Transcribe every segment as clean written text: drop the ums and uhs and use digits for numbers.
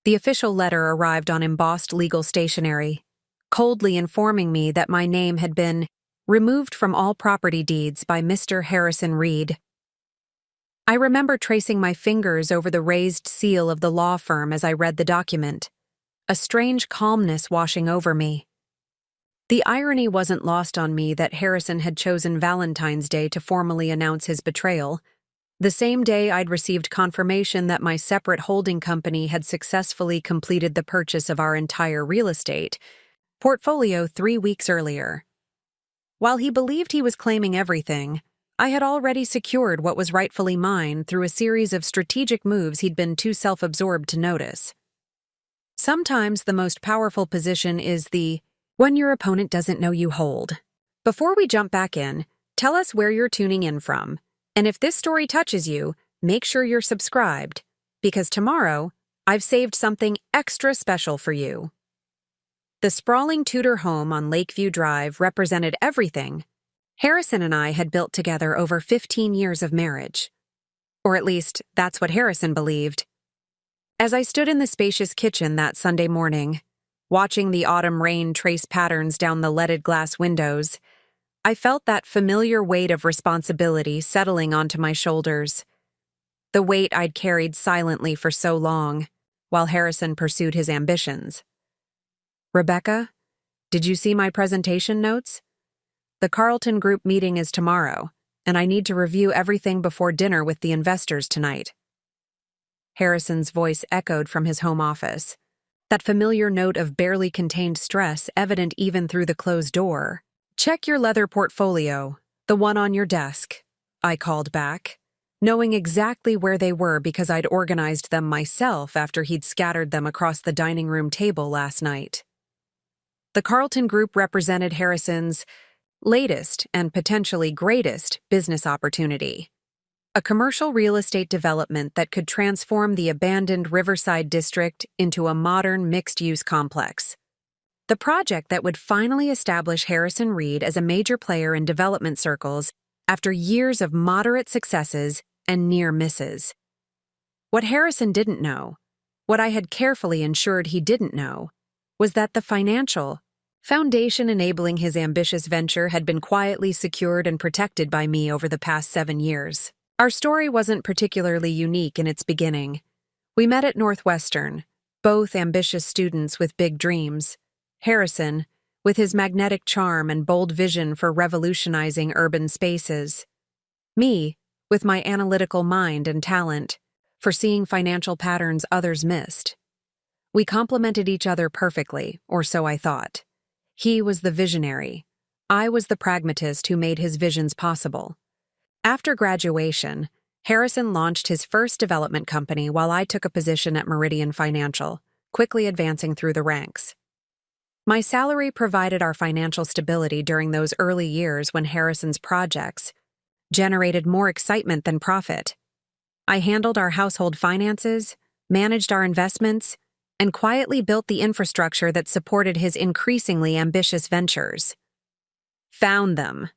The official letter arrived on embossed legal stationery, coldly informing me that my name had been removed from all property deeds by Mr. Harrison Reed. I remember tracing my fingers over the raised seal of the law firm as I read the document, a strange calmness washing over me. The irony wasn't lost on me that Harrison had chosen Valentine's Day to formally announce his betrayal, the same day I'd received confirmation that my separate holding company had successfully completed the purchase of our entire real estate portfolio 3 weeks earlier. While he believed he was claiming everything, I had already secured what was rightfully mine through a series of strategic moves he'd been too self-absorbed to notice. Sometimes the most powerful position is the one your opponent doesn't know you hold. Before we jump back in, tell us where you're tuning in from. And if this story touches you, make sure you're subscribed, because tomorrow, I've saved something extra special for you. The sprawling Tudor home on Lakeview Drive represented everything Harrison and I had built together over 15 years of marriage. Or at least, that's what Harrison believed. As I stood in the spacious kitchen that Sunday morning, watching the autumn rain trace patterns down the leaded glass windows, I felt that familiar weight of responsibility settling onto my shoulders. The weight I'd carried silently for so long, while Harrison pursued his ambitions. "Rebecca, did you see my presentation notes? The Carlton Group meeting is tomorrow, and I need to review everything before dinner with the investors tonight." Harrison's voice echoed from his home office, that familiar note of barely contained stress evident even through the closed door. "Check your leather portfolio, the one on your desk," I called back, knowing exactly where they were because I'd organized them myself after he'd scattered them across the dining room table last night. The Carlton Group represented Harrison's latest and potentially greatest business opportunity, a commercial real estate development that could transform the abandoned Riverside district into a modern mixed-use complex. The project that would finally establish Harrison Reed as a major player in development circles after years of moderate successes and near misses. What Harrison didn't know, what I had carefully ensured he didn't know, was that the financial foundation enabling his ambitious venture had been quietly secured and protected by me over the past 7 years. Our story wasn't particularly unique in its beginning. We met at Northwestern, both ambitious students with big dreams. Harrison, with his magnetic charm and bold vision for revolutionizing urban spaces. Me, with my analytical mind and talent for seeing financial patterns others missed. We complemented each other perfectly, or so I thought. He was the visionary. I was the pragmatist who made his visions possible. After graduation, Harrison launched his first development company while I took a position at Meridian Financial, quickly advancing through the ranks. My salary provided our financial stability during those early years when Harrison's projects generated more excitement than profit. I handled our household finances, managed our investments, and quietly built the infrastructure that supported his increasingly ambitious ventures. Found them.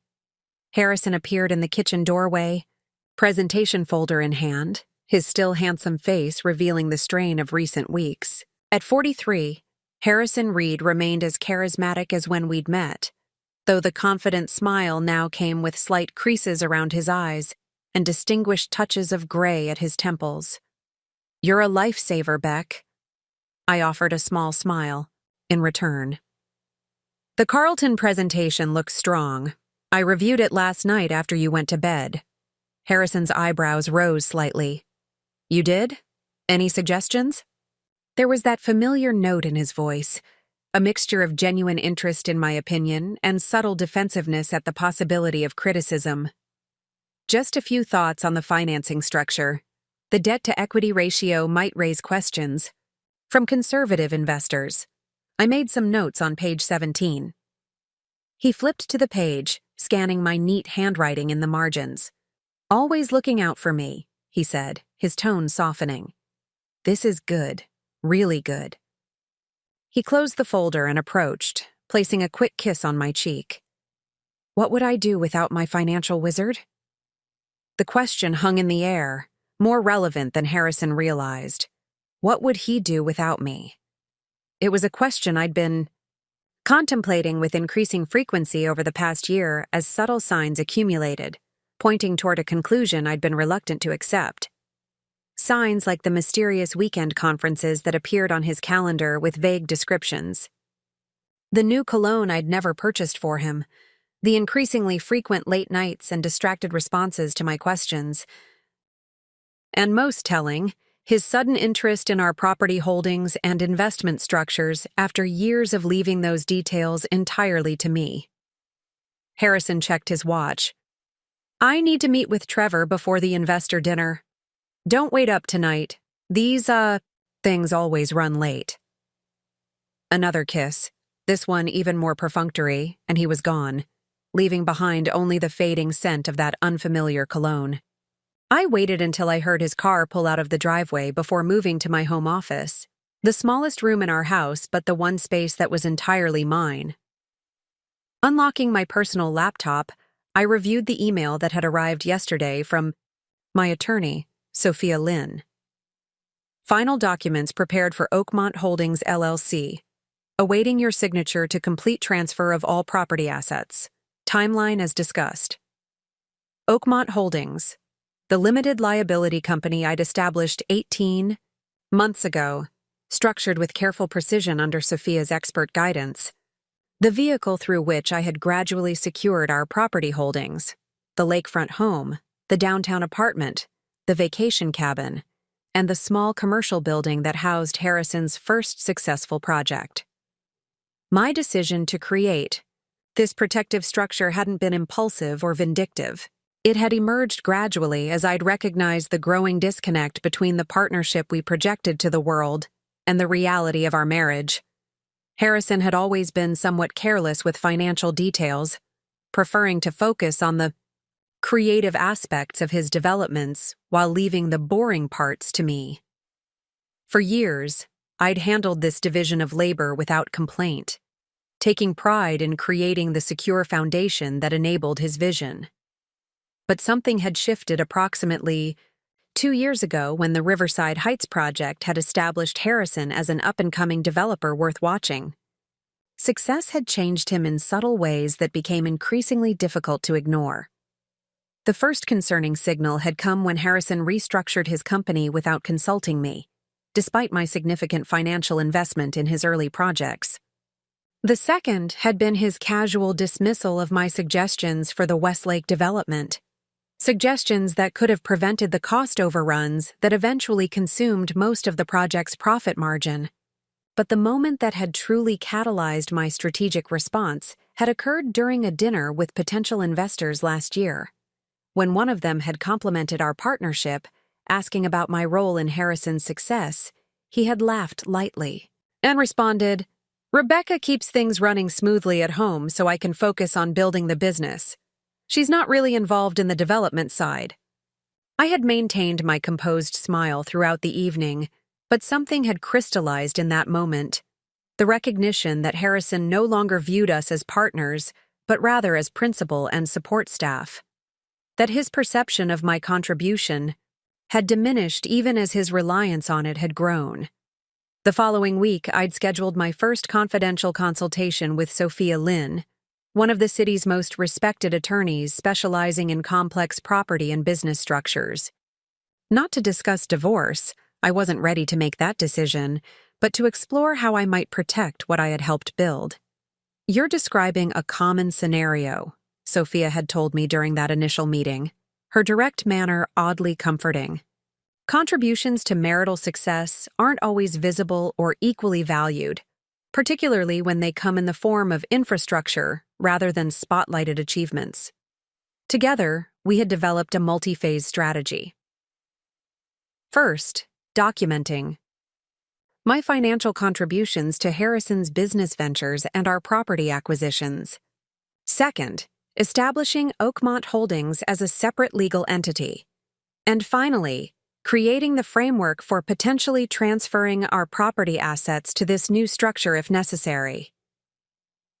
Harrison appeared in the kitchen doorway, presentation folder in hand, his still handsome face revealing the strain of recent weeks. At 43, Harrison Reed remained as charismatic as when we'd met, though the confident smile now came with slight creases around his eyes and distinguished touches of gray at his temples. "You're a lifesaver, Beck." I offered a small smile in return. "The Carlton presentation looks strong. I reviewed it last night after you went to bed." Harrison's eyebrows rose slightly. "You did? Any suggestions?" There was that familiar note in his voice, a mixture of genuine interest in my opinion and subtle defensiveness at the possibility of criticism. "Just a few thoughts on the financing structure. The debt-to-equity ratio might raise questions. From conservative investors. I made some notes on page 17. He flipped to the page, scanning my neat handwriting in the margins. "Always looking out for me," he said, his tone softening. "This is good, really good." He closed the folder and approached, placing a quick kiss on my cheek. What would I do without my financial wizard? The question hung in the air, more relevant than Harrison realized. What would he do without me? It was a question I'd been contemplating with increasing frequency over the past year as subtle signs accumulated, pointing toward a conclusion I'd been reluctant to accept. Signs like the mysterious weekend conferences that appeared on his calendar with vague descriptions. The new cologne I'd never purchased for him, the increasingly frequent late nights and distracted responses to my questions. And most telling, his sudden interest in our property holdings and investment structures after years of leaving those details entirely to me. Harrison checked his watch. I need to meet with Trevor before the investor dinner. Don't wait up tonight. These, things always run late. Another kiss, this one even more perfunctory, and he was gone, leaving behind only the fading scent of that unfamiliar cologne. I waited until I heard his car pull out of the driveway before moving to my home office, the smallest room in our house but the one space that was entirely mine. Unlocking my personal laptop, I reviewed the email that had arrived yesterday from my attorney, Sophia Lynn. Final documents prepared for Oakmont Holdings, LLC. Awaiting your signature to complete transfer of all property assets. Timeline as discussed. Oakmont Holdings, the limited liability company I'd established 18 months ago, structured with careful precision under Sophia's expert guidance. The vehicle through which I had gradually secured our property holdings, the lakefront home, the downtown apartment, the vacation cabin, and the small commercial building that housed Harrison's first successful project. My decision to create this protective structure hadn't been impulsive or vindictive. It had emerged gradually as I'd recognized the growing disconnect between the partnership we projected to the world and the reality of our marriage. Harrison had always been somewhat careless with financial details, preferring to focus on the creative aspects of his developments while leaving the boring parts to me. For years, I'd handled this division of labor without complaint, taking pride in creating the secure foundation that enabled his vision. But something had shifted approximately 2 years ago when the Riverside Heights project had established Harrison as an up-and-coming developer worth watching. Success had changed him in subtle ways that became increasingly difficult to ignore. The first concerning signal had come when Harrison restructured his company without consulting me, despite my significant financial investment in his early projects. The second had been his casual dismissal of my suggestions for the Westlake development. Suggestions that could have prevented the cost overruns that eventually consumed most of the project's profit margin. But the moment that had truly catalyzed my strategic response had occurred during a dinner with potential investors last year, when one of them had complimented our partnership, asking about my role in Harrison's success. He had laughed lightly and responded, "Rebecca keeps things running smoothly at home so I can focus on building the business. She's not really involved in the development side." I had maintained my composed smile throughout the evening, but something had crystallized in that moment. The recognition that Harrison no longer viewed us as partners, but rather as principal and support staff. That his perception of my contribution had diminished even as his reliance on it had grown. The following week, I'd scheduled my first confidential consultation with Sophia Lynn, one of the city's most respected attorneys specializing in complex property and business structures. Not to discuss divorce, I wasn't ready to make that decision, but to explore how I might protect what I had helped build. "You're describing a common scenario," Sophia had told me during that initial meeting, her direct manner oddly comforting. "Contributions to marital success aren't always visible or equally valued, particularly when they come in the form of infrastructure rather than spotlighted achievements." Together, we had developed a multi-phase strategy. First, documenting my financial contributions to Harrison's business ventures and our property acquisitions. Second, establishing Oakmont Holdings as a separate legal entity. And finally, creating the framework for potentially transferring our property assets to this new structure if necessary.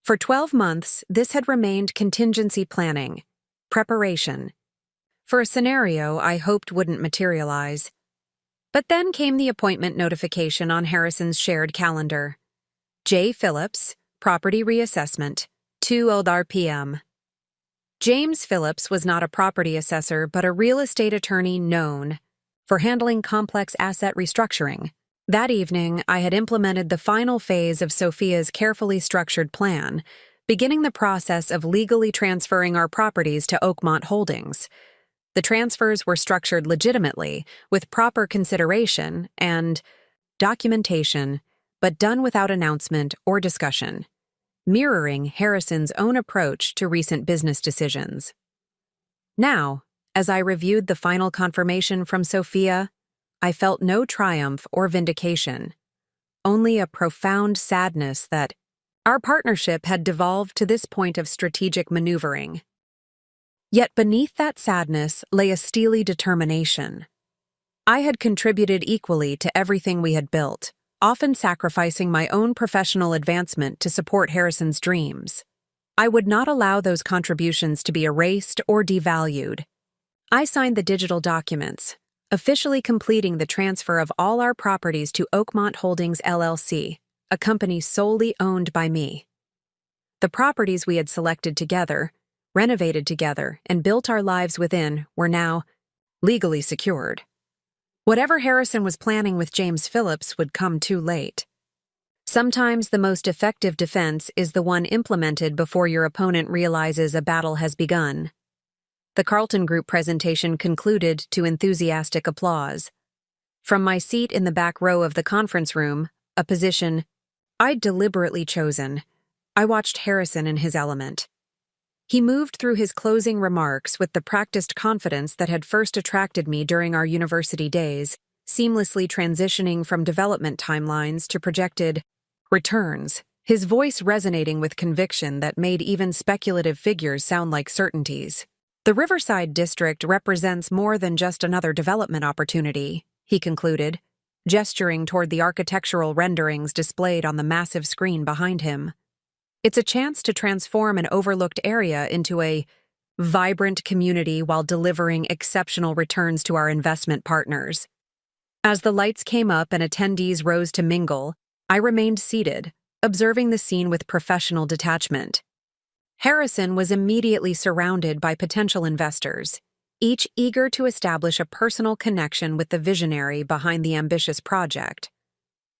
For 12 months, this had remained contingency planning, preparation, for a scenario I hoped wouldn't materialize. But then came the appointment notification on Harrison's shared calendar. J. Phillips, Property Reassessment, 2:00 p.m. James Phillips was not a property assessor but a real estate attorney known for handling complex asset restructuring. That evening, I had implemented the final phase of Sophia's carefully structured plan, beginning the process of legally transferring our properties to Oakmont Holdings. The transfers were structured legitimately, with proper consideration and documentation, but done without announcement or discussion, mirroring Harrison's own approach to recent business decisions. Now, as I reviewed the final confirmation from Sophia, I felt no triumph or vindication, only a profound sadness that our partnership had devolved to this point of strategic maneuvering. Yet beneath that sadness lay a steely determination. I had contributed equally to everything we had built, often sacrificing my own professional advancement to support Harrison's dreams. I would not allow those contributions to be erased or devalued. I signed the digital documents, officially completing the transfer of all our properties to Oakmont Holdings LLC, a company solely owned by me. The properties we had selected together, renovated together, and built our lives within were now legally secured. Whatever Harrison was planning with James Phillips would come too late. Sometimes the most effective defense is the one implemented before your opponent realizes a battle has begun. The Carlton Group presentation concluded to enthusiastic applause. From my seat in the back row of the conference room, a position I'd deliberately chosen, I watched Harrison in his element. He moved through his closing remarks with the practiced confidence that had first attracted me during our university days, seamlessly transitioning from development timelines to projected returns, his voice resonating with conviction that made even speculative figures sound like certainties. The Riverside District represents more than just another development opportunity, he concluded, gesturing toward the architectural renderings displayed on the massive screen behind him. It's a chance to transform an overlooked area into a vibrant community while delivering exceptional returns to our investment partners. As the lights came up and attendees rose to mingle, I remained seated, observing the scene with professional detachment. Harrison was immediately surrounded by potential investors, each eager to establish a personal connection with the visionary behind the ambitious project.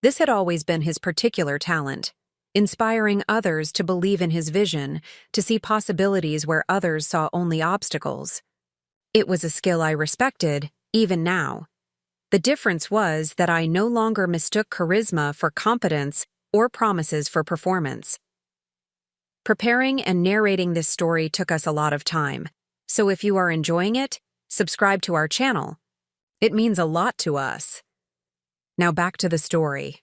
This had always been his particular talent, inspiring others to believe in his vision, to see possibilities where others saw only obstacles. It was a skill I respected, even now. The difference was that I no longer mistook charisma for competence or promises for performance. Preparing and narrating this story took us a lot of time, so if you are enjoying it, subscribe to our channel. It means a lot to us. Now back to the story.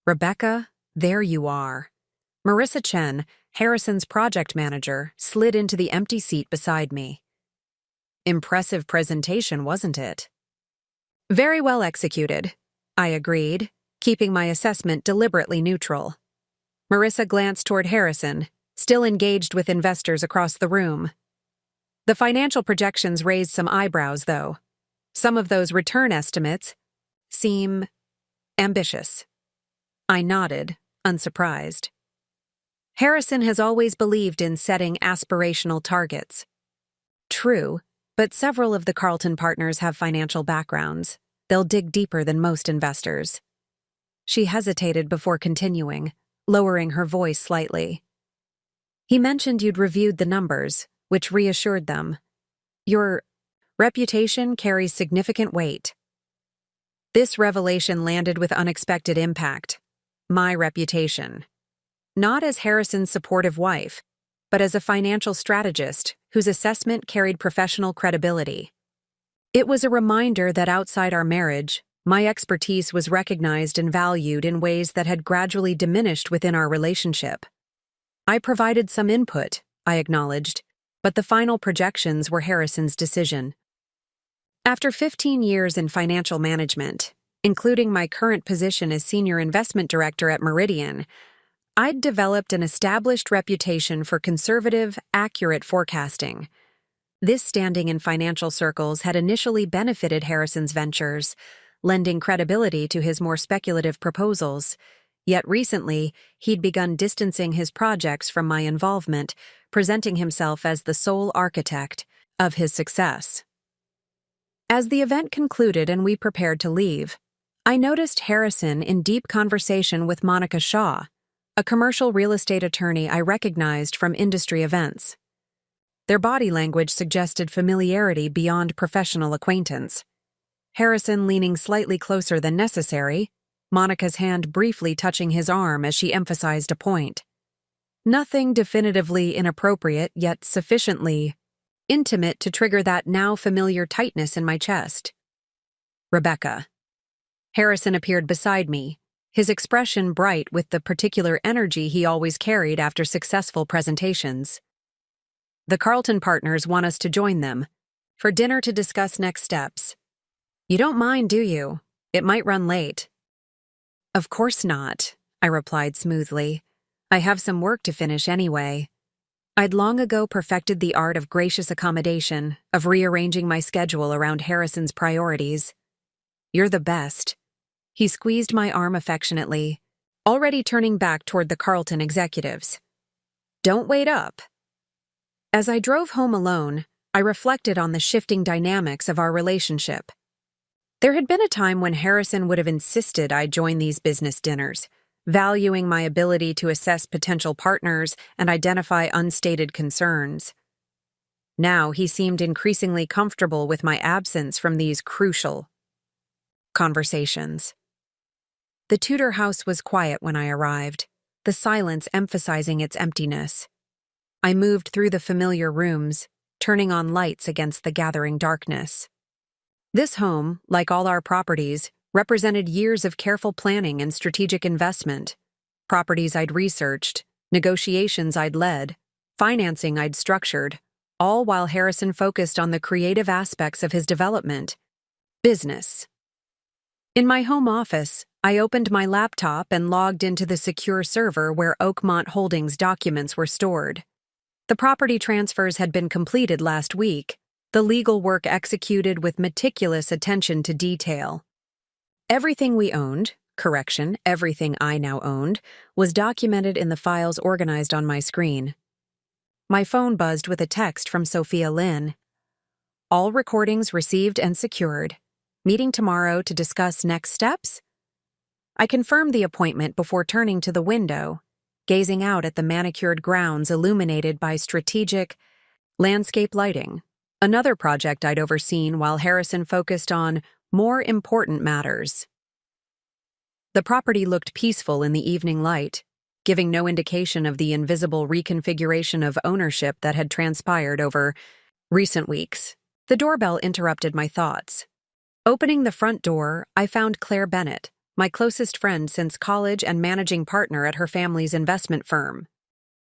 Rebecca, there you are. Marissa Chen, Harrison's project manager, slid into the empty seat beside me. Impressive presentation, wasn't it? Very well executed, I agreed, keeping my assessment deliberately neutral. Marissa glanced toward Harrison, still engaged with investors across the room. The financial projections raised some eyebrows, though. Some of those return estimates seem ambitious. I nodded, unsurprised. Harrison has always believed in setting aspirational targets. True, but several of the Carlton partners have financial backgrounds. They'll dig deeper than most investors. She hesitated before continuing, lowering her voice slightly. He mentioned you'd reviewed the numbers, which reassured them. Your reputation carries significant weight. This revelation landed with unexpected impact. My reputation. Not as Harrison's supportive wife, but as a financial strategist whose assessment carried professional credibility. It was a reminder that outside our marriage, my expertise was recognized and valued in ways that had gradually diminished within our relationship. I provided some input, I acknowledged, but the final projections were Harrison's decision. After 15 years in financial management, including my current position as Senior Investment Director at Meridian, I'd developed an established reputation for conservative, accurate forecasting. This standing in financial circles had initially benefited Harrison's ventures, lending credibility to his more speculative proposals. Yet recently, he'd begun distancing his projects from my involvement, presenting himself as the sole architect of his success. As the event concluded and we prepared to leave, I noticed Harrison in deep conversation with Monica Shaw, a commercial real estate attorney I recognized from industry events. Their body language suggested familiarity beyond professional acquaintance. Harrison leaning slightly closer than necessary, Monica's hand briefly touching his arm as she emphasized a point. Nothing definitively inappropriate, yet sufficiently intimate to trigger that now familiar tightness in my chest. Rebecca. Harrison appeared beside me, his expression bright with the particular energy he always carried after successful presentations. The Carlton partners want us to join them for dinner to discuss next steps. You don't mind, do you? It might run late. Of course not, I replied smoothly. I have some work to finish anyway. I'd long ago perfected the art of gracious accommodation, of rearranging my schedule around Harrison's priorities. You're the best. He squeezed my arm affectionately, already turning back toward the Carlton executives. Don't wait up. As I drove home alone, I reflected on the shifting dynamics of our relationship. There had been a time when Harrison would have insisted I join these business dinners, valuing my ability to assess potential partners and identify unstated concerns. Now he seemed increasingly comfortable with my absence from these crucial conversations. The Tudor house was quiet when I arrived, the silence emphasizing its emptiness. I moved through the familiar rooms, turning on lights against the gathering darkness. This home, like all our properties, represented years of careful planning and strategic investment. Properties I'd researched, negotiations I'd led, financing I'd structured, all while Harrison focused on the creative aspects of his development. Business. In my home office, I opened my laptop and logged into the secure server where Oakmont Holdings documents were stored. The property transfers had been completed last week, the legal work executed with meticulous attention to detail. Everything we owned, everything I now owned, was documented in the files organized on my screen. My phone buzzed with a text from Sophia Lynn. All recordings received and secured. Meeting tomorrow to discuss next steps? I confirmed the appointment before turning to the window, gazing out at the manicured grounds illuminated by strategic landscape lighting, another project I'd overseen while Harrison focused on more important matters. The property looked peaceful in the evening light, giving no indication of the invisible reconfiguration of ownership that had transpired over recent weeks. The doorbell interrupted my thoughts. Opening the front door, I found Claire Bennett, my closest friend since college and managing partner at her family's investment firm.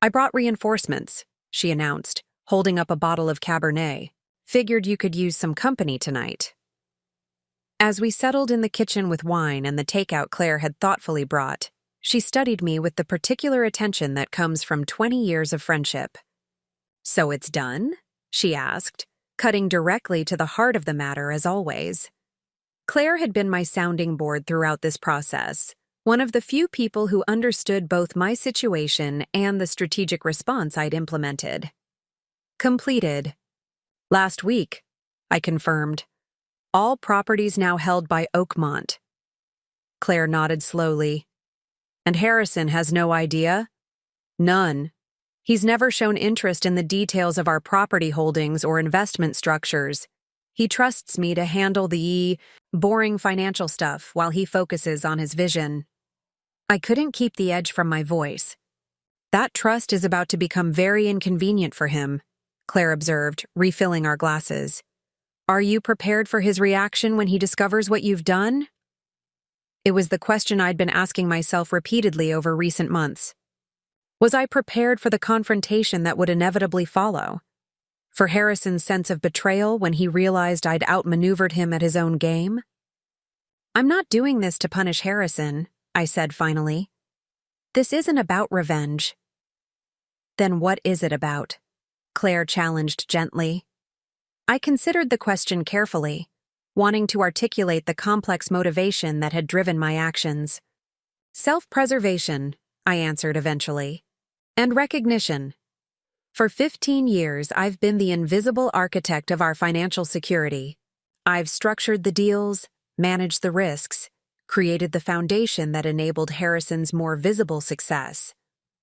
I brought reinforcements, she announced, holding up a bottle of Cabernet. Figured you could use some company tonight. As we settled in the kitchen with wine and the takeout Claire had thoughtfully brought, she studied me with the particular attention that comes from 20 years of friendship. So it's done? She asked, cutting directly to the heart of the matter as always. Claire had been my sounding board throughout this process, one of the few people who understood both my situation and the strategic response I'd implemented. Completed. Last week, I confirmed. All properties now held by Oakmont. Claire nodded slowly. And Harrison has no idea? None. He's never shown interest in the details of our property holdings or investment structures. He trusts me to handle the boring financial stuff while he focuses on his vision. I couldn't keep the edge from my voice. That trust is about to become very inconvenient for him, Claire observed, refilling our glasses. Are you prepared for his reaction when he discovers what you've done? It was the question I'd been asking myself repeatedly over recent months. Was I prepared for the confrontation that would inevitably follow? For Harrison's sense of betrayal when he realized I'd outmaneuvered him at his own game? I'm not doing this to punish Harrison, I said finally. This isn't about revenge. Then what is it about? Claire challenged gently. I considered the question carefully. wanting to articulate the complex motivation that had driven my actions. Self-preservation, I answered eventually. And recognition. For 15 years, I've been the invisible architect of our financial security. I've structured the deals, managed the risks, created the foundation that enabled Harrison's more visible success,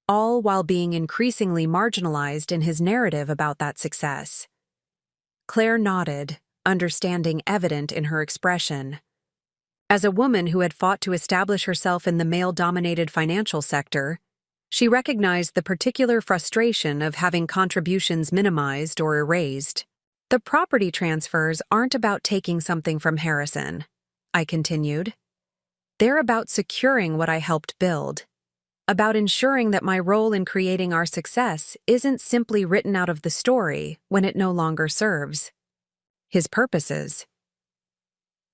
all while being increasingly marginalized in his narrative about that success. Claire nodded, understanding evident in her expression. As a woman who had fought to establish herself in the male-dominated financial sector, she recognized the particular frustration of having contributions minimized or erased. The property transfers aren't about taking something from Harrison, I continued. They're about securing what I helped build, about ensuring that my role in creating our success isn't simply written out of the story when it no longer serves his purposes.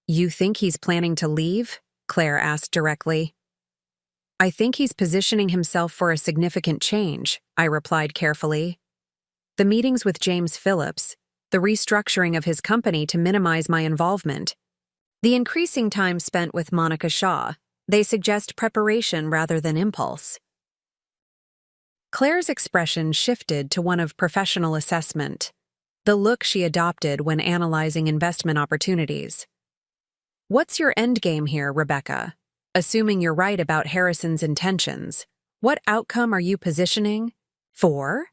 You think he's planning to leave? Claire asked directly. I think he's positioning himself for a significant change, I replied carefully. The meetings with James Phillips, the restructuring of his company to minimize my involvement, the increasing time spent with Monica Shaw, they suggest preparation rather than impulse. Claire's expression shifted to one of professional assessment, the look she adopted when analyzing investment opportunities. What's your endgame here, Rebecca? Assuming you're right about Harrison's intentions, what outcome are you positioning for?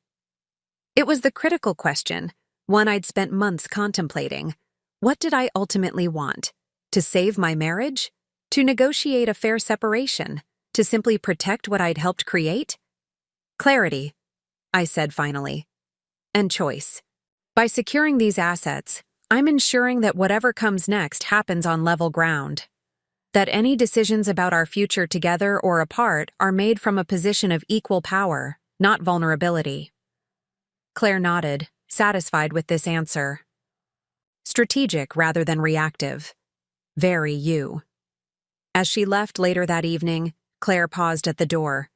It was the critical question, one I'd spent months contemplating. What did I ultimately want? To save my marriage? To negotiate a fair separation? To simply protect what I'd helped create? Clarity, I said finally. And choice. By securing these assets, I'm ensuring that whatever comes next happens on level ground. That any decisions about our future together or apart are made from a position of equal power, not vulnerability. Claire nodded, satisfied with this answer. Strategic rather than reactive. Very you. As she left later that evening, Claire paused at the door.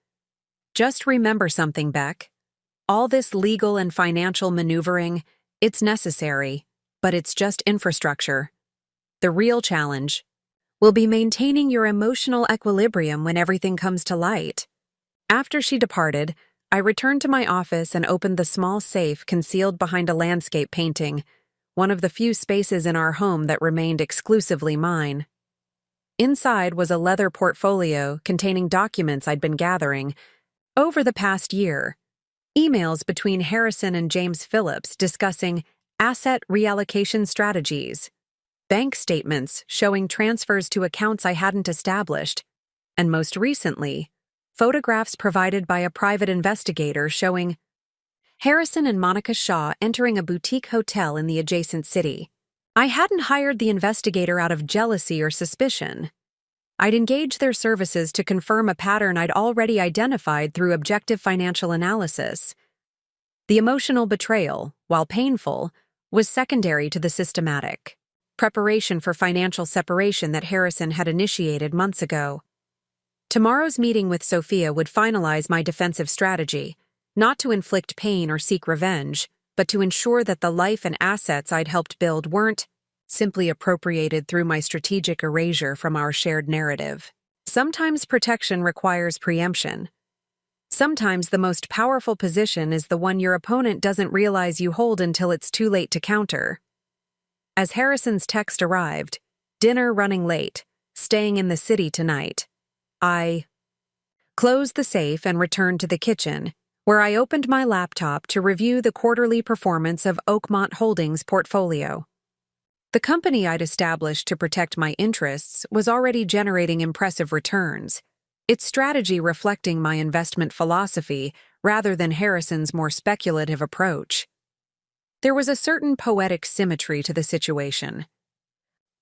Just remember something, Beck. All this legal and financial maneuvering, it's necessary, but it's just infrastructure. The real challenge will be maintaining your emotional equilibrium when everything comes to light. After she departed, I returned to my office and opened the small safe concealed behind a landscape painting, one of the few spaces in our home that remained exclusively mine. Inside was a leather portfolio containing documents I'd been gathering over the past year, emails between Harrison and James Phillips discussing asset reallocation strategies, bank statements showing transfers to accounts I hadn't established, and most recently, photographs provided by a private investigator showing Harrison and Monica Shaw entering a boutique hotel in the adjacent city. I hadn't hired the investigator out of jealousy or suspicion. I'd engaged their services to confirm a pattern I'd already identified through objective financial analysis. The emotional betrayal, while painful, was secondary to the systematic preparation for financial separation that Harrison had initiated months ago. Tomorrow's meeting with Sophia would finalize my defensive strategy, not to inflict pain or seek revenge, but to ensure that the life and assets I'd helped build weren't simply appropriated through my strategic erasure from our shared narrative. Sometimes protection requires preemption. Sometimes the most powerful position is the one your opponent doesn't realize you hold until it's too late to counter. As Harrison's text arrived, dinner running late, staying in the city tonight, I closed the safe and returned to the kitchen, where I opened my laptop to review the quarterly performance of Oakmont Holdings' portfolio. The company I'd established to protect my interests was already generating impressive returns, its strategy reflecting my investment philosophy rather than Harrison's more speculative approach. There was a certain poetic symmetry to the situation.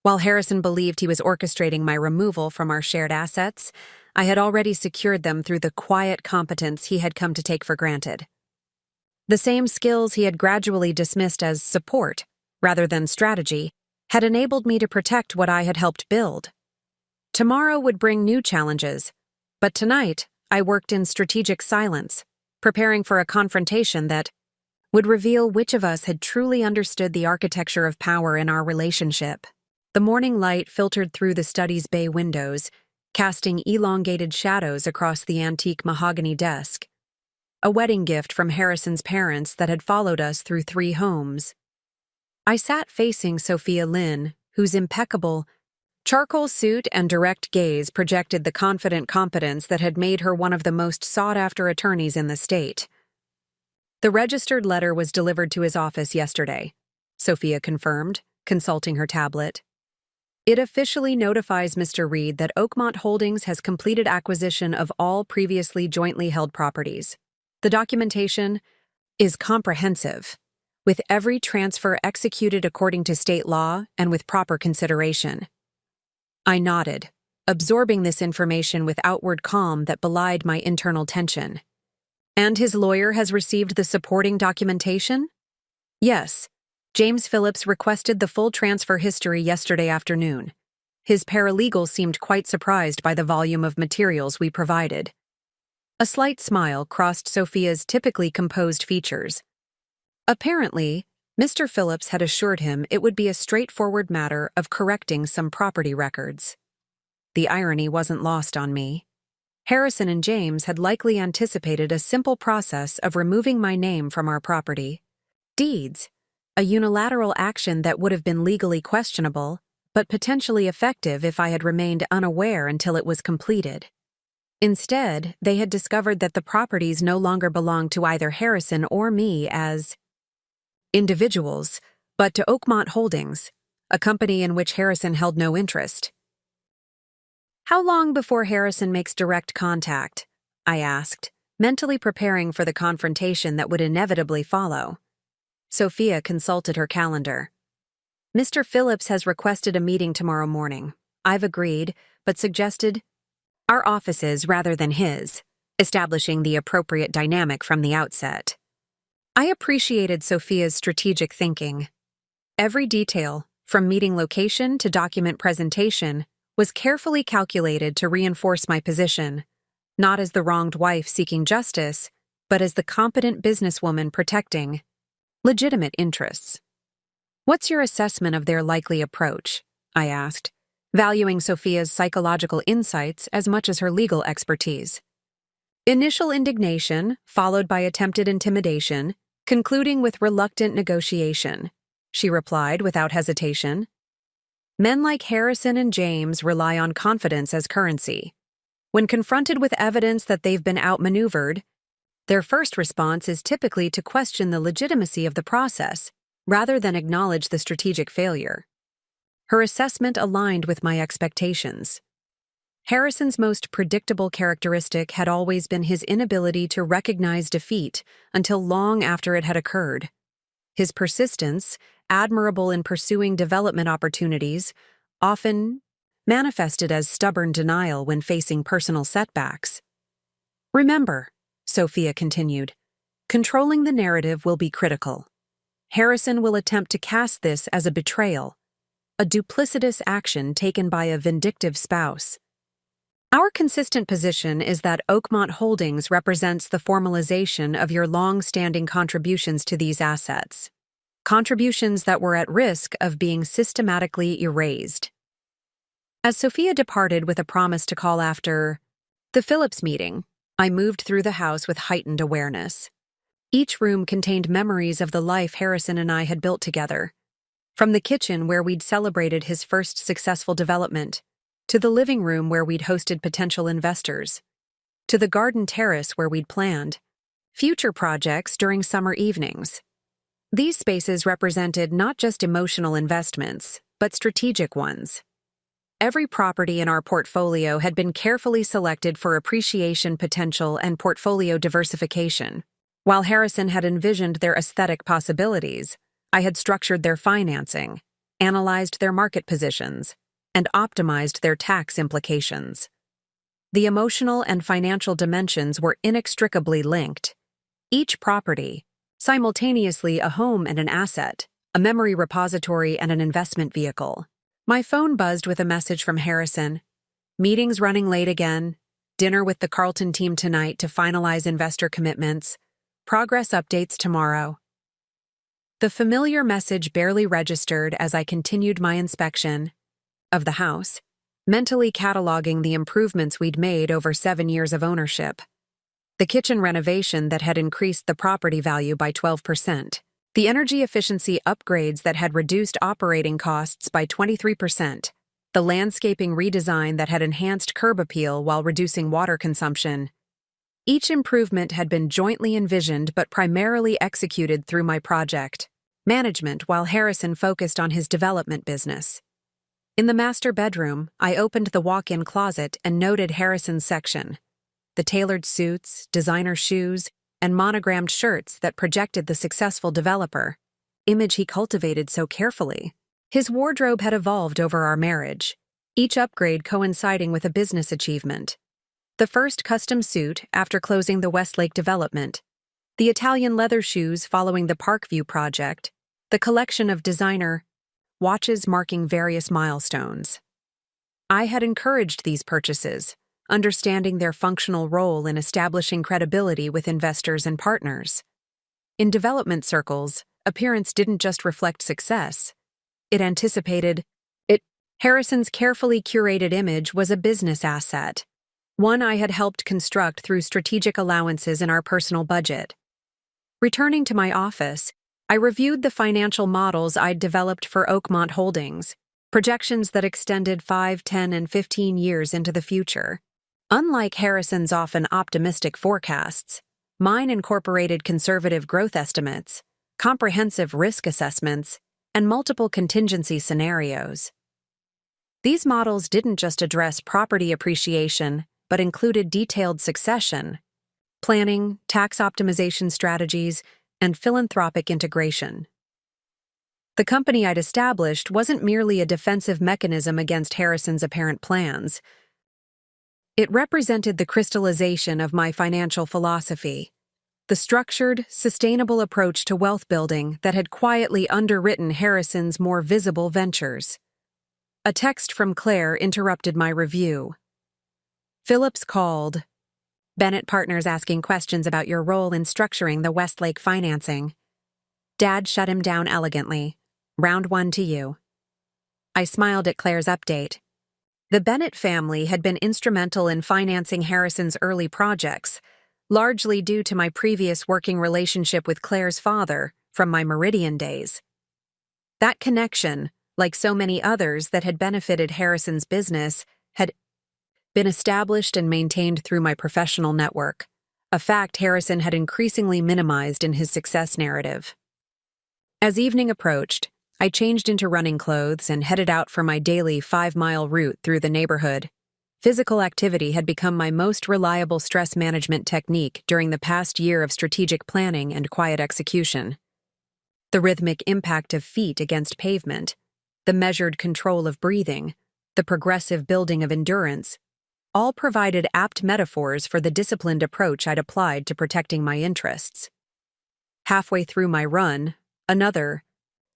While Harrison believed he was orchestrating my removal from our shared assets, I had already secured them through the quiet competence he had come to take for granted. The same skills he had gradually dismissed as support, rather than strategy, had enabled me to protect what I had helped build. Tomorrow would bring new challenges, but tonight I worked in strategic silence, preparing for a confrontation that would reveal which of us had truly understood the architecture of power in our relationship. The morning light filtered through the study's bay windows, casting elongated shadows across the antique mahogany desk. A wedding gift from Harrison's parents that had followed us through 3 homes. I sat facing Sophia Lynn, whose impeccable charcoal suit and direct gaze projected the confident competence that had made her one of the most sought-after attorneys in the state. The registered letter was delivered to his office yesterday, Sophia confirmed, consulting her tablet. It officially notifies Mr. Reed that Oakmont Holdings has completed acquisition of all previously jointly held properties. The documentation is comprehensive, with every transfer executed according to state law and with proper consideration. I nodded, absorbing this information with outward calm that belied my internal tension. And his lawyer has received the supporting documentation? Yes. James Phillips requested the full transfer history yesterday afternoon. His paralegal seemed quite surprised by the volume of materials we provided. A slight smile crossed Sophia's typically composed features. Apparently, Mr. Phillips had assured him it would be a straightforward matter of correcting some property records. The irony wasn't lost on me. Harrison and James had likely anticipated a simple process of removing my name from our property deeds, a unilateral action that would have been legally questionable, but potentially effective if I had remained unaware until it was completed. Instead, they had discovered that the properties no longer belonged to either Harrison or me as individuals, but to Oakmont Holdings, a company in which Harrison held no interest. How long before Harrison makes direct contact? I asked, mentally preparing for the confrontation that would inevitably follow. Sophia consulted her calendar. Mr. Phillips has requested a meeting tomorrow morning. I've agreed, but suggested our offices rather than his, establishing the appropriate dynamic from the outset. I appreciated Sophia's strategic thinking. Every detail, from meeting location to document presentation, was carefully calculated to reinforce my position, not as the wronged wife seeking justice, but as the competent businesswoman protecting legitimate interests. What's your assessment of their likely approach? I asked, valuing Sophia's psychological insights as much as her legal expertise. Initial indignation, followed by attempted intimidation, concluding with reluctant negotiation, she replied without hesitation. Men like Harrison and James rely on confidence as currency. When confronted with evidence that they've been outmaneuvered, their first response is typically to question the legitimacy of the process, rather than acknowledge the strategic failure. Her assessment aligned with my expectations. Harrison's most predictable characteristic had always been his inability to recognize defeat until long after it had occurred. His persistence, admirable in pursuing development opportunities, often manifested as stubborn denial when facing personal setbacks. Remember, Sophia continued, controlling the narrative will be critical. Harrison will attempt to cast this as a betrayal, a duplicitous action taken by a vindictive spouse. Our consistent position is that Oakmont Holdings represents the formalization of your long-standing contributions to these assets, contributions that were at risk of being systematically erased. As Sophia departed with a promise to call after the Phillips meeting, I moved through the house with heightened awareness. Each room contained memories of the life Harrison and I had built together, from the kitchen where we'd celebrated his first successful development, to the living room where we'd hosted potential investors, to the garden terrace where we'd planned future projects during summer evenings. These spaces represented not just emotional investments, but strategic ones. Every property in our portfolio had been carefully selected for appreciation potential and portfolio diversification. While Harrison had envisioned their aesthetic possibilities, I had structured their financing, analyzed their market positions, and optimized their tax implications. The emotional and financial dimensions were inextricably linked. Each property, simultaneously a home and an asset, a memory repository and an investment vehicle. My phone buzzed with a message from Harrison. Meetings running late again, dinner with the Carlton team tonight to finalize investor commitments, progress updates tomorrow. The familiar message barely registered as I continued my inspection, of the house, mentally cataloging the improvements we'd made over 7 years of ownership. The kitchen renovation that had increased the property value by 12%. The energy efficiency upgrades that had reduced operating costs by 23%. The landscaping redesign that had enhanced curb appeal while reducing water consumption. Each improvement had been jointly envisioned but primarily executed through my project management while Harrison focused on his development business. In the master bedroom, I opened the walk-in closet and noted Harrison's section. The tailored suits, designer shoes, and monogrammed shirts that projected the successful developer, image he cultivated so carefully. His wardrobe had evolved over our marriage, each upgrade coinciding with a business achievement. The first custom suit after closing the Westlake development, the Italian leather shoes following the Parkview project, the collection of designer watches marking various milestones. I had encouraged these purchases, understanding their functional role in establishing credibility with investors and partners. In development circles, appearance didn't just reflect success. It anticipated it. Harrison's carefully curated image was a business asset, one I had helped construct through strategic allowances in our personal budget. Returning to my office, I reviewed the financial models I'd developed for Oakmont Holdings, projections that extended 5, 10, and 15 years into the future. Unlike Harrison's often optimistic forecasts, mine incorporated conservative growth estimates, comprehensive risk assessments, and multiple contingency scenarios. These models didn't just address property appreciation, but included detailed succession, planning, tax optimization strategies, and philanthropic integration. The company I'd established wasn't merely a defensive mechanism against Harrison's apparent plans. It represented the crystallization of my financial philosophy, the structured, sustainable approach to wealth building that had quietly underwritten Harrison's more visible ventures. A text from Claire interrupted my review. Phillips called. Bennett Partners asking questions about your role in structuring the Westlake financing. Dad shut him down elegantly. Round 1 to you. I smiled at Claire's update. The Bennett family had been instrumental in financing Harrison's early projects, largely due to my previous working relationship with Claire's father from my Meridian days. That connection, like so many others that had benefited Harrison's business, had been established and maintained through my professional network, a fact Harrison had increasingly minimized in his success narrative. As evening approached, I changed into running clothes and headed out for my daily 5-mile route through the neighborhood. Physical activity had become my most reliable stress management technique during the past year of strategic planning and quiet execution. The rhythmic impact of feet against pavement, the measured control of breathing, the progressive building of endurance, all provided apt metaphors for the disciplined approach I'd applied to protecting my interests. Halfway through my run, another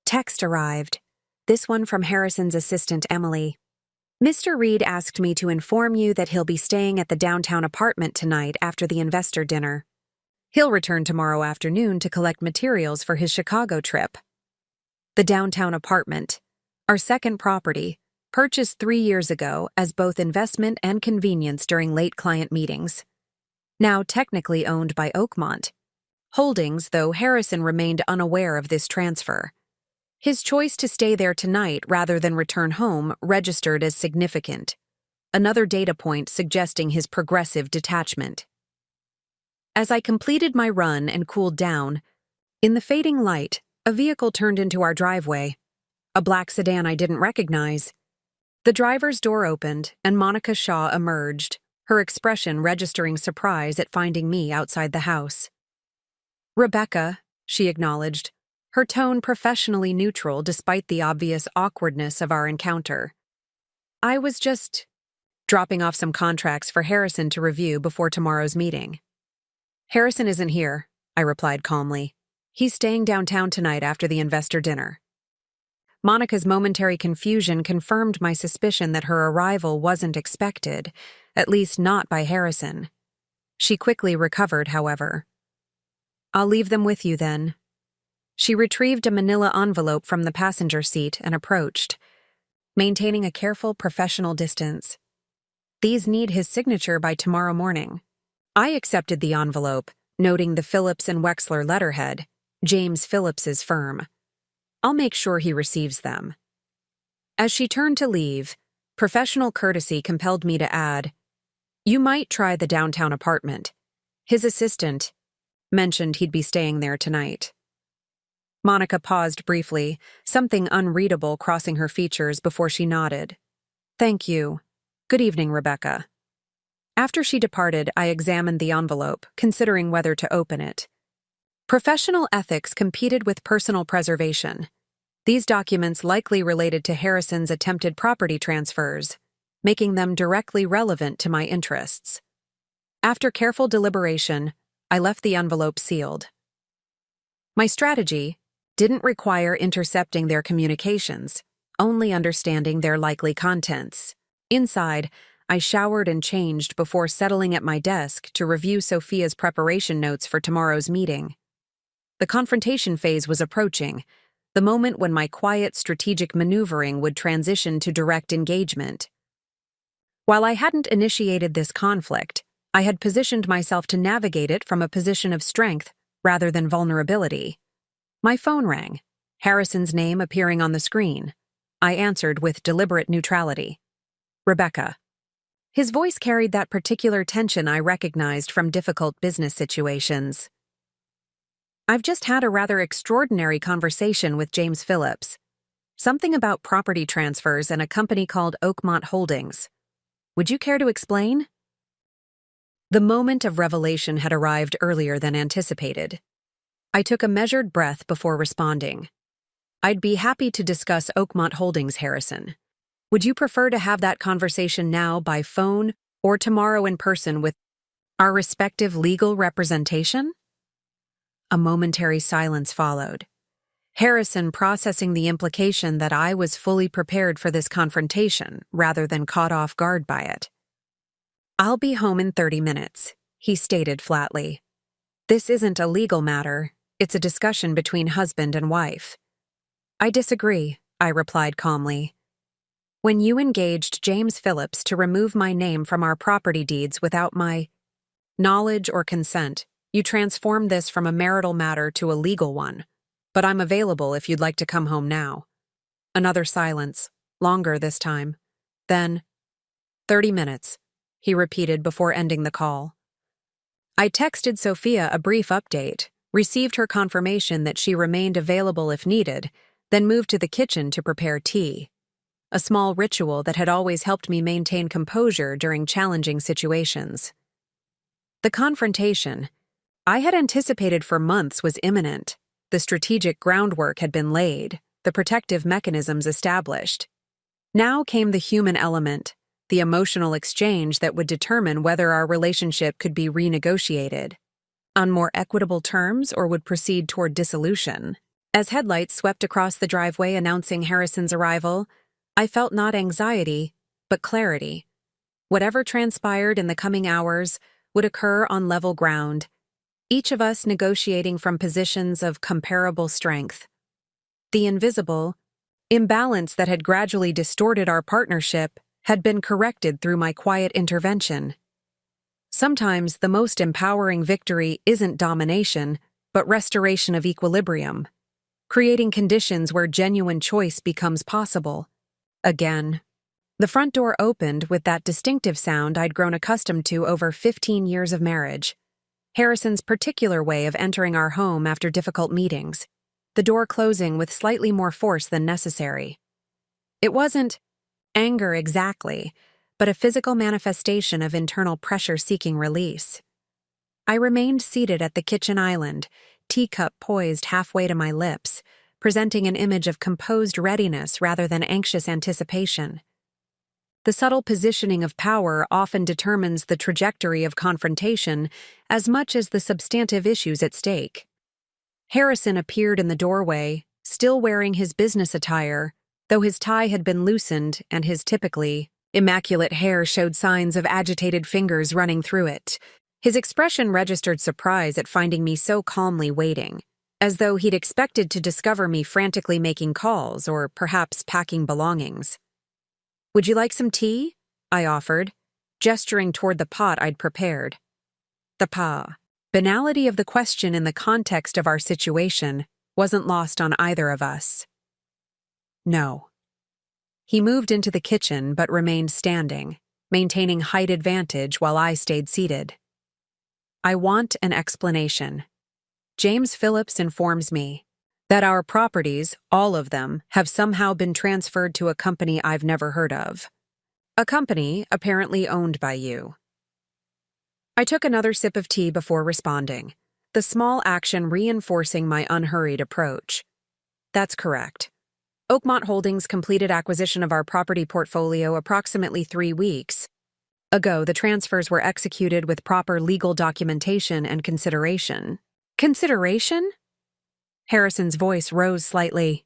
text arrived, this one from Harrison's assistant Emily. Mr. Reed asked me to inform you that he'll be staying at the downtown apartment tonight after the investor dinner. He'll return tomorrow afternoon to collect materials for his Chicago trip. The downtown apartment, our second property, purchased 3 years ago as both investment and convenience during late client meetings. Now technically owned by Oakmont Holdings, though Harrison remained unaware of this transfer. His choice to stay there tonight rather than return home registered as significant, another data point suggesting his progressive detachment. As I completed my run and cooled down, in the fading light, a vehicle turned into our driveway, a black sedan I didn't recognize. The driver's door opened, and Monica Shaw emerged, her expression registering surprise at finding me outside the house. Rebecca, she acknowledged, her tone professionally neutral despite the obvious awkwardness of our encounter. I was just dropping off some contracts for Harrison to review before tomorrow's meeting. Harrison isn't here, I replied calmly. He's staying downtown tonight after the investor dinner. Monica's momentary confusion confirmed my suspicion that her arrival wasn't expected, at least not by Harrison. She quickly recovered, however. I'll leave them with you then. She retrieved a manila envelope from the passenger seat and approached. maintaining a careful professional distance. These need his signature by tomorrow morning. I accepted the envelope, noting the Phillips and Wexler letterhead, James Phillips's firm. I'll make sure he receives them. As she turned to leave, professional courtesy compelled me to add, "You might try the downtown apartment. His assistant mentioned he'd be staying there tonight." Monica paused briefly, something unreadable crossing her features before she nodded. "Thank you. Good evening, Rebecca." After she departed, I examined the envelope, considering whether to open it. Professional ethics competed with personal preservation. These documents likely related to Harrison's attempted property transfers, making them directly relevant to my interests. After careful deliberation, I left the envelope sealed. My strategy didn't require intercepting their communications, only understanding their likely contents. Inside, I showered and changed before settling at my desk to review Sophia's preparation notes for tomorrow's meeting. The confrontation phase was approaching, the moment when my quiet strategic maneuvering would transition to direct engagement. While I hadn't initiated this conflict, I had positioned myself to navigate it from a position of strength rather than vulnerability. My phone rang, Harrison's name appearing on the screen. I answered with deliberate neutrality. "Rebecca." His voice carried that particular tension I recognized from difficult business situations. "I've just had a rather extraordinary conversation with James Phillips. Something about property transfers and a company called Oakmont Holdings. Would you care to explain?" The moment of revelation had arrived earlier than anticipated. I took a measured breath before responding. "I'd be happy to discuss Oakmont Holdings, Harrison. Would you prefer to have that conversation now by phone or tomorrow in person with our respective legal representation?" A momentary silence followed, Harrison processing the implication that I was fully prepared for this confrontation rather than caught off guard by it. "I'll be home in 30 minutes, he stated flatly. "This isn't a legal matter, it's a discussion between husband and wife." "I disagree," I replied calmly. "When you engaged James Phillips to remove my name from our property deeds without my knowledge or consent, you transformed this from a marital matter to a legal one, but I'm available if you'd like to come home now." Another silence, longer this time. Then, 30 minutes, he repeated before ending the call. I texted Sophia a brief update, received her confirmation that she remained available if needed, then moved to the kitchen to prepare tea. A small ritual that had always helped me maintain composure during challenging situations. The confrontation I had anticipated for months was imminent. The strategic groundwork had been laid, the protective mechanisms established. Now came the human element, the emotional exchange that would determine whether our relationship could be renegotiated on more equitable terms or would proceed toward dissolution. As headlights swept across the driveway announcing Harrison's arrival, I felt not anxiety, but clarity. Whatever transpired in the coming hours would occur on level ground, each of us negotiating from positions of comparable strength. The invisible imbalance that had gradually distorted our partnership had been corrected through my quiet intervention. Sometimes the most empowering victory isn't domination, but restoration of equilibrium, creating conditions where genuine choice becomes possible. Again, the front door opened with that distinctive sound I'd grown accustomed to over 15 years of marriage. Harrison's particular way of entering our home after difficult meetings, the door closing with slightly more force than necessary. It wasn't anger exactly, but a physical manifestation of internal pressure seeking release. I remained seated at the kitchen island, teacup poised halfway to my lips, presenting an image of composed readiness rather than anxious anticipation. The subtle positioning of power often determines the trajectory of confrontation as much as the substantive issues at stake. Harrison appeared in the doorway, still wearing his business attire, though his tie had been loosened and his typically immaculate hair showed signs of agitated fingers running through it. His expression registered surprise at finding me so calmly waiting, as though he'd expected to discover me frantically making calls or perhaps packing belongings. Would you like some tea? I offered, gesturing toward the pot I'd prepared. The banality of the question in the context of our situation wasn't lost on either of us. No. He moved into the kitchen but remained standing, maintaining height advantage while I stayed seated. I want an explanation. James Phillips informs me that our properties, all of them, have somehow been transferred to a company I've never heard of. A company apparently owned by you. I took another sip of tea before responding, the small action reinforcing my unhurried approach. That's correct. Oakmont Holdings completed acquisition of our property portfolio approximately 3 weeks ago. The transfers were executed with proper legal documentation and consideration. Consideration? Harrison's voice rose slightly.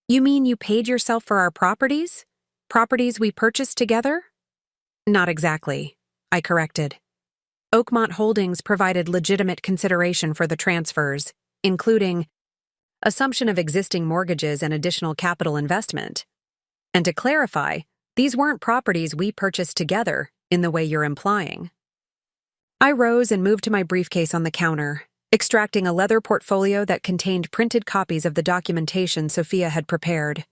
You mean you paid yourself for our properties? Properties we purchased together? Not exactly, I corrected. Oakmont Holdings provided legitimate consideration for the transfers, including assumption of existing mortgages and additional capital investment. And to clarify, these weren't properties we purchased together in the way you're implying. I rose and moved to my briefcase on the counter, extracting a leather portfolio that contained printed copies of the documentation Sophia had prepared.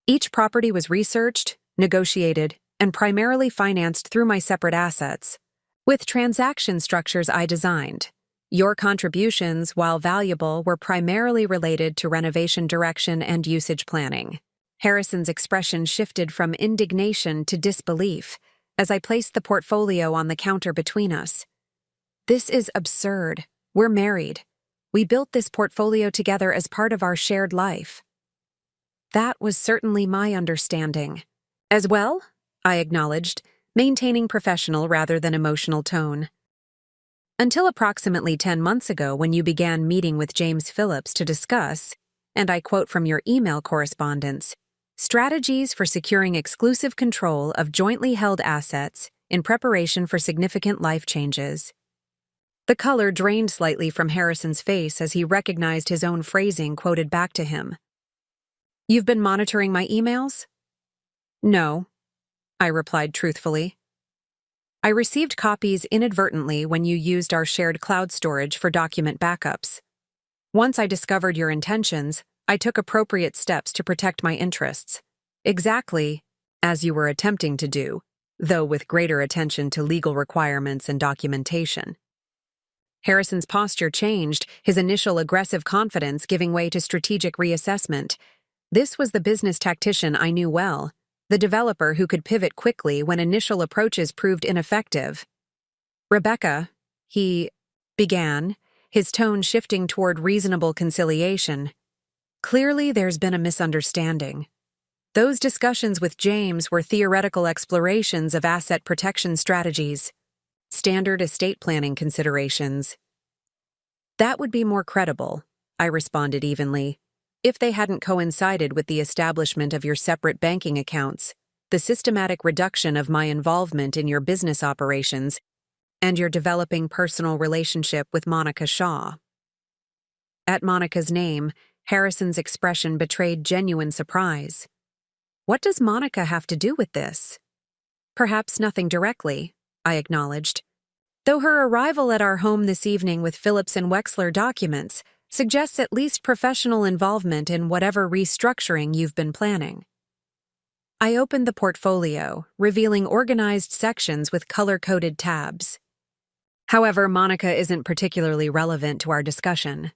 Each property was researched, negotiated, and primarily financed through my separate assets, with transaction structures I designed. Your contributions, while valuable, were primarily related to renovation direction and usage planning. Harrison's expression shifted from indignation to disbelief as I placed the portfolio on the counter between us. This is absurd. We're married. We built this portfolio together as part of our shared life. That was certainly my understanding. As well, I acknowledged, maintaining professional rather than emotional tone. Until approximately 10 months ago when you began meeting with James Phillips to discuss, and I quote from your email correspondence, strategies for securing exclusive control of jointly held assets in preparation for significant life changes. The color drained slightly from Harrison's face as he recognized his own phrasing quoted back to him. You've been monitoring my emails? No, I replied truthfully. I received copies inadvertently when you used our shared cloud storage for document backups. Once I discovered your intentions, I took appropriate steps to protect my interests, exactly as you were attempting to do, though with greater attention to legal requirements and documentation. Harrison's posture changed, his initial aggressive confidence giving way to strategic reassessment. This was the business tactician I knew well, the developer who could pivot quickly when initial approaches proved ineffective. Rebecca, he began, his tone shifting toward reasonable conciliation. Clearly there's been a misunderstanding. Those discussions with James were theoretical explorations of asset protection strategies, standard estate planning considerations. That would be more credible, I responded evenly, if they hadn't coincided with the establishment of your separate banking accounts, the systematic reduction of my involvement in your business operations, and your developing personal relationship with Monica Shaw. At Monica's name, Harrison's expression betrayed genuine surprise. What does Monica have to do with this? Perhaps nothing directly, I acknowledged, though her arrival at our home this evening with Phillips and Wexler documents suggests at least professional involvement in whatever restructuring you've been planning. I opened the portfolio, revealing organized sections with color-coded tabs. However, Monica isn't particularly relevant to our discussion.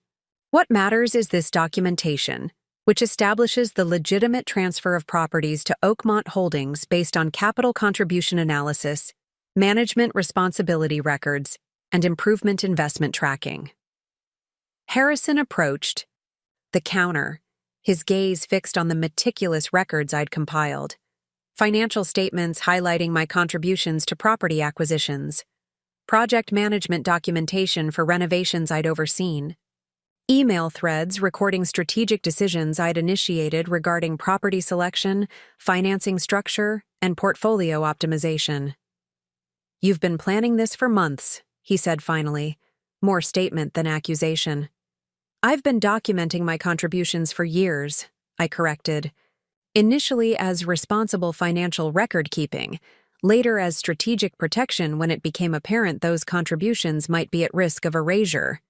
What matters is this documentation, which establishes the legitimate transfer of properties to Oakmont Holdings based on capital contribution analysis, management responsibility records, and improvement investment tracking. Harrison approached the counter, his gaze fixed on the meticulous records I'd compiled. Financial statements highlighting my contributions to property acquisitions, project management documentation for renovations I'd overseen, email threads recording strategic decisions I'd initiated regarding property selection, financing structure, and portfolio optimization. You've been planning this for months, he said finally, more statement than accusation. I've been documenting my contributions for years, I corrected. initially as responsible financial record-keeping, later as strategic protection when it became apparent those contributions might be at risk of erasure.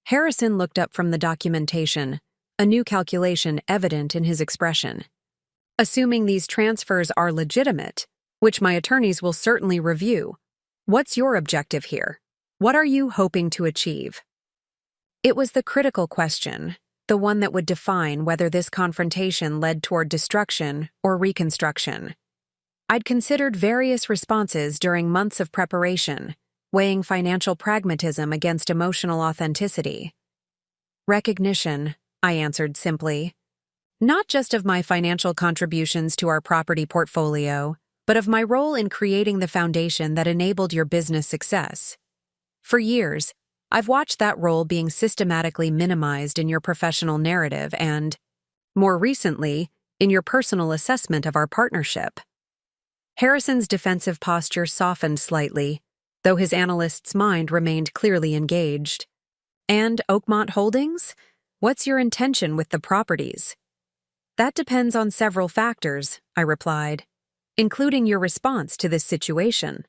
Harrison looked up from the documentation, a new calculation evident in his expression. Assuming these transfers are legitimate, which my attorneys will certainly review, what's your objective here? What are you hoping to achieve? It was the critical question, the one that would define whether this confrontation led toward destruction or reconstruction. I'd considered various responses during months of preparation, weighing financial pragmatism against emotional authenticity. Recognition, I answered simply. Not just of my financial contributions to our property portfolio, but of my role in creating the foundation that enabled your business success. For years, I've watched that role being systematically minimized in your professional narrative and, more recently, in your personal assessment of our partnership. Harrison's defensive posture softened slightly, though his analyst's mind remained clearly engaged. And Oakmont Holdings? What's your intention with the properties? That depends on several factors, I replied, including your response to this situation.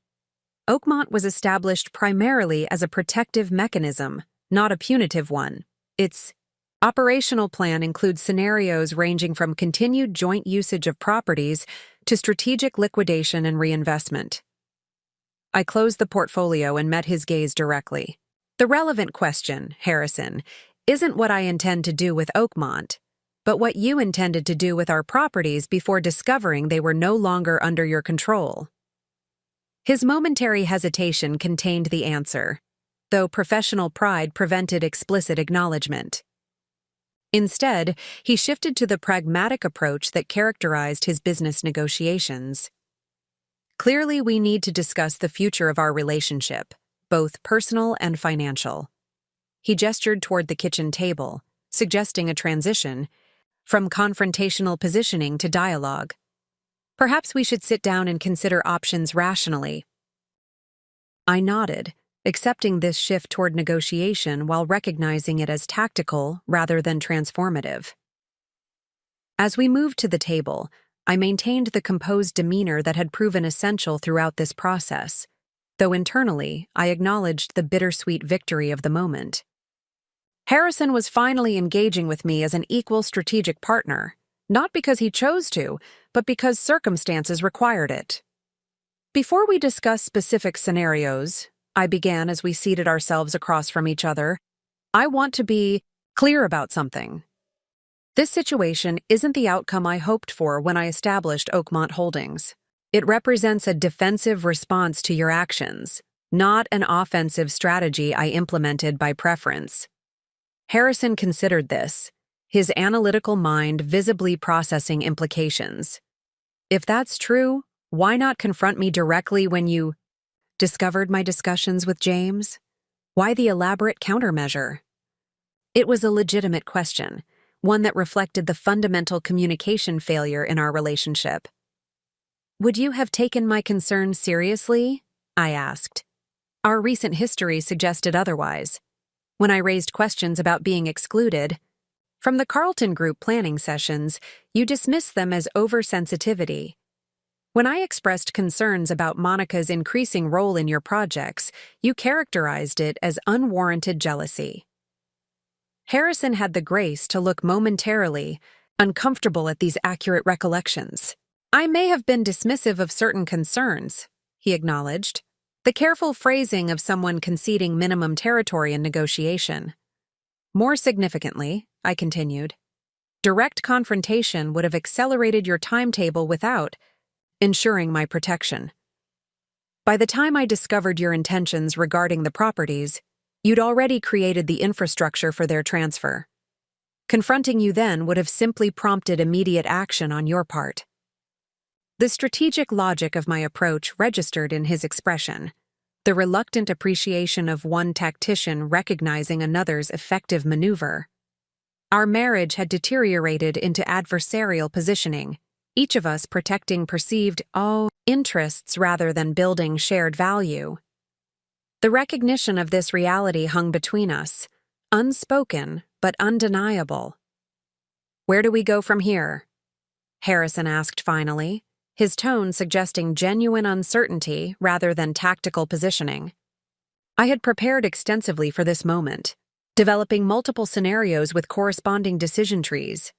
Oakmont was established primarily as a protective mechanism, not a punitive one. Its operational plan includes scenarios ranging from continued joint usage of properties to strategic liquidation and reinvestment. I closed the portfolio and met his gaze directly. The relevant question, Harrison, isn't what I intend to do with Oakmont, but what you intended to do with our properties before discovering they were no longer under your control. His momentary hesitation contained the answer, though professional pride prevented explicit acknowledgement. Instead, he shifted to the pragmatic approach that characterized his business negotiations. Clearly, we need to discuss the future of our relationship, both personal and financial. He gestured toward the kitchen table, suggesting a transition from confrontational positioning to dialogue. Perhaps we should sit down and consider options rationally. I nodded, accepting this shift toward negotiation while recognizing it as tactical rather than transformative. As we moved to the table, I maintained the composed demeanor that had proven essential throughout this process, though internally I acknowledged the bittersweet victory of the moment. Harrison was finally engaging with me as an equal strategic partner, not because he chose to, but because circumstances required it. Before we discuss specific scenarios, I began as we seated ourselves across from each other, I want to be clear about something. This situation isn't the outcome I hoped for when I established Oakmont Holdings. It represents a defensive response to your actions, not an offensive strategy I implemented by preference. Harrison considered this, his analytical mind visibly processing implications. If that's true, why not confront me directly when you discovered my discussions with James? Why the elaborate countermeasure? It was a legitimate question, one that reflected the fundamental communication failure in our relationship. Would you have taken my concerns seriously? I asked. Our recent history suggested otherwise. When I raised questions about being excluded from the Carlton Group planning sessions, you dismissed them as oversensitivity. When I expressed concerns about Monica's increasing role in your projects, you characterized it as unwarranted jealousy. Harrison had the grace to look momentarily uncomfortable at these accurate recollections. I may have been dismissive of certain concerns, he acknowledged, the careful phrasing of someone conceding minimum territory in negotiation. More significantly, I continued, direct confrontation would have accelerated your timetable without ensuring my protection. By the time I discovered your intentions regarding the properties, you'd already created the infrastructure for their transfer. Confronting you then would have simply prompted immediate action on your part. The strategic logic of my approach registered in his expression, the reluctant appreciation of one tactician recognizing another's effective maneuver. Our marriage had deteriorated into adversarial positioning, each of us protecting perceived interests rather than building shared value. The recognition of this reality hung between us, unspoken but undeniable. Where do we go from here? Harrison asked finally, his tone suggesting genuine uncertainty rather than tactical positioning. I had prepared extensively for this moment, developing multiple scenarios with corresponding decision trees.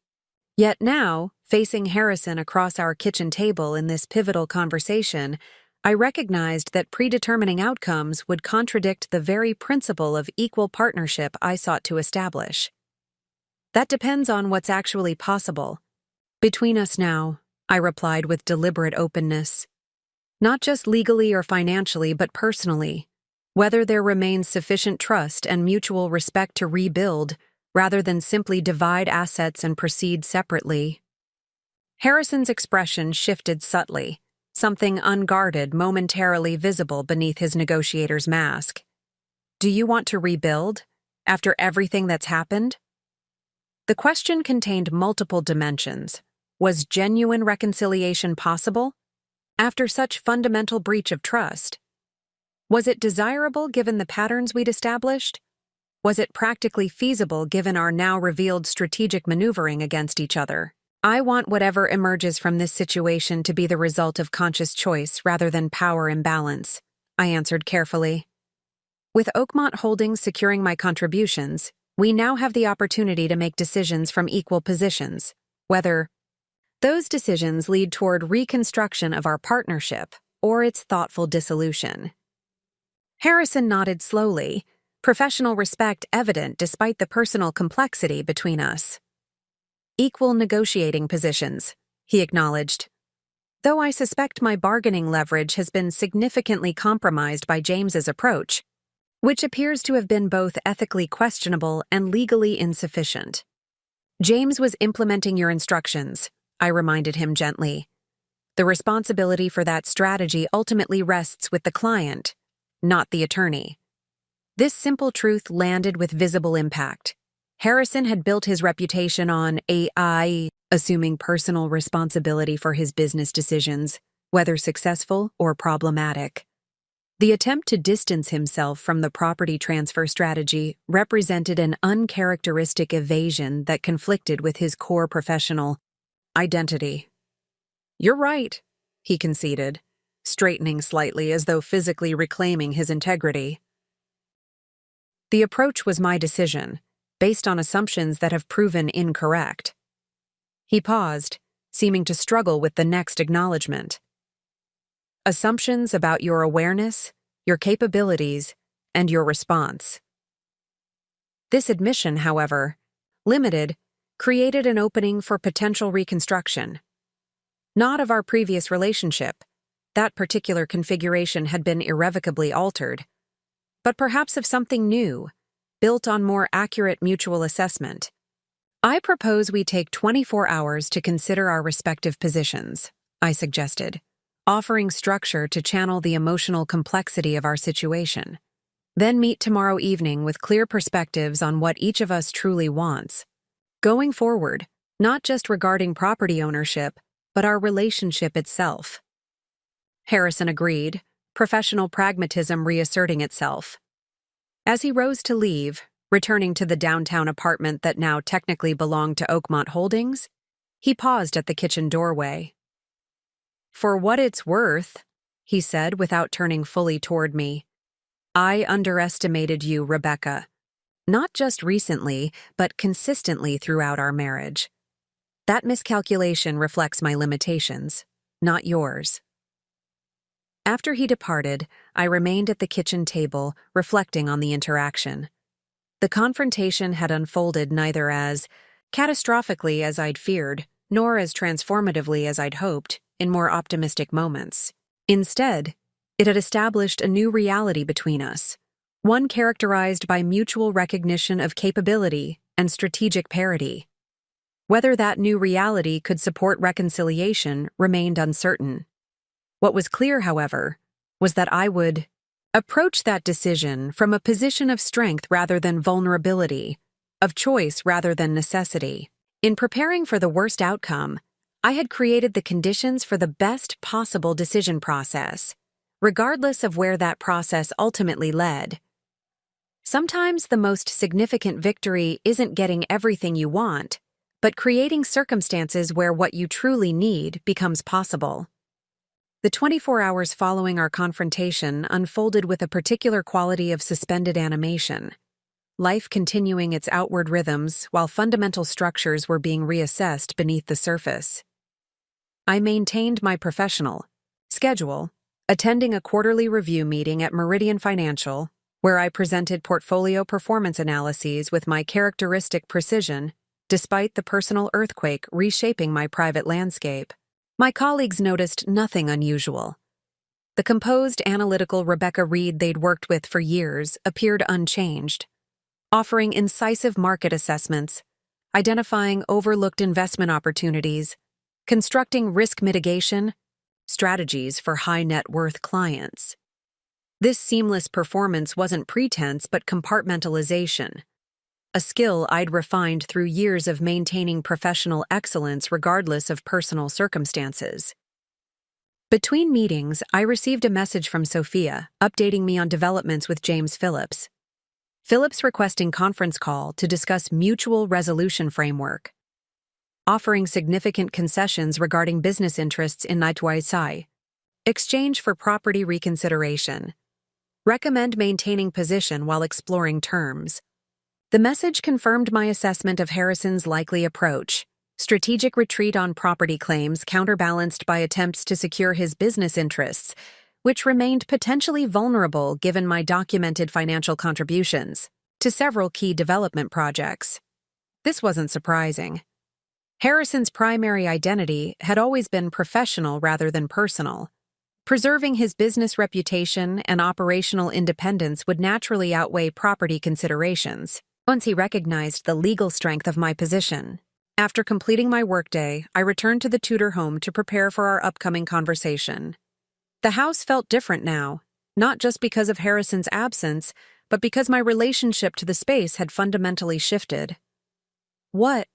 Yet now, facing Harrison across our kitchen table in this pivotal conversation, I recognized that predetermining outcomes would contradict the very principle of equal partnership I sought to establish. That depends on what's actually possible. Between us now, I replied with deliberate openness. Not just legally or financially, but personally. Whether there remains sufficient trust and mutual respect to rebuild, rather than simply divide assets and proceed separately. Harrison's expression shifted subtly, something unguarded momentarily visible beneath his negotiator's mask. Do you want to rebuild, after everything that's happened? The question contained multiple dimensions. Was genuine reconciliation possible? After such fundamental breach of trust? Was it desirable given the patterns we'd established? Was it practically feasible given our now revealed strategic maneuvering against each other? I want whatever emerges from this situation to be the result of conscious choice rather than power imbalance, I answered carefully. With Oakmont Holdings securing my contributions, we now have the opportunity to make decisions from equal positions, whether those decisions lead toward reconstruction of our partnership or its thoughtful dissolution. Harrison nodded slowly, professional respect evident despite the personal complexity between us. Equal negotiating positions, he acknowledged. Though I suspect my bargaining leverage has been significantly compromised by James's approach, which appears to have been both ethically questionable and legally insufficient. James was implementing your instructions, I reminded him gently. The responsibility for that strategy ultimately rests with the client, not the attorney. This simple truth landed with visible impact. Harrison had built his reputation on AI, assuming personal responsibility for his business decisions, whether successful or problematic. The attempt to distance himself from the property transfer strategy represented an uncharacteristic evasion that conflicted with his core professional identity. You're right, he conceded, straightening slightly as though physically reclaiming his integrity. The approach was my decision, based on assumptions that have proven incorrect. He paused, seeming to struggle with the next acknowledgement. Assumptions about your awareness, your capabilities, and your response. This admission, however, limited, created an opening for potential reconstruction. Not of our previous relationship. That particular configuration had been irrevocably altered. But perhaps of something new, built on more accurate mutual assessment. I propose we take 24 hours to consider our respective positions, I suggested, offering structure to channel the emotional complexity of our situation. Then meet tomorrow evening with clear perspectives on what each of us truly wants. Going forward, not just regarding property ownership, but our relationship itself. Harrison agreed, professional pragmatism reasserting itself. As he rose to leave, returning to the downtown apartment that now technically belonged to Oakmont Holdings, he paused at the kitchen doorway. For what it's worth, he said without turning fully toward me, I underestimated you, Rebecca. Not just recently, but consistently throughout our marriage. That miscalculation reflects my limitations, not yours. After he departed, I remained at the kitchen table, reflecting on the interaction. The confrontation had unfolded neither as catastrophically as I'd feared, nor as transformatively as I'd hoped, in more optimistic moments. Instead, it had established a new reality between us, one characterized by mutual recognition of capability and strategic parity. Whether that new reality could support reconciliation remained uncertain. What was clear, however, was that I would approach that decision from a position of strength rather than vulnerability, of choice rather than necessity. In preparing for the worst outcome, I had created the conditions for the best possible decision process, regardless of where that process ultimately led. Sometimes the most significant victory isn't getting everything you want, but creating circumstances where what you truly need becomes possible. The 24 hours following our confrontation unfolded with a particular quality of suspended animation, life continuing its outward rhythms while fundamental structures were being reassessed beneath the surface. I maintained my professional schedule, attending a quarterly review meeting at Meridian Financial, where I presented portfolio performance analyses with my characteristic precision, despite the personal earthquake reshaping my private landscape. My colleagues noticed nothing unusual. The composed, analytical Rebecca Reed they'd worked with for years appeared unchanged, offering incisive market assessments, identifying overlooked investment opportunities, constructing risk mitigation strategies for high-net-worth clients. This seamless performance wasn't pretense but compartmentalization, a skill I'd refined through years of maintaining professional excellence regardless of personal circumstances. Between meetings, I received a message from Sophia, updating me on developments with James Phillips. Phillips requesting conference call to discuss mutual resolution framework, offering significant concessions regarding business interests in Naituaisai, exchange for property reconsideration, recommend maintaining position while exploring terms. The message confirmed my assessment of Harrison's likely approach, strategic retreat on property claims counterbalanced by attempts to secure his business interests, which remained potentially vulnerable given my documented financial contributions to several key development projects. This wasn't surprising. Harrison's primary identity had always been professional rather than personal. Preserving his business reputation and operational independence would naturally outweigh property considerations. Once he recognized the legal strength of my position. After completing my workday, I returned to the Tudor home to prepare for our upcoming conversation. The house felt different now, not just because of Harrison's absence, but because my relationship to the space had fundamentally shifted. What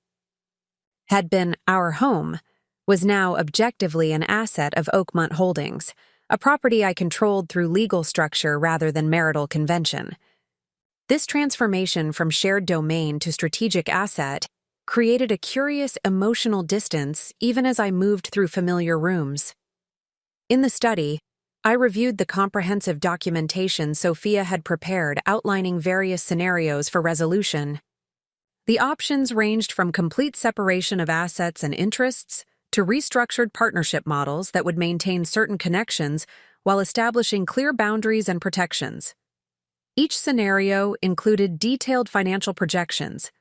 had been our home was now objectively an asset of Oakmont Holdings, a property I controlled through legal structure rather than marital convention. This transformation from shared domain to strategic asset created a curious emotional distance even as I moved through familiar rooms. In the study, I reviewed the comprehensive documentation Sophia had prepared outlining various scenarios for resolution. The options ranged from complete separation of assets and interests to restructured partnership models that would maintain certain connections while establishing clear boundaries and protections. Each scenario included detailed financial projections,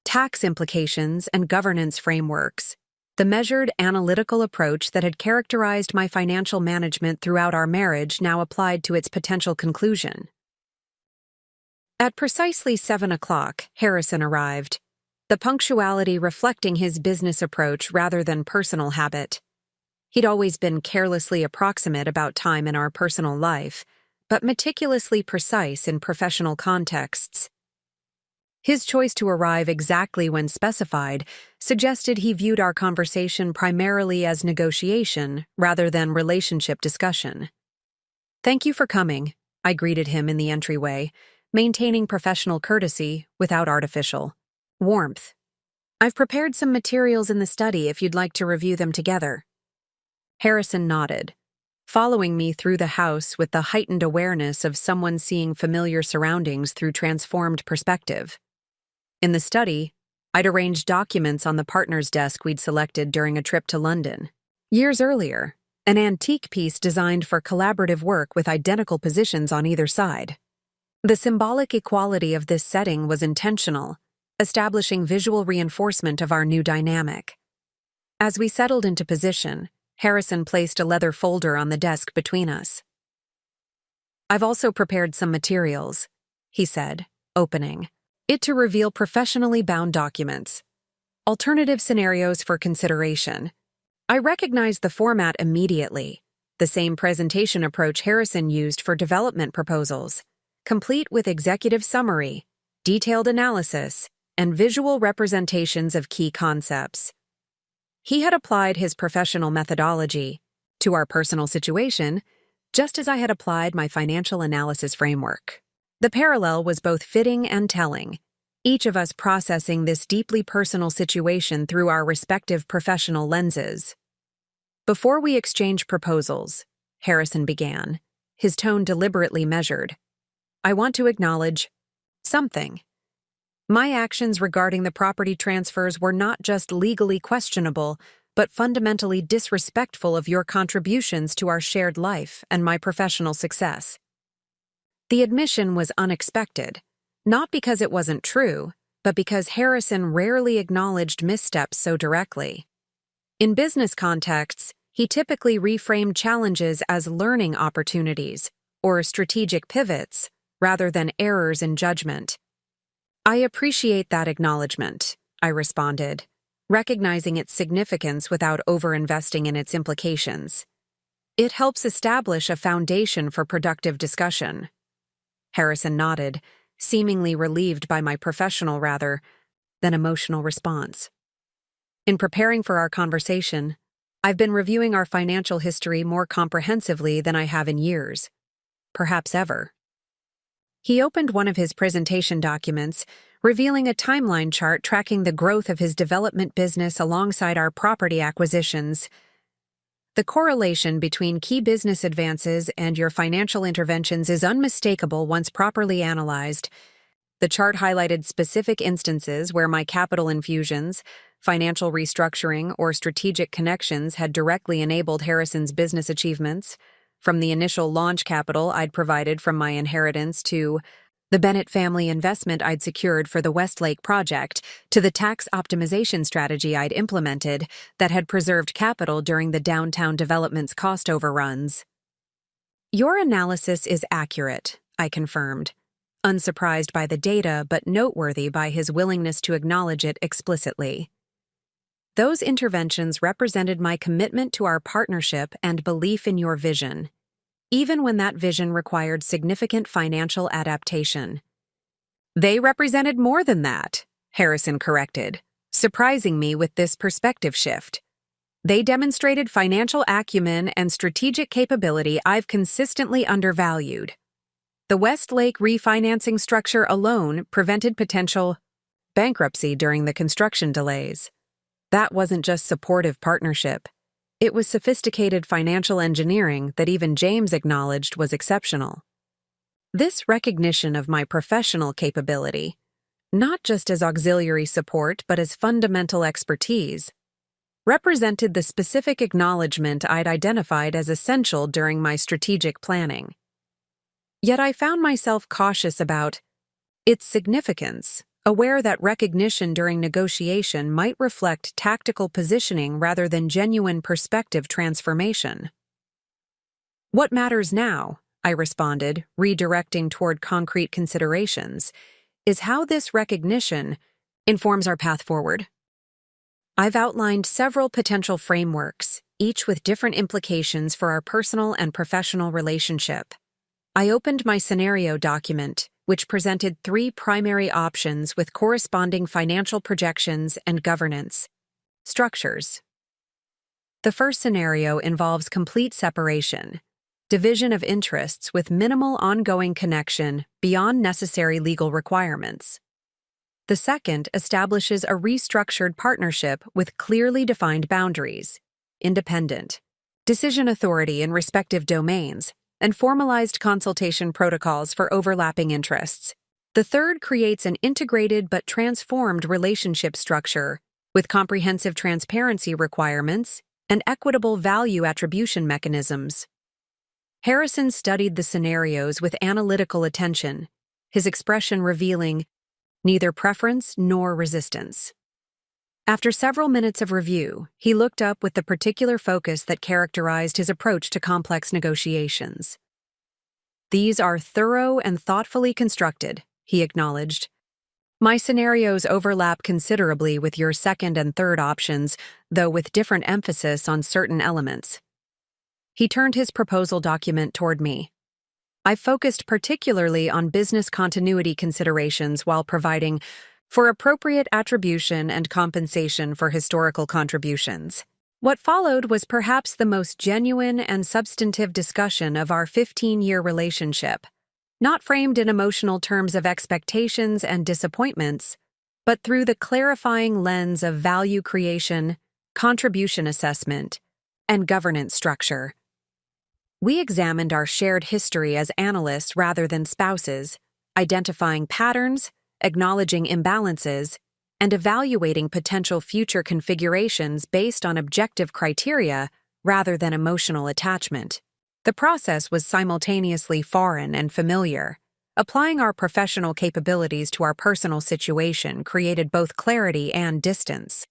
tax implications, and governance frameworks. The measured, analytical approach that had characterized my financial management throughout our marriage now applied to its potential conclusion. At precisely 7 o'clock, Harrison arrived, the punctuality reflecting his business approach rather than personal habit. He'd always been carelessly approximate about time in our personal life, but meticulously precise in professional contexts. His choice to arrive exactly when specified suggested he viewed our conversation primarily as negotiation rather than relationship discussion. "Thank you for coming," I greeted him in the entryway, maintaining professional courtesy without artificial warmth. "I've prepared some materials in the study if you'd like to review them together." Harrison nodded, following me through the house with the heightened awareness of someone seeing familiar surroundings through transformed perspective. In the study, I'd arranged documents on the partner's desk we'd selected during a trip to London. Years earlier, an antique piece designed for collaborative work with identical positions on either side. The symbolic equality of this setting was intentional, establishing visual reinforcement of our new dynamic. As we settled into position, Harrison placed a leather folder on the desk between us. "I've also prepared some materials," he said, opening it to reveal professionally bound documents. Alternative scenarios for consideration. I recognized the format immediately, the same presentation approach Harrison used for development proposals, complete with executive summary, detailed analysis, and visual representations of key concepts. He had applied his professional methodology to our personal situation, just as I had applied my financial analysis framework. The parallel was both fitting and telling. each of us processing this deeply personal situation through our respective professional lenses. Before we exchange proposals, Harrison began, his tone deliberately measured, I want to acknowledge something. My actions regarding the property transfers were not just legally questionable, but fundamentally disrespectful of your contributions to our shared life and my professional success. The admission was unexpected, not because it wasn't true, but because Harrison rarely acknowledged missteps so directly. In business contexts, he typically reframed challenges as learning opportunities or strategic pivots, rather than errors in judgment. I appreciate that acknowledgement, I responded, recognizing its significance without over-investing in its implications. It helps establish a foundation for productive discussion. Harrison nodded, seemingly relieved by my professional rather than emotional response. In preparing for our conversation, I've been reviewing our financial history more comprehensively than I have in years, perhaps ever. He opened one of his presentation documents, revealing a timeline chart tracking the growth of his development business alongside our property acquisitions. The correlation between key business advances and your financial interventions is unmistakable once properly analyzed. The chart highlighted specific instances where my capital infusions, financial restructuring, or strategic connections had directly enabled Harrison's business achievements, from the initial launch capital I'd provided from my inheritance to the Bennett family investment I'd secured for the Westlake project, to the tax optimization strategy I'd implemented that had preserved capital during the downtown development's cost overruns. Your analysis is accurate, I confirmed, unsurprised by the data but noteworthy by his willingness to acknowledge it explicitly. Those interventions represented my commitment to our partnership and belief in your vision, even when that vision required significant financial adaptation. They represented more than that, Harrison corrected, surprising me with this perspective shift. They demonstrated financial acumen and strategic capability I've consistently undervalued. The Westlake refinancing structure alone prevented potential bankruptcy during the construction delays. That wasn't just supportive partnership. It was sophisticated financial engineering that even James acknowledged was exceptional. This recognition of my professional capability, not just as auxiliary support but as fundamental expertise, represented the specific acknowledgement I'd identified as essential during my strategic planning. Yet I found myself cautious about its significance, aware that recognition during negotiation might reflect tactical positioning rather than genuine perspective transformation. What matters now, I responded, redirecting toward concrete considerations, is how this recognition informs our path forward. I've outlined several potential frameworks, each with different implications for our personal and professional relationship. I opened my scenario document, which presented 3 primary options with corresponding financial projections and governance structures. The first scenario involves complete separation, division of interests with minimal ongoing connection beyond necessary legal requirements. The second establishes a restructured partnership with clearly defined boundaries, independent decision authority in respective domains, and formalized consultation protocols for overlapping interests. The third creates an integrated but transformed relationship structure with comprehensive transparency requirements and equitable value attribution mechanisms. Harrison studied the scenarios with analytical attention, his expression revealing neither preference nor resistance. After several minutes of review, he looked up with the particular focus that characterized his approach to complex negotiations. These are thorough and thoughtfully constructed, he acknowledged. My scenarios overlap considerably with your second and third options, though with different emphasis on certain elements. He turned his proposal document toward me. I focused particularly on business continuity considerations while providing for appropriate attribution and compensation for historical contributions. What followed was perhaps the most genuine and substantive discussion of our 15-year relationship. not framed in emotional terms of expectations and disappointments, but through the clarifying lens of value creation, contribution assessment, and governance structure. We examined our shared history as analysts rather than spouses, identifying patterns, acknowledging imbalances, and evaluating potential future configurations based on objective criteria rather than emotional attachment. The process was simultaneously foreign and familiar. Applying our professional capabilities to our personal situation created both clarity and distance.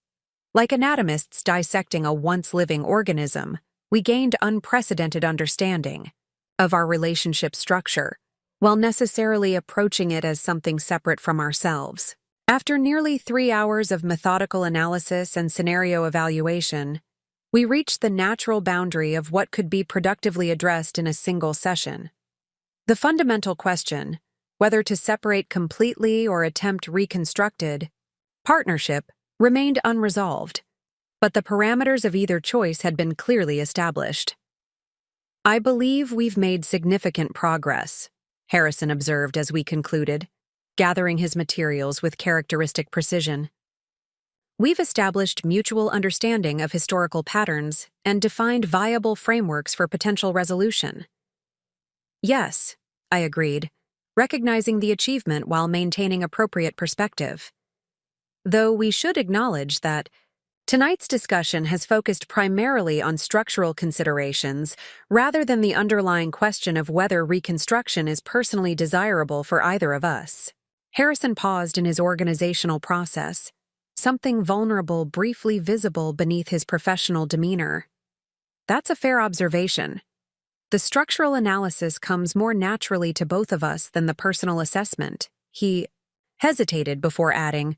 Like anatomists dissecting a once-living organism, we gained unprecedented understanding of our relationship structure, while necessarily approaching it as something separate from ourselves. After nearly 3 hours of methodical analysis and scenario evaluation, we reached the natural boundary of what could be productively addressed in a single session. The fundamental question, whether to separate completely or attempt reconstructed partnership, remained unresolved, but the parameters of either choice had been clearly established. "I believe we've made significant progress," Harrison observed as we concluded, gathering his materials with characteristic precision. "We've established mutual understanding of historical patterns and defined viable frameworks for potential resolution." "Yes," I agreed, recognizing the achievement while maintaining appropriate perspective. Though we should acknowledge that tonight's discussion has focused primarily on structural considerations rather than the underlying question of whether reconstruction is personally desirable for either of us. Harrison paused in his organizational process, something vulnerable briefly visible beneath his professional demeanor. "That's a fair observation. The structural analysis comes more naturally to both of us than the personal assessment." He hesitated before adding,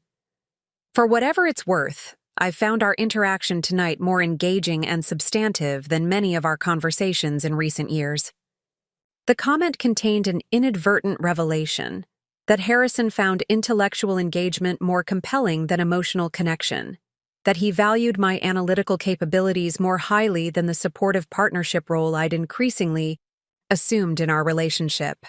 "For whatever it's worth, I've found our interaction tonight more engaging and substantive than many of our conversations in recent years." The comment contained an inadvertent revelation that Harrison found intellectual engagement more compelling than emotional connection, that he valued my analytical capabilities more highly than the supportive partnership role I'd increasingly assumed in our relationship.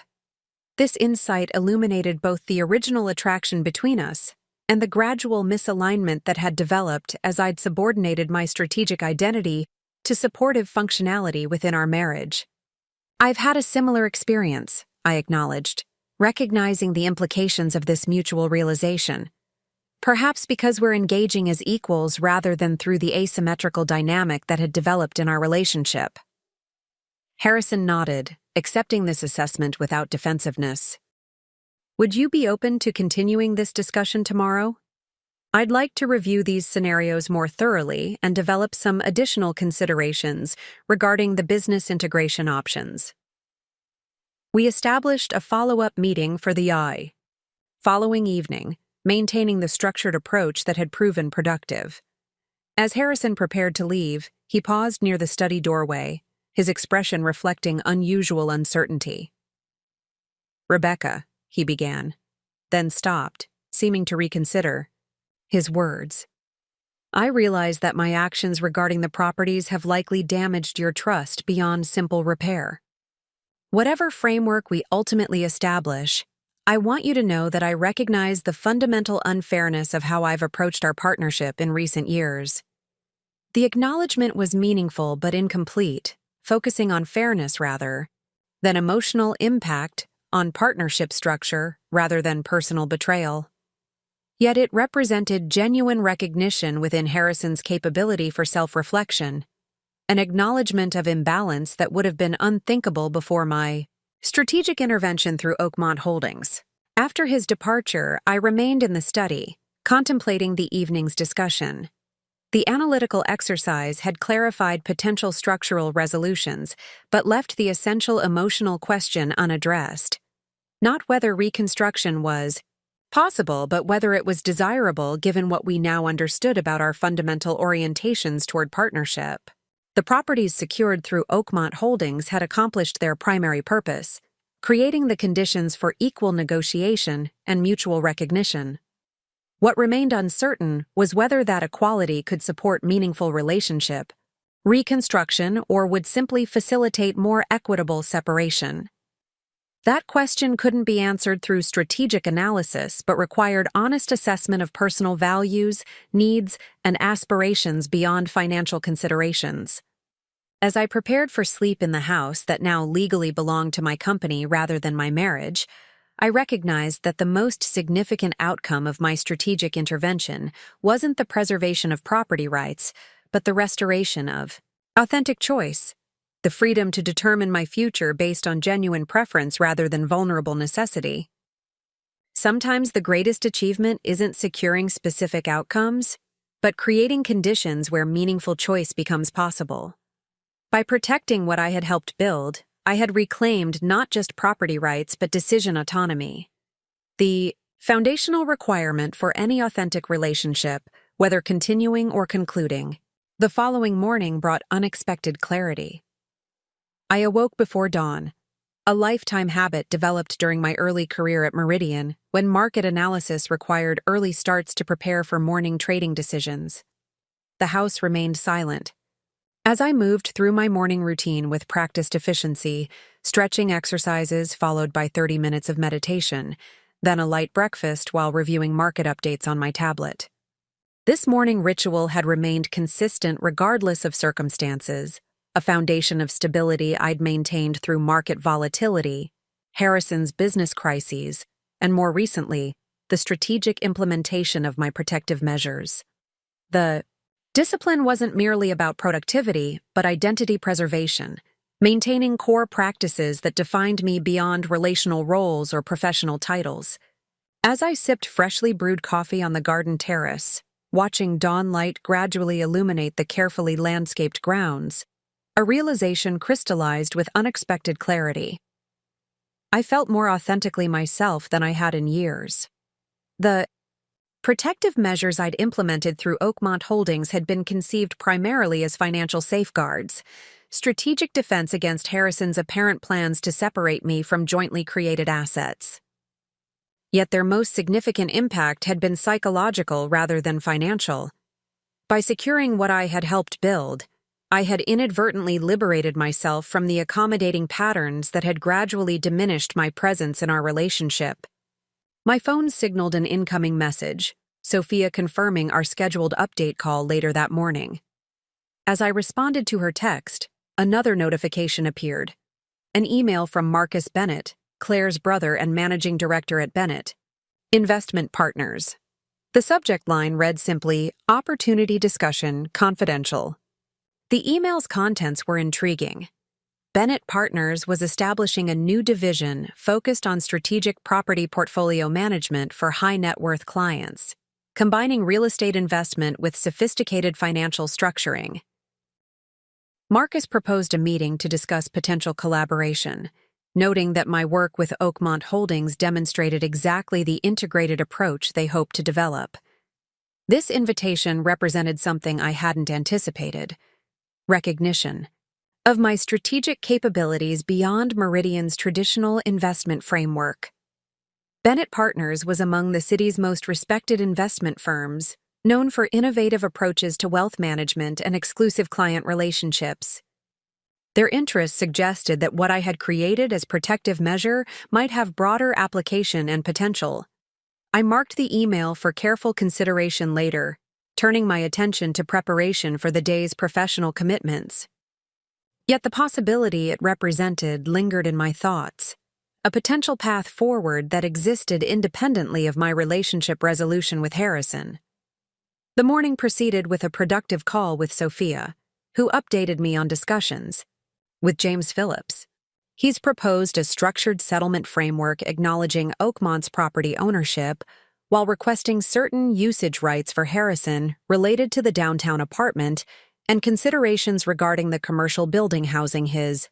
This insight illuminated both the original attraction between us and the gradual misalignment that had developed as I'd subordinated my strategic identity to supportive functionality within our marriage. "I've had a similar experience," I acknowledged, recognizing the implications of this mutual realization. Perhaps because we're engaging as equals rather than through the asymmetrical dynamic that had developed in our relationship. Harrison nodded, accepting this assessment without defensiveness. "Would you be open to continuing this discussion tomorrow? I'd like to review these scenarios more thoroughly and develop some additional considerations regarding the business integration options." We established a follow-up meeting for the following evening, maintaining the structured approach that had proven productive. As Harrison prepared to leave, he paused near the study doorway, his expression reflecting unusual uncertainty. "Rebecca," he began, then stopped, seeming to reconsider his words. "I realize that my actions regarding the properties have likely damaged your trust beyond simple repair. Whatever framework we ultimately establish, I want you to know that I recognize the fundamental unfairness of how I've approached our partnership in recent years." The acknowledgement was meaningful but incomplete, focusing on fairness rather than emotional impact on partnership structure rather than personal betrayal. Yet it represented genuine recognition within Harrison's capability for self-reflection, an acknowledgement of imbalance that would have been unthinkable before my strategic intervention through Oakmont Holdings. After his departure, I remained in the study, contemplating the evening's discussion. The analytical exercise had clarified potential structural resolutions, but left the essential emotional question unaddressed. Not whether reconstruction was possible, but whether it was desirable given what we now understood about our fundamental orientations toward partnership. The properties secured through Oakmont Holdings had accomplished their primary purpose, creating the conditions for equal negotiation and mutual recognition. What remained uncertain was whether that equality could support meaningful relationship, reconstruction, or would simply facilitate more equitable separation. That question couldn't be answered through strategic analysis, but required honest assessment of personal values, needs, and aspirations beyond financial considerations. As I prepared for sleep in the house that now legally belonged to my company rather than my marriage, I recognized that the most significant outcome of my strategic intervention wasn't the preservation of property rights, but the restoration of authentic choice, the freedom to determine my future based on genuine preference rather than vulnerable necessity. Sometimes the greatest achievement isn't securing specific outcomes, but creating conditions where meaningful choice becomes possible. By protecting what I had helped build, I had reclaimed not just property rights but decision autonomy. The foundational requirement for any authentic relationship, whether continuing or concluding, the following morning brought unexpected clarity. I awoke before dawn, a lifetime habit developed during my early career at Meridian when market analysis required early starts to prepare for morning trading decisions. The house remained silent. As I moved through my morning routine with practiced efficiency, stretching exercises followed by 30 minutes of meditation, then a light breakfast while reviewing market updates on my tablet. This morning ritual had remained consistent regardless of circumstances, a foundation of stability I'd maintained through market volatility, Harrison's business crises, and more recently, the strategic implementation of my protective measures. The discipline wasn't merely about productivity, but identity preservation, maintaining core practices that defined me beyond relational roles or professional titles. As I sipped freshly brewed coffee on the garden terrace, watching dawn light gradually illuminate the carefully landscaped grounds, a realization crystallized with unexpected clarity. I felt more authentically myself than I had in years. The protective measures I'd implemented through Oakmont Holdings had been conceived primarily as financial safeguards, strategic defense against Harrison's apparent plans to separate me from jointly created assets. Yet their most significant impact had been psychological rather than financial. By securing what I had helped build, I had inadvertently liberated myself from the accommodating patterns that had gradually diminished my presence in our relationship. My phone signaled an incoming message, Sophia confirming our scheduled update call later that morning. As I responded to her text, another notification appeared. An email from Marcus Bennett, Claire's brother and managing director at Bennett Investment Partners. The subject line read simply, "Opportunity Discussion, Confidential." The email's contents were intriguing. Bennett Partners was establishing a new division focused on strategic property portfolio management for high-net-worth clients, combining real estate investment with sophisticated financial structuring. Marcus proposed a meeting to discuss potential collaboration, noting that my work with Oakmont Holdings demonstrated exactly the integrated approach they hoped to develop. This invitation represented something I hadn't anticipated: recognition of my strategic capabilities beyond Meridian's traditional investment framework. Bennett Partners was among the city's most respected investment firms, known for innovative approaches to wealth management and exclusive client relationships. Their interests suggested that what I had created as protective measure might have broader application and potential. I marked the email for careful consideration later, turning my attention to preparation for the day's professional commitments. Yet the possibility it represented lingered in my thoughts, a potential path forward that existed independently of my relationship resolution with Harrison. The morning proceeded with a productive call with Sophia, who updated me on discussions with James Phillips. He's proposed a structured settlement framework acknowledging Oakmont's property ownership while requesting certain usage rights for Harrison related to the downtown apartment and considerations regarding the commercial building housing his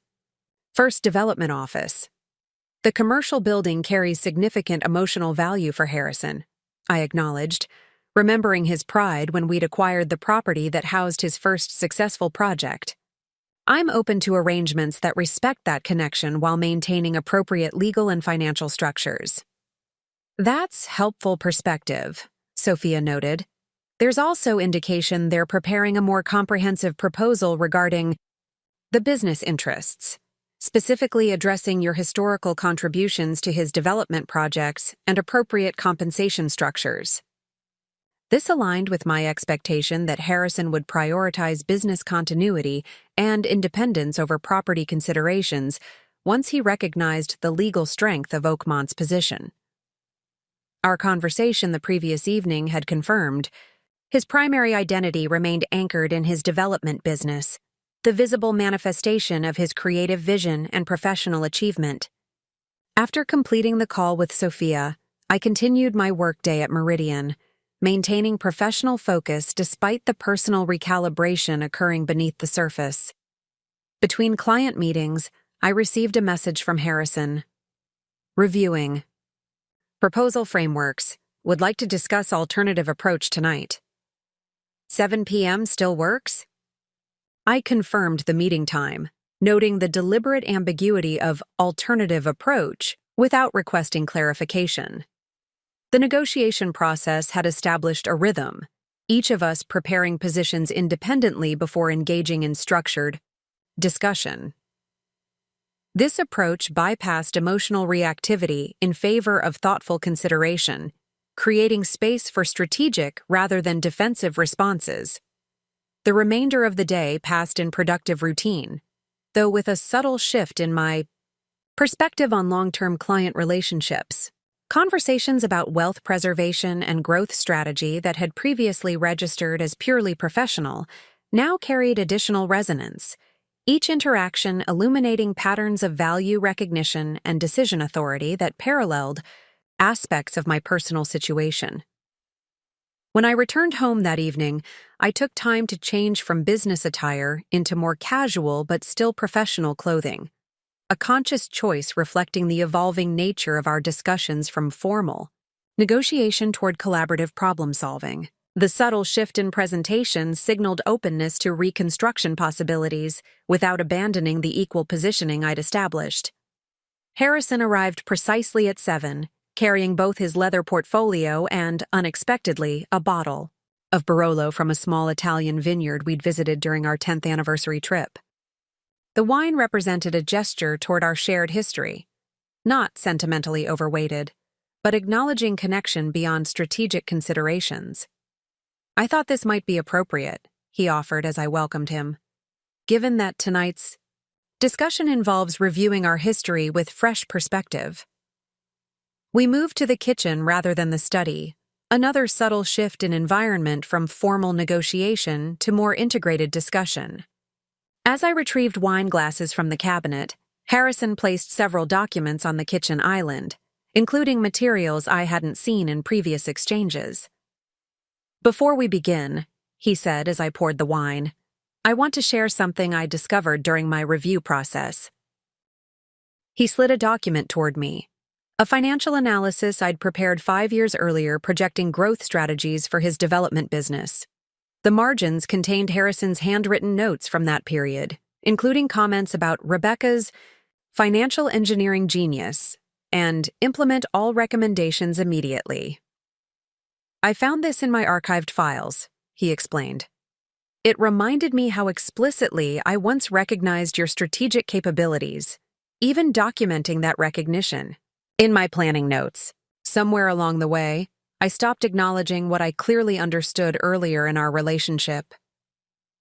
first development office. The commercial building carries significant emotional value for Harrison, I acknowledged, remembering his pride when we'd acquired the property that housed his first successful project. I'm open to arrangements that respect that connection while maintaining appropriate legal and financial structures. That's helpful perspective, Sophia noted. There's also indication they're preparing a more comprehensive proposal regarding the business interests, specifically addressing your historical contributions to his development projects and appropriate compensation structures. This aligned with my expectation that Harrison would prioritize business continuity and independence over property considerations once he recognized the legal strength of Oakmont's position. Our conversation the previous evening had confirmed his primary identity remained anchored in his development business, the visible manifestation of his creative vision and professional achievement. After completing the call with Sophia, I continued my workday at Meridian, maintaining professional focus despite the personal recalibration occurring beneath the surface. Between client meetings, I received a message from Harrison. Reviewing. Proposal frameworks. Would like to discuss alternative approach tonight. 7 p.m. still works? I confirmed the meeting time, noting the deliberate ambiguity of alternative approach without requesting clarification. The negotiation process had established a rhythm, each of us preparing positions independently before engaging in structured discussion. This approach bypassed emotional reactivity in favor of thoughtful consideration, creating space for strategic rather than defensive responses. The remainder of the day passed in productive routine, though with a subtle shift in my perspective on long-term client relationships. Conversations about wealth preservation and growth strategy that had previously registered as purely professional now carried additional resonance, each interaction illuminating patterns of value recognition and decision authority that paralleled aspects of my personal situation. When I returned home that evening, I took time to change from business attire into more casual but still professional clothing, a conscious choice reflecting the evolving nature of our discussions from formal negotiation toward collaborative problem-solving. The subtle shift in presentation signaled openness to reconstruction possibilities without abandoning the equal positioning I'd established. Harrison arrived precisely at 7, carrying both his leather portfolio and, unexpectedly, a bottle of Barolo from a small Italian vineyard we'd visited during our 10th anniversary trip. The wine represented a gesture toward our shared history, not sentimentally overweighted, but acknowledging connection beyond strategic considerations. I thought this might be appropriate, he offered as I welcomed him, given that tonight's discussion involves reviewing our history with fresh perspective. We moved to the kitchen rather than the study, another subtle shift in environment from formal negotiation to more integrated discussion. As I retrieved wine glasses from the cabinet, Harrison placed several documents on the kitchen island, including materials I hadn't seen in previous exchanges. Before we begin, he said as I poured the wine, I want to share something I discovered during my review process. He slid a document toward me, a financial analysis I'd prepared 5 years earlier projecting growth strategies for his development business. The margins contained Harrison's handwritten notes from that period, including comments about Rebecca's financial engineering genius and implement all recommendations immediately. I found this in my archived files, he explained. It reminded me how explicitly I once recognized your strategic capabilities, even documenting that recognition. In my planning notes, somewhere along the way, I stopped acknowledging what I clearly understood earlier in our relationship.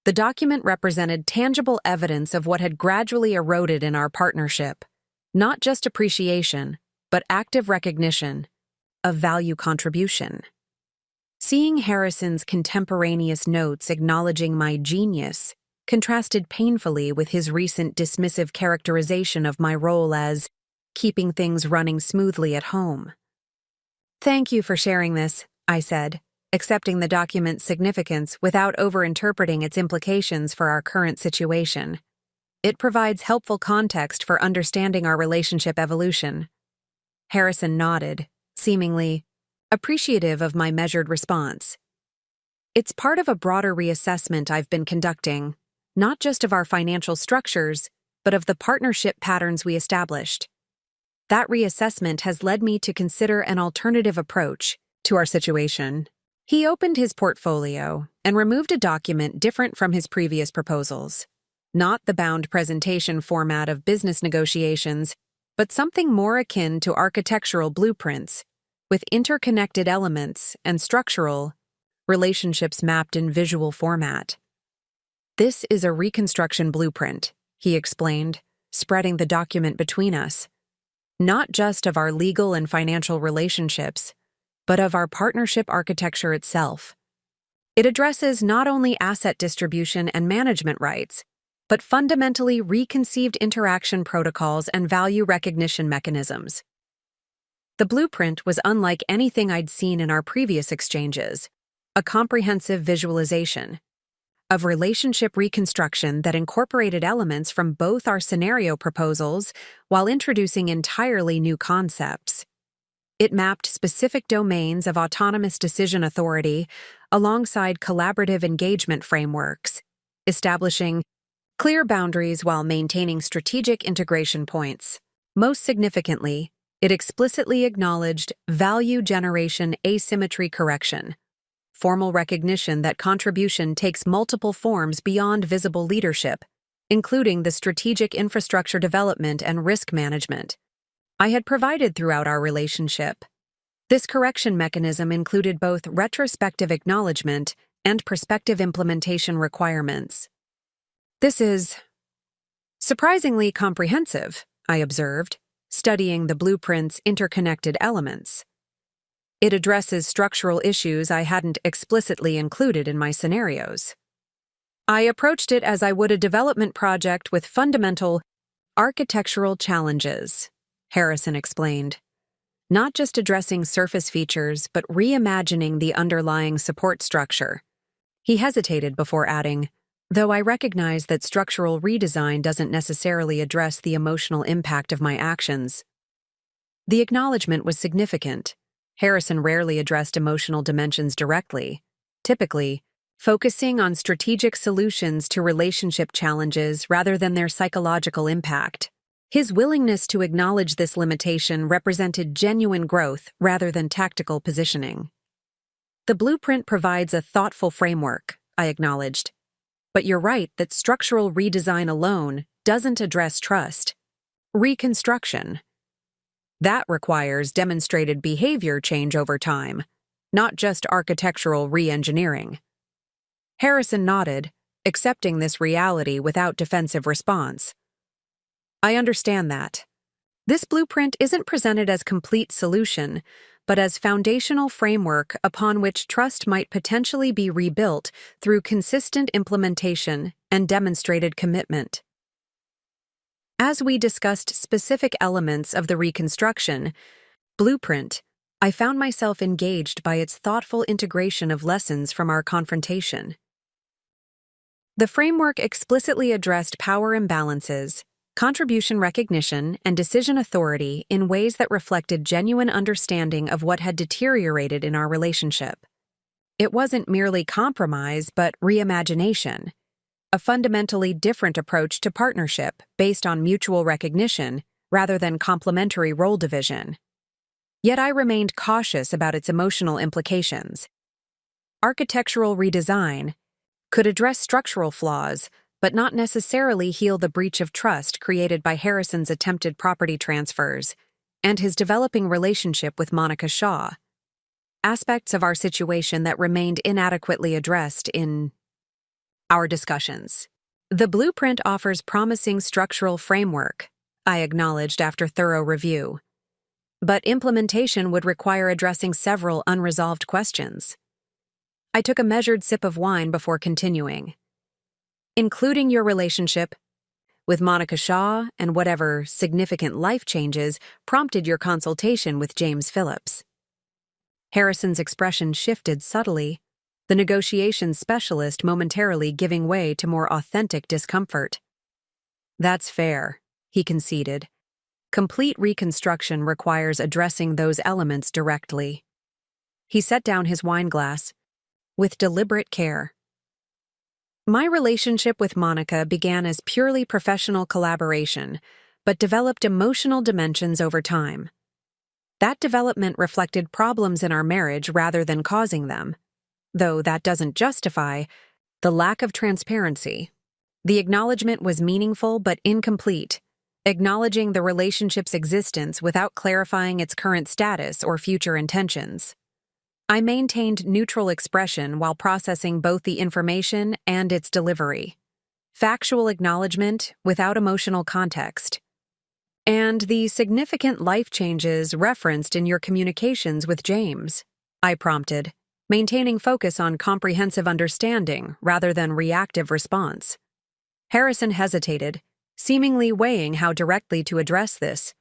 The document represented tangible evidence of what had gradually eroded in our partnership, not just appreciation, but active recognition of value contribution. Seeing Harrison's contemporaneous notes acknowledging my genius contrasted painfully with his recent dismissive characterization of my role as keeping things running smoothly at home. Thank you for sharing this, I said, accepting the document's significance without overinterpreting its implications for our current situation. It provides helpful context for understanding our relationship evolution. Harrison nodded, seemingly appreciative of my measured response. It's part of a broader reassessment I've been conducting, not just of our financial structures, but of the partnership patterns we established. That reassessment has led me to consider an alternative approach to our situation. He opened his portfolio and removed a document different from his previous proposals. not the bound presentation format of business negotiations, but something more akin to architectural blueprints, with interconnected elements and structural relationships mapped in visual format. "This is a reconstruction blueprint," he explained, spreading the document between us. "Not just of our legal and financial relationships, but of our partnership architecture itself. It addresses not only asset distribution and management rights, but fundamentally reconceived interaction protocols and value recognition mechanisms." The blueprint was unlike anything I'd seen in our previous exchanges, a comprehensive visualization of relationship reconstruction that incorporated elements from both our scenario proposals while introducing entirely new concepts. It mapped specific domains of autonomous decision authority alongside collaborative engagement frameworks, establishing clear boundaries while maintaining strategic integration points. Most significantly, it explicitly acknowledged value generation asymmetry correction, formal recognition that contribution takes multiple forms beyond visible leadership, including the strategic infrastructure development and risk management I had provided throughout our relationship. This correction mechanism included both retrospective acknowledgement and prospective implementation requirements. "This is surprisingly comprehensive," I observed, studying the blueprint's interconnected elements. "It addresses structural issues I hadn't explicitly included in my scenarios. I approached it as I would a development project with fundamental architectural challenges," Harrison explained. "Not just addressing surface features, but reimagining the underlying support structure." He hesitated before adding, "Though I recognize that structural redesign doesn't necessarily address the emotional impact of my actions." The acknowledgement was significant. Harrison rarely addressed emotional dimensions directly, typically focusing on strategic solutions to relationship challenges rather than their psychological impact. His willingness to acknowledge this limitation represented genuine growth rather than tactical positioning. "The blueprint provides a thoughtful framework," I acknowledged. "But you're right that structural redesign alone doesn't address trust. Reconstruction. That requires demonstrated behavior change over time, not just architectural re-engineering." Harrison nodded, accepting this reality without defensive response. "I understand that. This blueprint isn't presented as complete solution, but as foundational framework upon which trust might potentially be rebuilt through consistent implementation and demonstrated commitment." As we discussed specific elements of the reconstruction blueprint, I found myself engaged by its thoughtful integration of lessons from our confrontation. The framework explicitly addressed power imbalances, contribution recognition, and decision authority in ways that reflected genuine understanding of what had deteriorated in our relationship. It wasn't merely compromise, but reimagination, a fundamentally different approach to partnership based on mutual recognition rather than complementary role division. Yet I remained cautious about its emotional implications. Architectural redesign could address structural flaws, but not necessarily heal the breach of trust created by Harrison's attempted property transfers and his developing relationship with Monica Shaw, aspects of our situation that remained inadequately addressed in our discussions. "The blueprint offers promising structural framework," I acknowledged after thorough review. "But implementation would require addressing several unresolved questions." I took a measured sip of wine before continuing. "Including your relationship with Monica Shaw and whatever significant life changes prompted your consultation with James Phillips." Harrison's expression shifted subtly, the negotiations specialist momentarily giving way to more authentic discomfort. "That's fair," he conceded. "Complete reconstruction requires addressing those elements directly." He set down his wineglass with deliberate care. "My relationship with Monica began as purely professional collaboration, but developed emotional dimensions over time. That development reflected problems in our marriage rather than causing them, though that doesn't justify the lack of transparency. The acknowledgement was meaningful but incomplete, acknowledging the relationship's existence without clarifying its current status or future intentions. I maintained neutral expression while processing both the information and its delivery. Factual acknowledgement without emotional context. And the significant life changes referenced in your communications with James, I prompted, maintaining focus on comprehensive understanding rather than reactive response. Harrison hesitated, seemingly weighing how directly to address this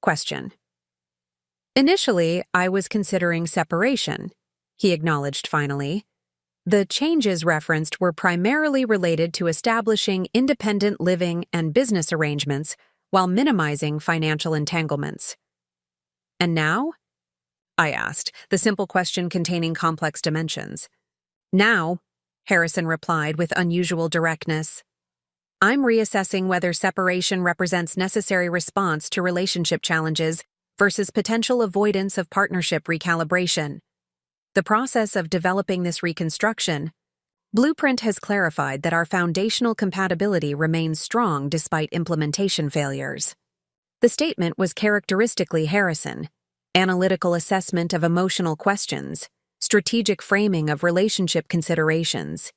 question. Initially, I was considering separation, he acknowledged finally. The changes referenced were primarily related to establishing independent living and business arrangements while minimizing financial entanglements. And now? I asked, the simple question containing complex dimensions. Now, Harrison replied with unusual directness, I'm reassessing whether separation represents necessary response to relationship challenges versus potential avoidance of partnership recalibration. The process of developing this reconstruction blueprint has clarified that our foundational compatibility remains strong despite implementation failures. The statement was characteristically Harrison: analytical assessment of emotional questions, strategic framing of relationship considerations.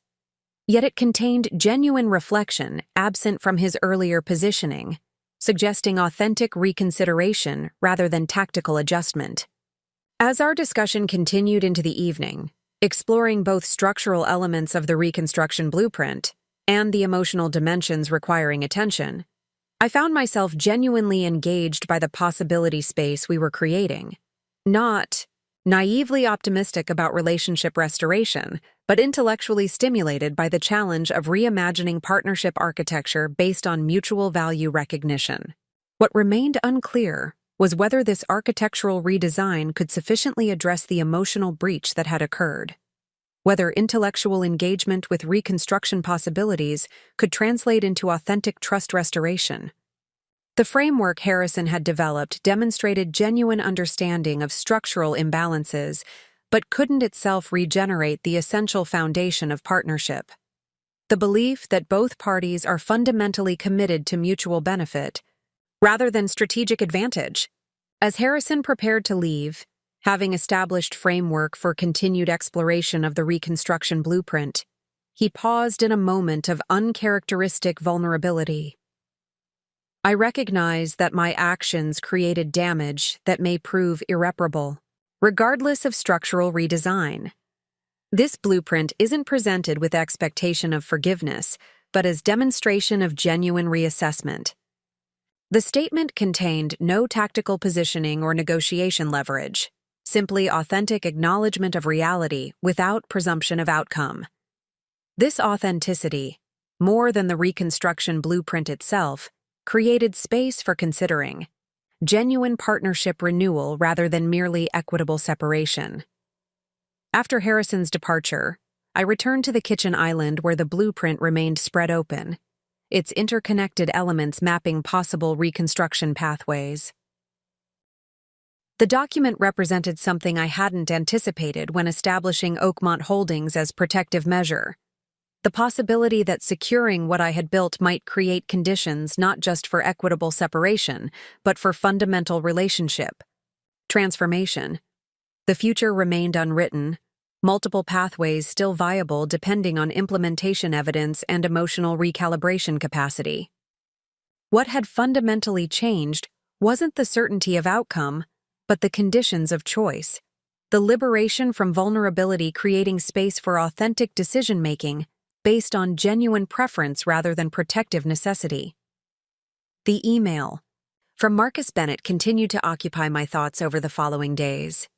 Yet it contained genuine reflection absent from his earlier positioning, suggesting authentic reconsideration rather than tactical adjustment. As our discussion continued into the evening, exploring both structural elements of the reconstruction blueprint and the emotional dimensions requiring attention, I found myself genuinely engaged by the possibility space we were creating. Not naively optimistic about relationship restoration, but intellectually stimulated by the challenge of reimagining partnership architecture based on mutual value recognition. What remained unclear was whether this architectural redesign could sufficiently address the emotional breach that had occurred, whether intellectual engagement with reconstruction possibilities could translate into authentic trust restoration. The framework Harrison had developed demonstrated genuine understanding of structural imbalances, but couldn't itself regenerate the essential foundation of partnership. The belief that both parties are fundamentally committed to mutual benefit, rather than strategic advantage. As Harrison prepared to leave, having established framework for continued exploration of the reconstruction blueprint, he paused in a moment of uncharacteristic vulnerability. I recognize that my actions created damage that may prove irreparable, regardless of structural redesign. This blueprint isn't presented with expectation of forgiveness, but as demonstration of genuine reassessment. The statement contained no tactical positioning or negotiation leverage, simply authentic acknowledgement of reality without presumption of outcome. This authenticity, more than the reconstruction blueprint itself, created space for considering genuine partnership renewal rather than merely equitable separation. After Harrison's departure, I returned to the kitchen island where the blueprint remained spread open, its interconnected elements mapping possible reconstruction pathways. The document represented something I hadn't anticipated when establishing Oakmont Holdings as protective measure. The possibility that securing what I had built might create conditions not just for equitable separation, but for fundamental relationship transformation. The future remained unwritten, multiple pathways still viable depending on implementation evidence and emotional recalibration capacity. What had fundamentally changed wasn't the certainty of outcome, but the conditions of choice, the liberation from vulnerability creating space for authentic decision-making based on genuine preference rather than protective necessity. The email from Marcus Bennett continued to occupy my thoughts over the following days.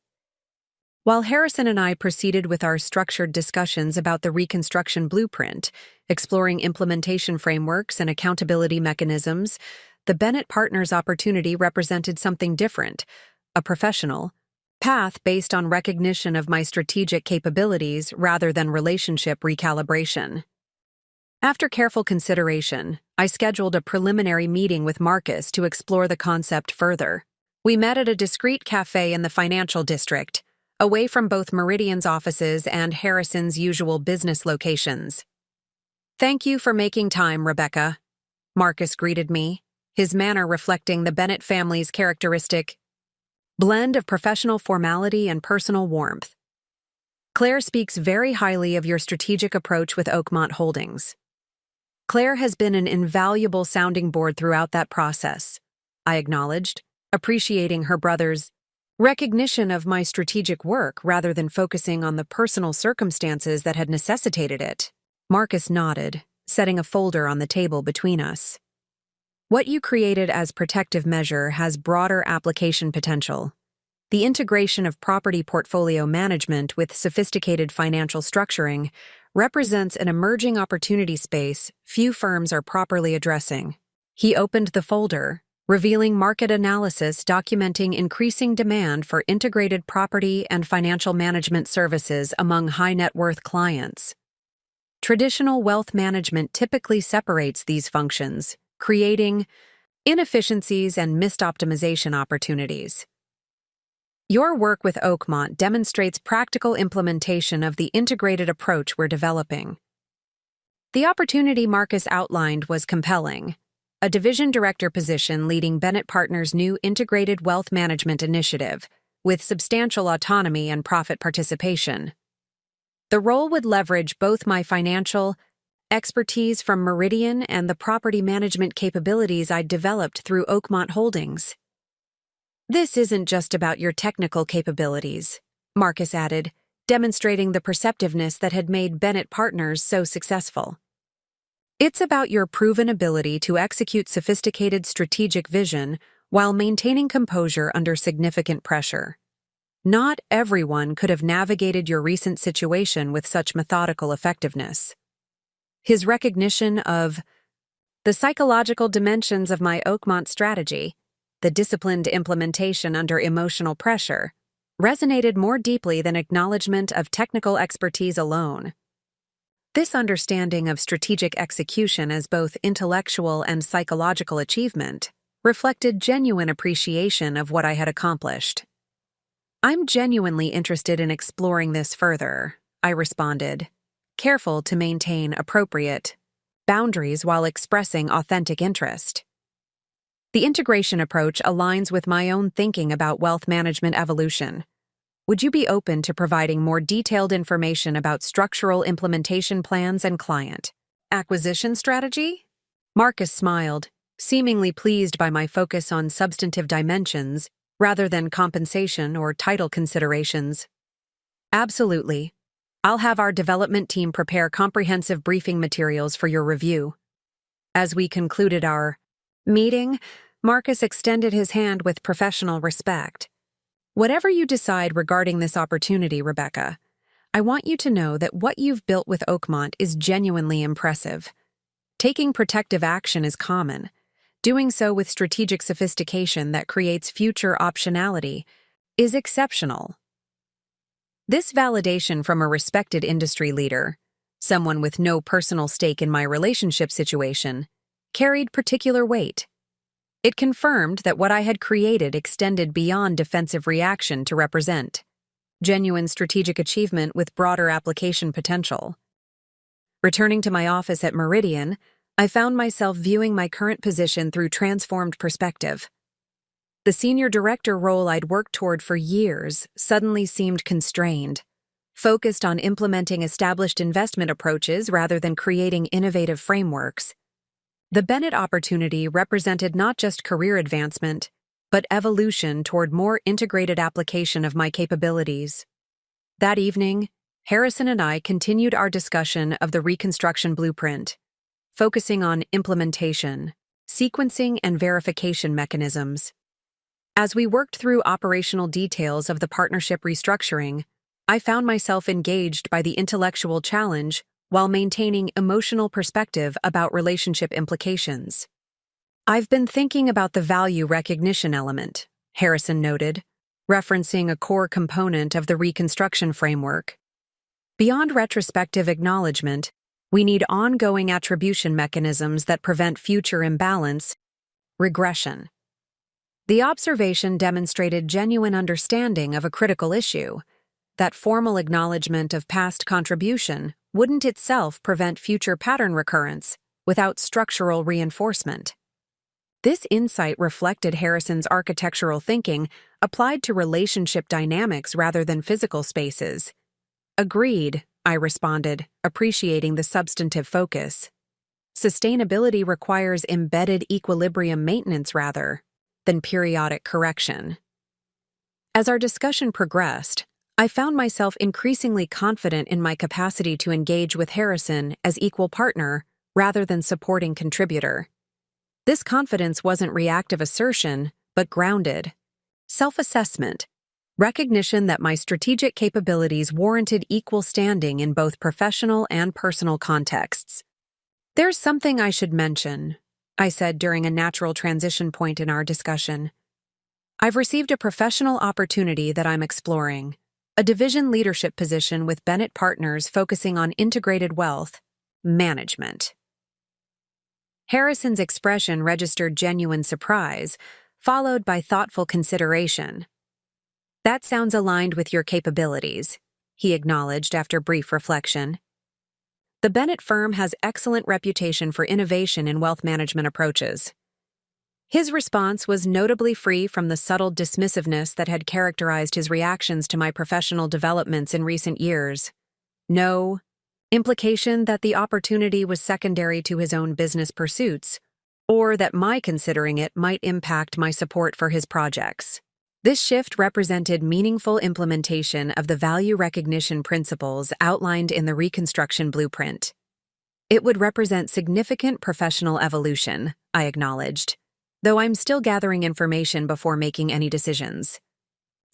While Harrison and I proceeded with our structured discussions about the reconstruction blueprint, exploring implementation frameworks and accountability mechanisms, the Bennett partners' opportunity represented something different, a professional path based on recognition of my strategic capabilities rather than relationship recalibration. After careful consideration, I scheduled a preliminary meeting with Marcus to explore the concept further. We met at a discreet cafe in the financial district, away from both Meridian's offices and Harrison's usual business locations. Thank you for making time, Rebecca. Marcus greeted me, his manner reflecting the Bennett family's characteristic blend of professional formality and personal warmth. Claire speaks very highly of your strategic approach with Oakmont Holdings. Claire has been an invaluable sounding board throughout that process, I acknowledged, appreciating her brother's recognition of my strategic work rather than focusing on the personal circumstances that had necessitated it. Marcus nodded, setting a folder on the table between us. What you created as protective measure has broader application potential. The integration of property portfolio management with sophisticated financial structuring represents an emerging opportunity space few firms are properly addressing. He opened the folder, revealing market analysis documenting increasing demand for integrated property and financial management services among high-net-worth clients. Traditional wealth management typically separates these functions, creating inefficiencies and missed optimization opportunities. Your work with Oakmont demonstrates practical implementation of the integrated approach we're developing. The opportunity Marcus outlined was compelling, a division director position leading Bennett Partners' new integrated wealth management initiative, with substantial autonomy and profit participation. The role would leverage both my financial expertise from Meridian and the property management capabilities I'd developed through Oakmont Holdings. This isn't just about your technical capabilities, Marcus added, demonstrating the perceptiveness that had made Bennett Partners so successful. It's about your proven ability to execute sophisticated strategic vision while maintaining composure under significant pressure. Not everyone could have navigated your recent situation with such methodical effectiveness. His recognition of the psychological dimensions of my Oakmont strategy, the disciplined implementation under emotional pressure, resonated more deeply than acknowledgement of technical expertise alone. This understanding of strategic execution as both intellectual and psychological achievement reflected genuine appreciation of what I had accomplished. I'm genuinely interested in exploring this further, I responded, careful to maintain appropriate boundaries while expressing authentic interest. The integration approach aligns with my own thinking about wealth management evolution. Would you be open to providing more detailed information about structural implementation plans and client acquisition strategy? Marcus smiled, seemingly pleased by my focus on substantive dimensions rather than compensation or title considerations. Absolutely. I'll have our development team prepare comprehensive briefing materials for your review. As we concluded our meeting, Marcus extended his hand with professional respect. Whatever you decide regarding this opportunity, Rebecca, I want you to know that what you've built with Oakmont is genuinely impressive. Taking protective action is common. Doing so with strategic sophistication that creates future optionality is exceptional. This validation from a respected industry leader, someone with no personal stake in my relationship situation, carried particular weight. It confirmed that what I had created extended beyond defensive reaction to represent genuine strategic achievement with broader application potential. Returning to my office at Meridian, I found myself viewing my current position through transformed perspective. The senior director role I'd worked toward for years suddenly seemed constrained, focused on implementing established investment approaches rather than creating innovative frameworks. The Bennett opportunity represented not just career advancement, but evolution toward more integrated application of my capabilities. That evening, Harrison and I continued our discussion of the reconstruction blueprint, focusing on implementation, sequencing, and verification mechanisms. As we worked through operational details of the partnership restructuring, I found myself engaged by the intellectual challenge while maintaining emotional perspective about relationship implications. I've been thinking about the value recognition element, Harrison noted, referencing a core component of the reconstruction framework. Beyond retrospective acknowledgement, we need ongoing attribution mechanisms that prevent future imbalance, regression. The observation demonstrated genuine understanding of a critical issue, that formal acknowledgement of past contribution wouldn't itself prevent future pattern recurrence without structural reinforcement. This insight reflected Harrison's architectural thinking applied to relationship dynamics rather than physical spaces. Agreed, I responded, appreciating the substantive focus. Sustainability requires embedded equilibrium maintenance rather than periodic correction. As our discussion progressed, I found myself increasingly confident in my capacity to engage with Harrison as equal partner rather than supporting contributor. This confidence wasn't reactive assertion, but grounded self-assessment, recognition that my strategic capabilities warranted equal standing in both professional and personal contexts. There's something I should mention, I said during a natural transition point in our discussion. I've received a professional opportunity that I'm exploring, a division leadership position with Bennett Partners focusing on integrated wealth management. Harrison's expression registered genuine surprise, followed by thoughtful consideration. That sounds aligned with your capabilities, he acknowledged after brief reflection. The Bennett firm has excellent reputation for innovation in wealth management approaches. His response was notably free from the subtle dismissiveness that had characterized his reactions to my professional developments in recent years. No implication that the opportunity was secondary to his own business pursuits, or that my considering it might impact my support for his projects. This shift represented meaningful implementation of the value recognition principles outlined in the Reconstruction Blueprint. It would represent significant professional evolution, I acknowledged, though I'm still gathering information before making any decisions.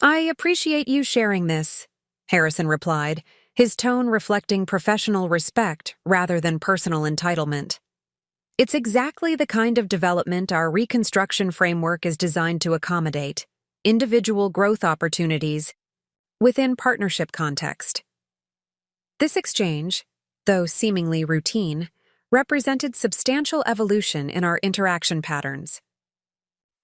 I appreciate you sharing this, Harrison replied, his tone reflecting professional respect rather than personal entitlement. It's exactly the kind of development our Reconstruction framework is designed to accommodate, individual growth opportunities within partnership context. This exchange, though seemingly routine, represented substantial evolution in our interaction patterns.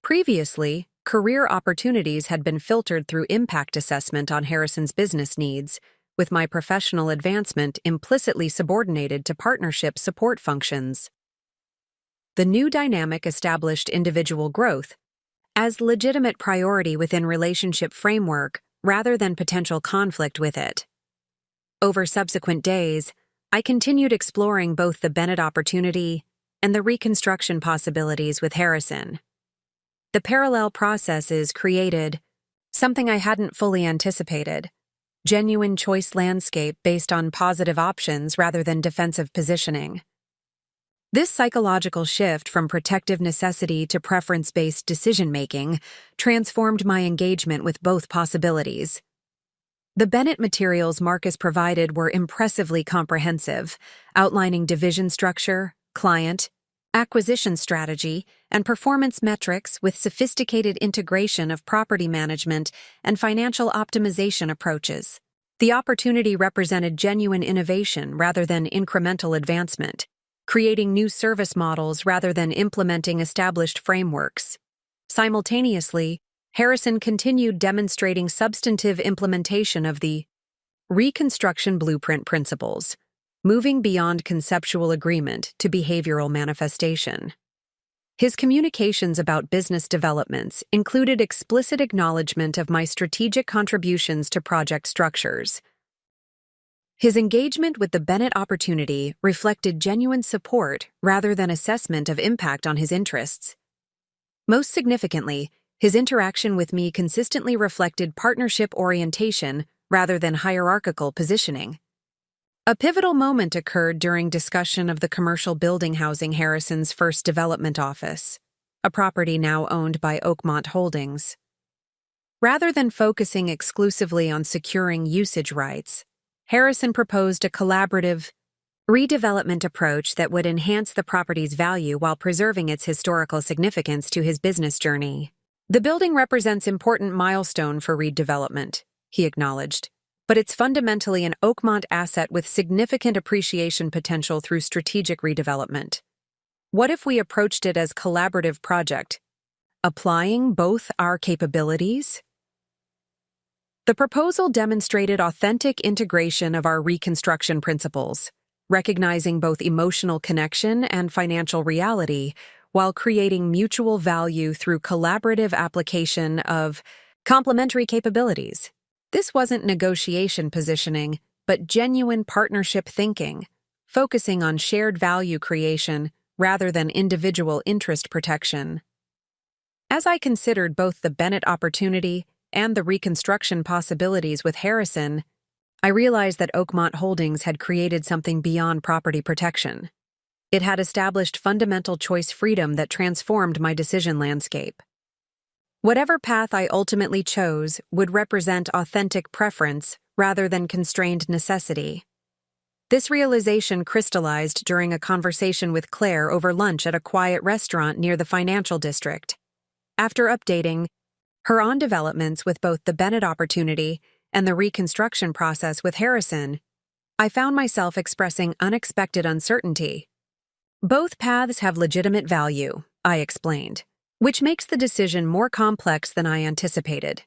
Previously, career opportunities had been filtered through impact assessment on Harrison's business needs, with my professional advancement implicitly subordinated to partnership support functions. The new dynamic established individual growth as legitimate priority within relationship framework rather than potential conflict with it. Over subsequent days, I continued exploring both the Bennett opportunity and the Reconstruction possibilities with Harrison. The parallel processes created something I hadn't fully anticipated, genuine choice landscape based on positive options rather than defensive positioning. This psychological shift from protective necessity to preference-based decision-making transformed my engagement with both possibilities. The Bennett materials Marcus provided were impressively comprehensive, outlining division structure, client, acquisition strategy, and performance metrics with sophisticated integration of property management and financial optimization approaches. The opportunity represented genuine innovation rather than incremental advancement, creating new service models rather than implementing established frameworks. Simultaneously, Harrison continued demonstrating substantive implementation of the Reconstruction Blueprint principles, moving beyond conceptual agreement to behavioral manifestation. His communications about business developments included explicit acknowledgement of my strategic contributions to project structures. His engagement with the Bennett opportunity reflected genuine support rather than assessment of impact on his interests. Most significantly, his interaction with me consistently reflected partnership orientation rather than hierarchical positioning. A pivotal moment occurred during discussion of the commercial building housing Harrison's first development office, a property now owned by Oakmont Holdings. Rather than focusing exclusively on securing usage rights, Harrison proposed a collaborative redevelopment approach that would enhance the property's value while preserving its historical significance to his business journey. The building represents an important milestone for redevelopment, he acknowledged, but it's fundamentally an Oakmont asset with significant appreciation potential through strategic redevelopment. What if we approached it as a collaborative project, applying both our capabilities? The proposal demonstrated authentic integration of our reconstruction principles, recognizing both emotional connection and financial reality, while creating mutual value through collaborative application of complementary capabilities. This wasn't negotiation positioning, but genuine partnership thinking, focusing on shared value creation rather than individual interest protection. As I considered both the Bennett opportunity and the reconstruction possibilities with Harrison, I realized that Oakmont Holdings had created something beyond property protection. It had established fundamental choice freedom that transformed my decision landscape. Whatever path I ultimately chose would represent authentic preference rather than constrained necessity. This realization crystallized during a conversation with Claire over lunch at a quiet restaurant near the financial district. After updating her on developments with both the Bennett opportunity and the reconstruction process with Harrison, I found myself expressing unexpected uncertainty. Both paths have legitimate value, I explained, which makes the decision more complex than I anticipated.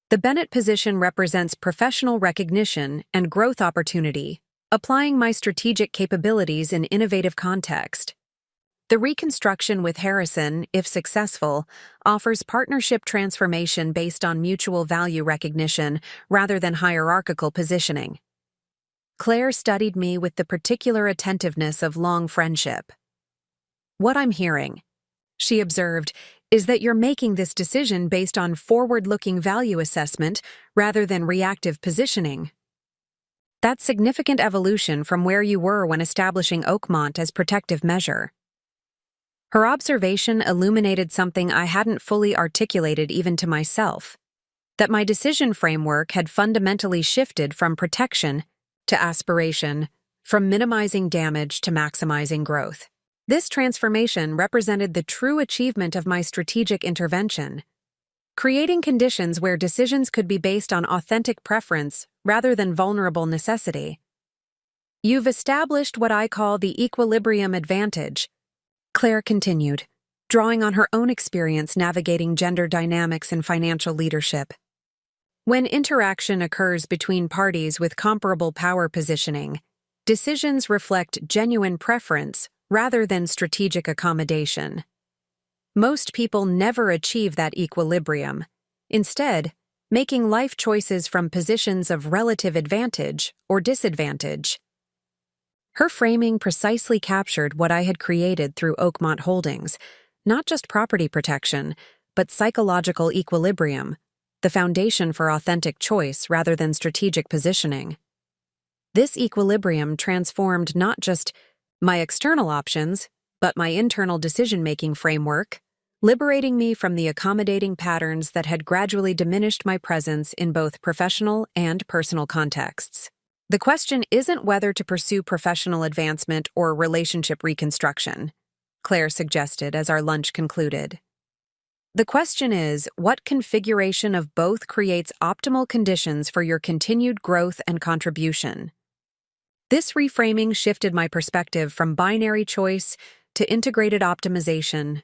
The Bennett position represents professional recognition and growth opportunity, applying my strategic capabilities in innovative context. The reconstruction with Harrison, if successful, offers partnership transformation based on mutual value recognition rather than hierarchical positioning. Claire studied me with the particular attentiveness of long friendship. "What I'm hearing," she observed, "is that you're making this decision based on forward-looking value assessment rather than reactive positioning. That's significant evolution from where you were when establishing Oakmont as protective measure." Her observation illuminated something I hadn't fully articulated even to myself, that my decision framework had fundamentally shifted from protection to aspiration, from minimizing damage to maximizing growth. This transformation represented the true achievement of my strategic intervention, creating conditions where decisions could be based on authentic preference rather than vulnerable necessity. "You've established what I call the equilibrium advantage," Claire continued, drawing on her own experience navigating gender dynamics in financial leadership. When interaction occurs between parties with comparable power positioning, decisions reflect genuine preference rather than strategic accommodation. Most people never achieve that equilibrium, instead, making life choices from positions of relative advantage or disadvantage. Her framing precisely captured what I had created through Oakmont Holdings, not just property protection, but psychological equilibrium, the foundation for authentic choice rather than strategic positioning. This equilibrium transformed not just my external options, but my internal decision-making framework, liberating me from the accommodating patterns that had gradually diminished my presence in both professional and personal contexts. The question isn't whether to pursue professional advancement or relationship reconstruction, Claire suggested as our lunch concluded. The question is, what configuration of both creates optimal conditions for your continued growth and contribution? This reframing shifted my perspective from binary choice to integrated optimization,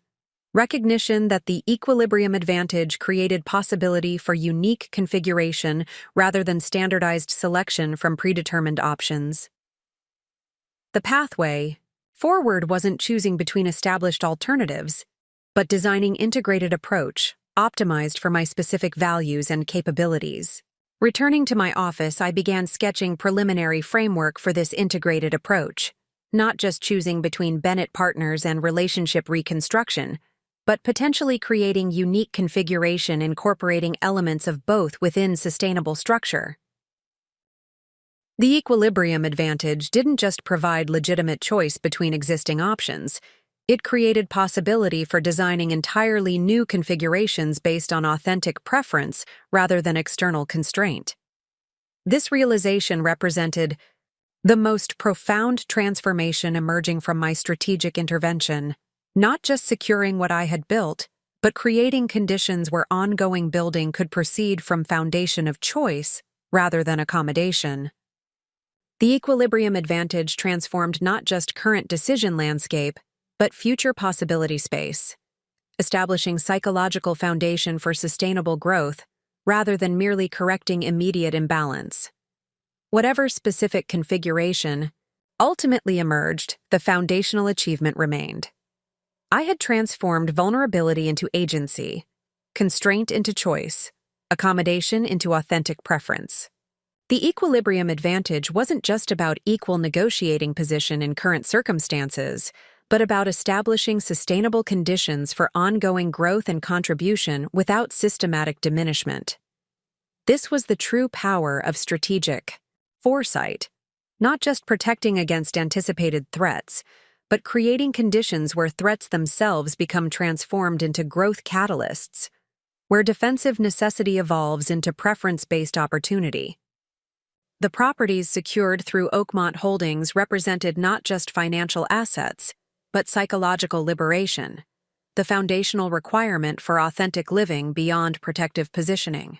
recognition that the equilibrium advantage created possibility for unique configuration rather than standardized selection from predetermined options. The pathway forward wasn't choosing between established alternatives, but designing integrated approach, optimized for my specific values and capabilities. Returning to my office, I began sketching preliminary framework for this integrated approach, not just choosing between Bennett partners and relationship reconstruction, but potentially creating unique configuration incorporating elements of both within sustainable structure. The equilibrium advantage didn't just provide legitimate choice between existing options, it created possibility for designing entirely new configurations based on authentic preference rather than external constraint. This realization represented the most profound transformation emerging from my strategic intervention, not just securing what I had built, but creating conditions where ongoing building could proceed from foundation of choice rather than accommodation. The equilibrium advantage transformed not just current decision landscape, but future possibility space, establishing psychological foundation for sustainable growth rather than merely correcting immediate imbalance. Whatever specific configuration ultimately emerged, the foundational achievement remained. I had transformed vulnerability into agency, constraint into choice, accommodation into authentic preference. The equilibrium advantage wasn't just about equal negotiating position in current circumstances, but about establishing sustainable conditions for ongoing growth and contribution without systematic diminishment. This was the true power of strategic foresight, not just protecting against anticipated threats, but creating conditions where threats themselves become transformed into growth catalysts, where defensive necessity evolves into preference-based opportunity. The properties secured through Oakmont Holdings represented not just financial assets, but psychological liberation, the foundational requirement for authentic living beyond protective positioning.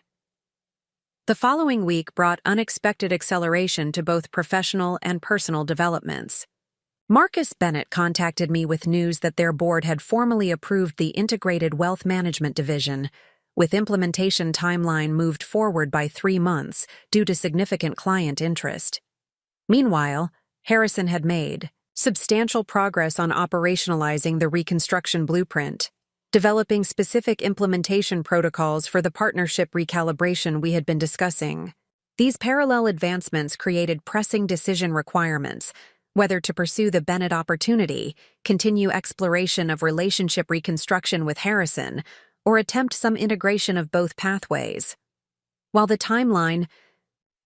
The following week brought unexpected acceleration to both professional and personal developments. Marcus Bennett contacted me with news that their board had formally approved the Integrated Wealth Management Division, with implementation timeline moved forward by 3 months due to significant client interest. Meanwhile, Harrison had made substantial progress on operationalizing the reconstruction blueprint, developing specific implementation protocols for the partnership recalibration we had been discussing. These parallel advancements created pressing decision requirements, whether to pursue the Bennett opportunity, continue exploration of relationship reconstruction with Harrison, or attempt some integration of both pathways. While the timeline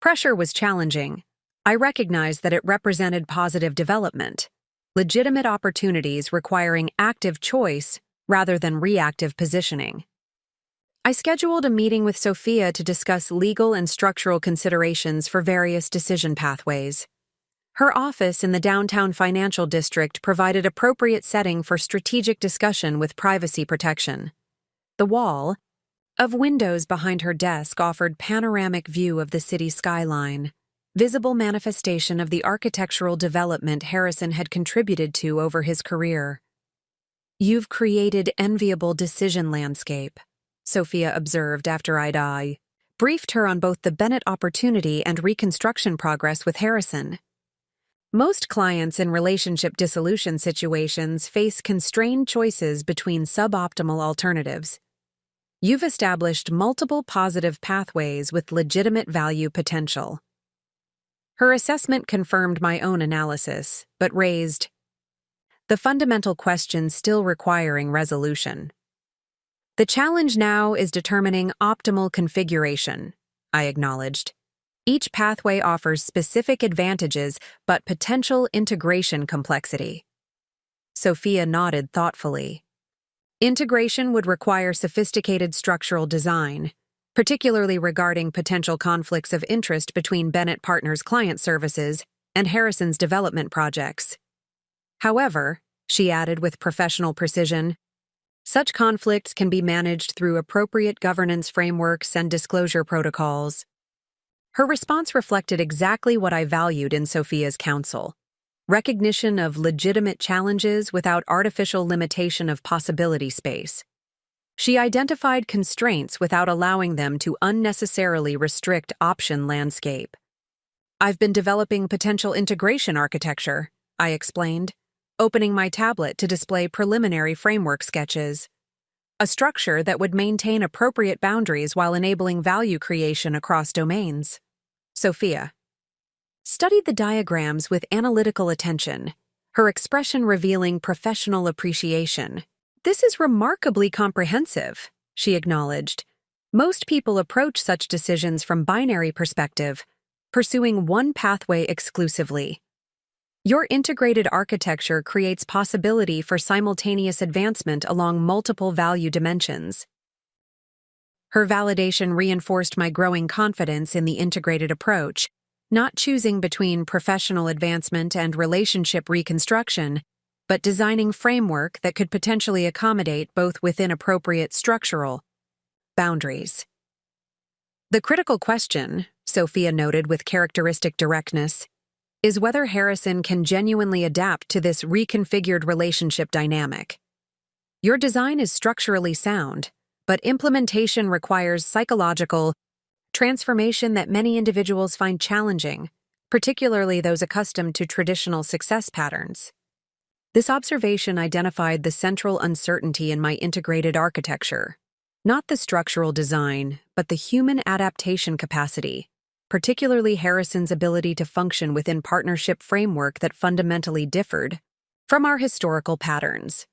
pressure was challenging, I recognized that it represented positive development, legitimate opportunities requiring active choice rather than reactive positioning. I scheduled a meeting with Sophia to discuss legal and structural considerations for various decision pathways. Her office in the downtown financial district provided appropriate setting for strategic discussion with privacy protection. The wall of windows behind her desk offered panoramic view of the city skyline, visible manifestation of the architectural development Harrison had contributed to over his career. "You've created enviable decision landscape," Sophia observed after I briefed her on both the Bennett opportunity and reconstruction progress with Harrison. Most clients in relationship dissolution situations face constrained choices between suboptimal alternatives. You've established multiple positive pathways with legitimate value potential. Her assessment confirmed my own analysis, but raised the fundamental question still requiring resolution. The challenge now is determining optimal configuration, I acknowledged. Each pathway offers specific advantages but potential integration complexity. Sophia nodded thoughtfully. Integration would require sophisticated structural design, particularly regarding potential conflicts of interest between Bennett Partners' client services and Harrison's development projects. However, she added with professional precision, such conflicts can be managed through appropriate governance frameworks and disclosure protocols. Her response reflected exactly what I valued in Sophia's counsel: recognition of legitimate challenges without artificial limitation of possibility space. She identified constraints without allowing them to unnecessarily restrict option landscape. "I've been developing potential integration architecture," I explained, opening my tablet to display preliminary framework sketches. A structure that would maintain appropriate boundaries while enabling value creation across domains. Sophia studied the diagrams with analytical attention, her expression revealing professional appreciation. "This is remarkably comprehensive," she acknowledged. "Most people approach such decisions from binary perspective, pursuing one pathway exclusively. Your integrated architecture creates possibility for simultaneous advancement along multiple value dimensions." Her validation reinforced my growing confidence in the integrated approach, not choosing between professional advancement and relationship reconstruction, but designing framework that could potentially accommodate both within appropriate structural boundaries. "The critical question," Sophia noted with characteristic directness, "is whether Harrison can genuinely adapt to this reconfigured relationship dynamic. Your design is structurally sound, but implementation requires psychological transformation that many individuals find challenging, particularly those accustomed to traditional success patterns. This observation identified the central uncertainty in my integrated architecture, not the structural design, but the human adaptation capacity, particularly Harrison's ability to function within partnership framework that fundamentally differed from our historical patterns.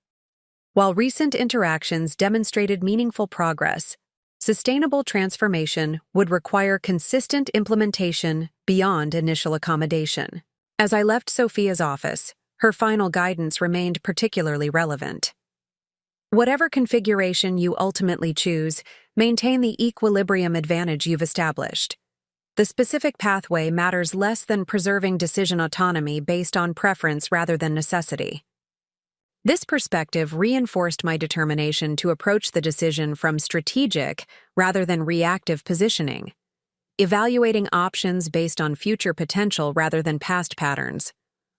While recent interactions demonstrated meaningful progress, sustainable transformation would require consistent implementation beyond initial accommodation. As I left Sophia's office, her final guidance remained particularly relevant. Whatever configuration you ultimately choose, maintain the equilibrium advantage you've established. The specific pathway matters less than preserving decision autonomy based on preference rather than necessity. This perspective reinforced my determination to approach the decision from strategic rather than reactive positioning, evaluating options based on future potential rather than past patterns,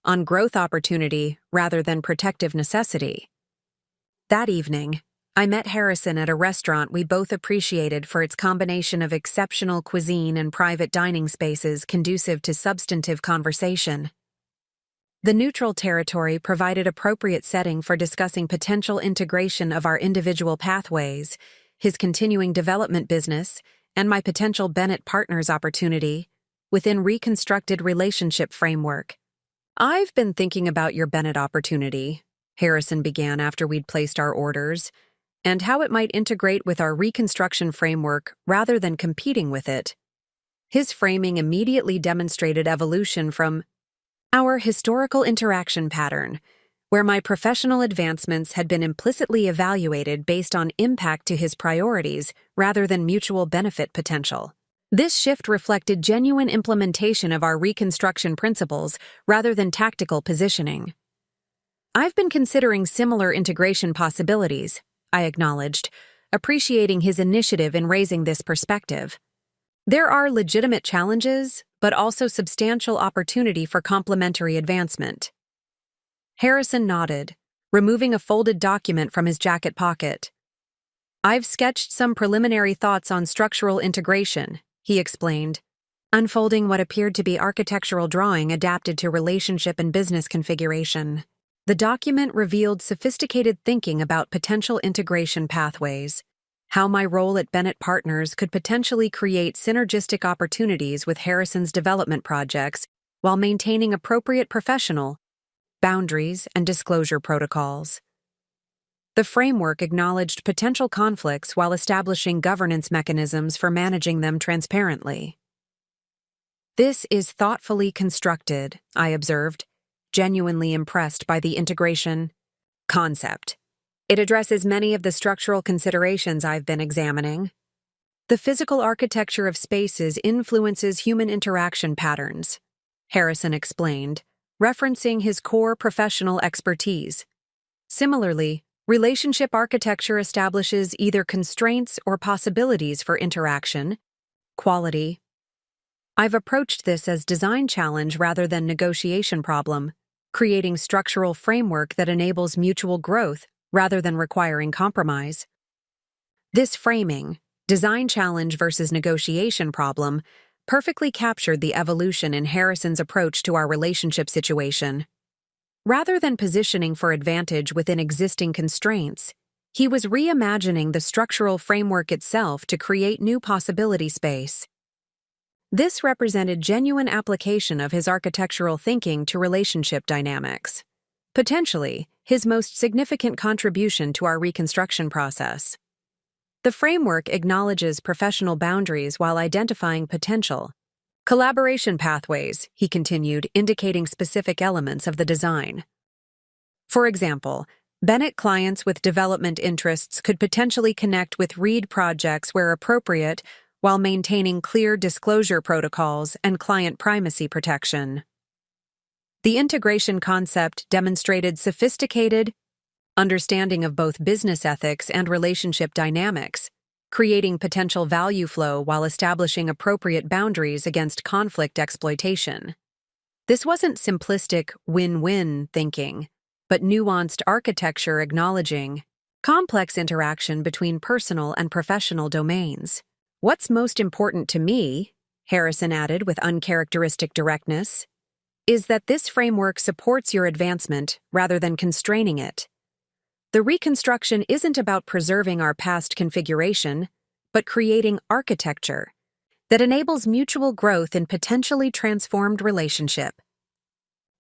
on growth opportunity rather than protective necessity. That evening, I met Harrison at a restaurant we both appreciated for its combination of exceptional cuisine and private dining spaces conducive to substantive conversation. The neutral territory provided appropriate setting for discussing potential integration of our individual pathways, his continuing development business, and my potential Bennett Partners opportunity within reconstructed relationship framework. "I've been thinking about your Bennett opportunity," Harrison began after we'd placed our orders, "and how it might integrate with our reconstruction framework rather than competing with it." His framing immediately demonstrated evolution from our historical interaction pattern, where my professional advancements had been implicitly evaluated based on impact to his priorities rather than mutual benefit potential. This shift reflected genuine implementation of our reconstruction principles rather than tactical positioning. "I've been considering similar integration possibilities," I acknowledged, appreciating his initiative in raising this perspective. "There are legitimate challenges, but also substantial opportunity for complementary advancement." Harrison nodded, removing a folded document from his jacket pocket. "I've sketched some preliminary thoughts on structural integration," he explained, unfolding what appeared to be architectural drawing adapted to relationship and business configuration. The document revealed sophisticated thinking about potential integration pathways, how my role at Bennett Partners could potentially create synergistic opportunities with Harrison's development projects while maintaining appropriate professional boundaries and disclosure protocols. The framework acknowledged potential conflicts while establishing governance mechanisms for managing them transparently. "This is thoughtfully constructed," I observed, genuinely impressed by the integration concept. "It addresses many of the structural considerations I've been examining. The physical architecture of spaces influences human interaction patterns," Harrison explained, referencing his core professional expertise. "Similarly, relationship architecture establishes either constraints or possibilities for interaction, quality. I've approached this as design challenge rather than negotiation problem, creating structural framework that enables mutual growth rather than requiring compromise." This framing, design challenge versus negotiation problem, perfectly captured the evolution in Harrison's approach to our relationship situation. Rather than positioning for advantage within existing constraints, he was reimagining the structural framework itself to create new possibility space. This represented genuine application of his architectural thinking to relationship dynamics, potentially his most significant contribution to our reconstruction process. The framework acknowledges professional boundaries while identifying potential collaboration pathways, he continued, indicating specific elements of the design. For example, Bennett clients with development interests could potentially connect with Reed projects where appropriate while maintaining clear disclosure protocols and client privacy protection. The integration concept demonstrated sophisticated understanding of both business ethics and relationship dynamics, creating potential value flow while establishing appropriate boundaries against conflict exploitation. This wasn't simplistic win-win thinking, but nuanced architecture acknowledging complex interaction between personal and professional domains. What's most important to me, Harrison added with uncharacteristic directness, is that this framework supports your advancement rather than constraining it. The reconstruction isn't about preserving our past configuration, but creating architecture that enables mutual growth in potentially transformed relationship.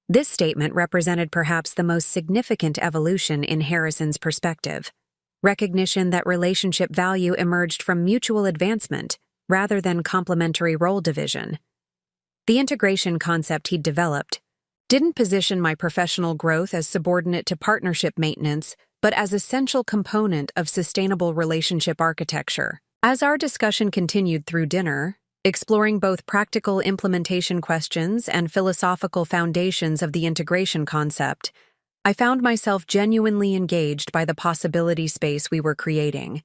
This statement represented perhaps the most significant evolution in Harrison's perspective, recognition that relationship value emerged from mutual advancement rather than complementary role division. The integration concept he'd developed didn't position my professional growth as subordinate to partnership maintenance, but as essential component of sustainable relationship architecture. As our discussion continued through dinner, exploring both practical implementation questions and philosophical foundations of the integration concept, I found myself genuinely engaged by the possibility space we were creating.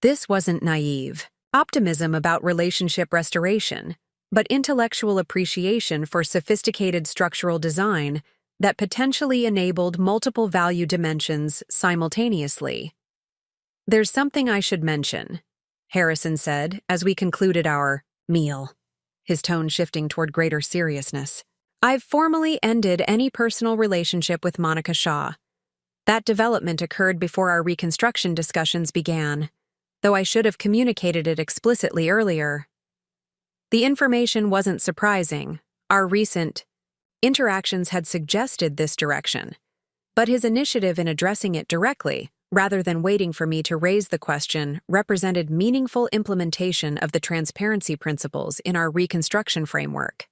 This wasn't naive optimism about relationship restoration, but intellectual appreciation for sophisticated structural design that potentially enabled multiple value dimensions simultaneously. "There's something I should mention," Harrison said as we concluded our meal, his tone shifting toward greater seriousness. "I've formally ended any personal relationship with Monica Shaw. That development occurred before our reconstruction discussions began, though I should have communicated it explicitly earlier." The information wasn't surprising. Our recent interactions had suggested this direction, but his initiative in addressing it directly, rather than waiting for me to raise the question, represented meaningful implementation of the transparency principles in our reconstruction framework.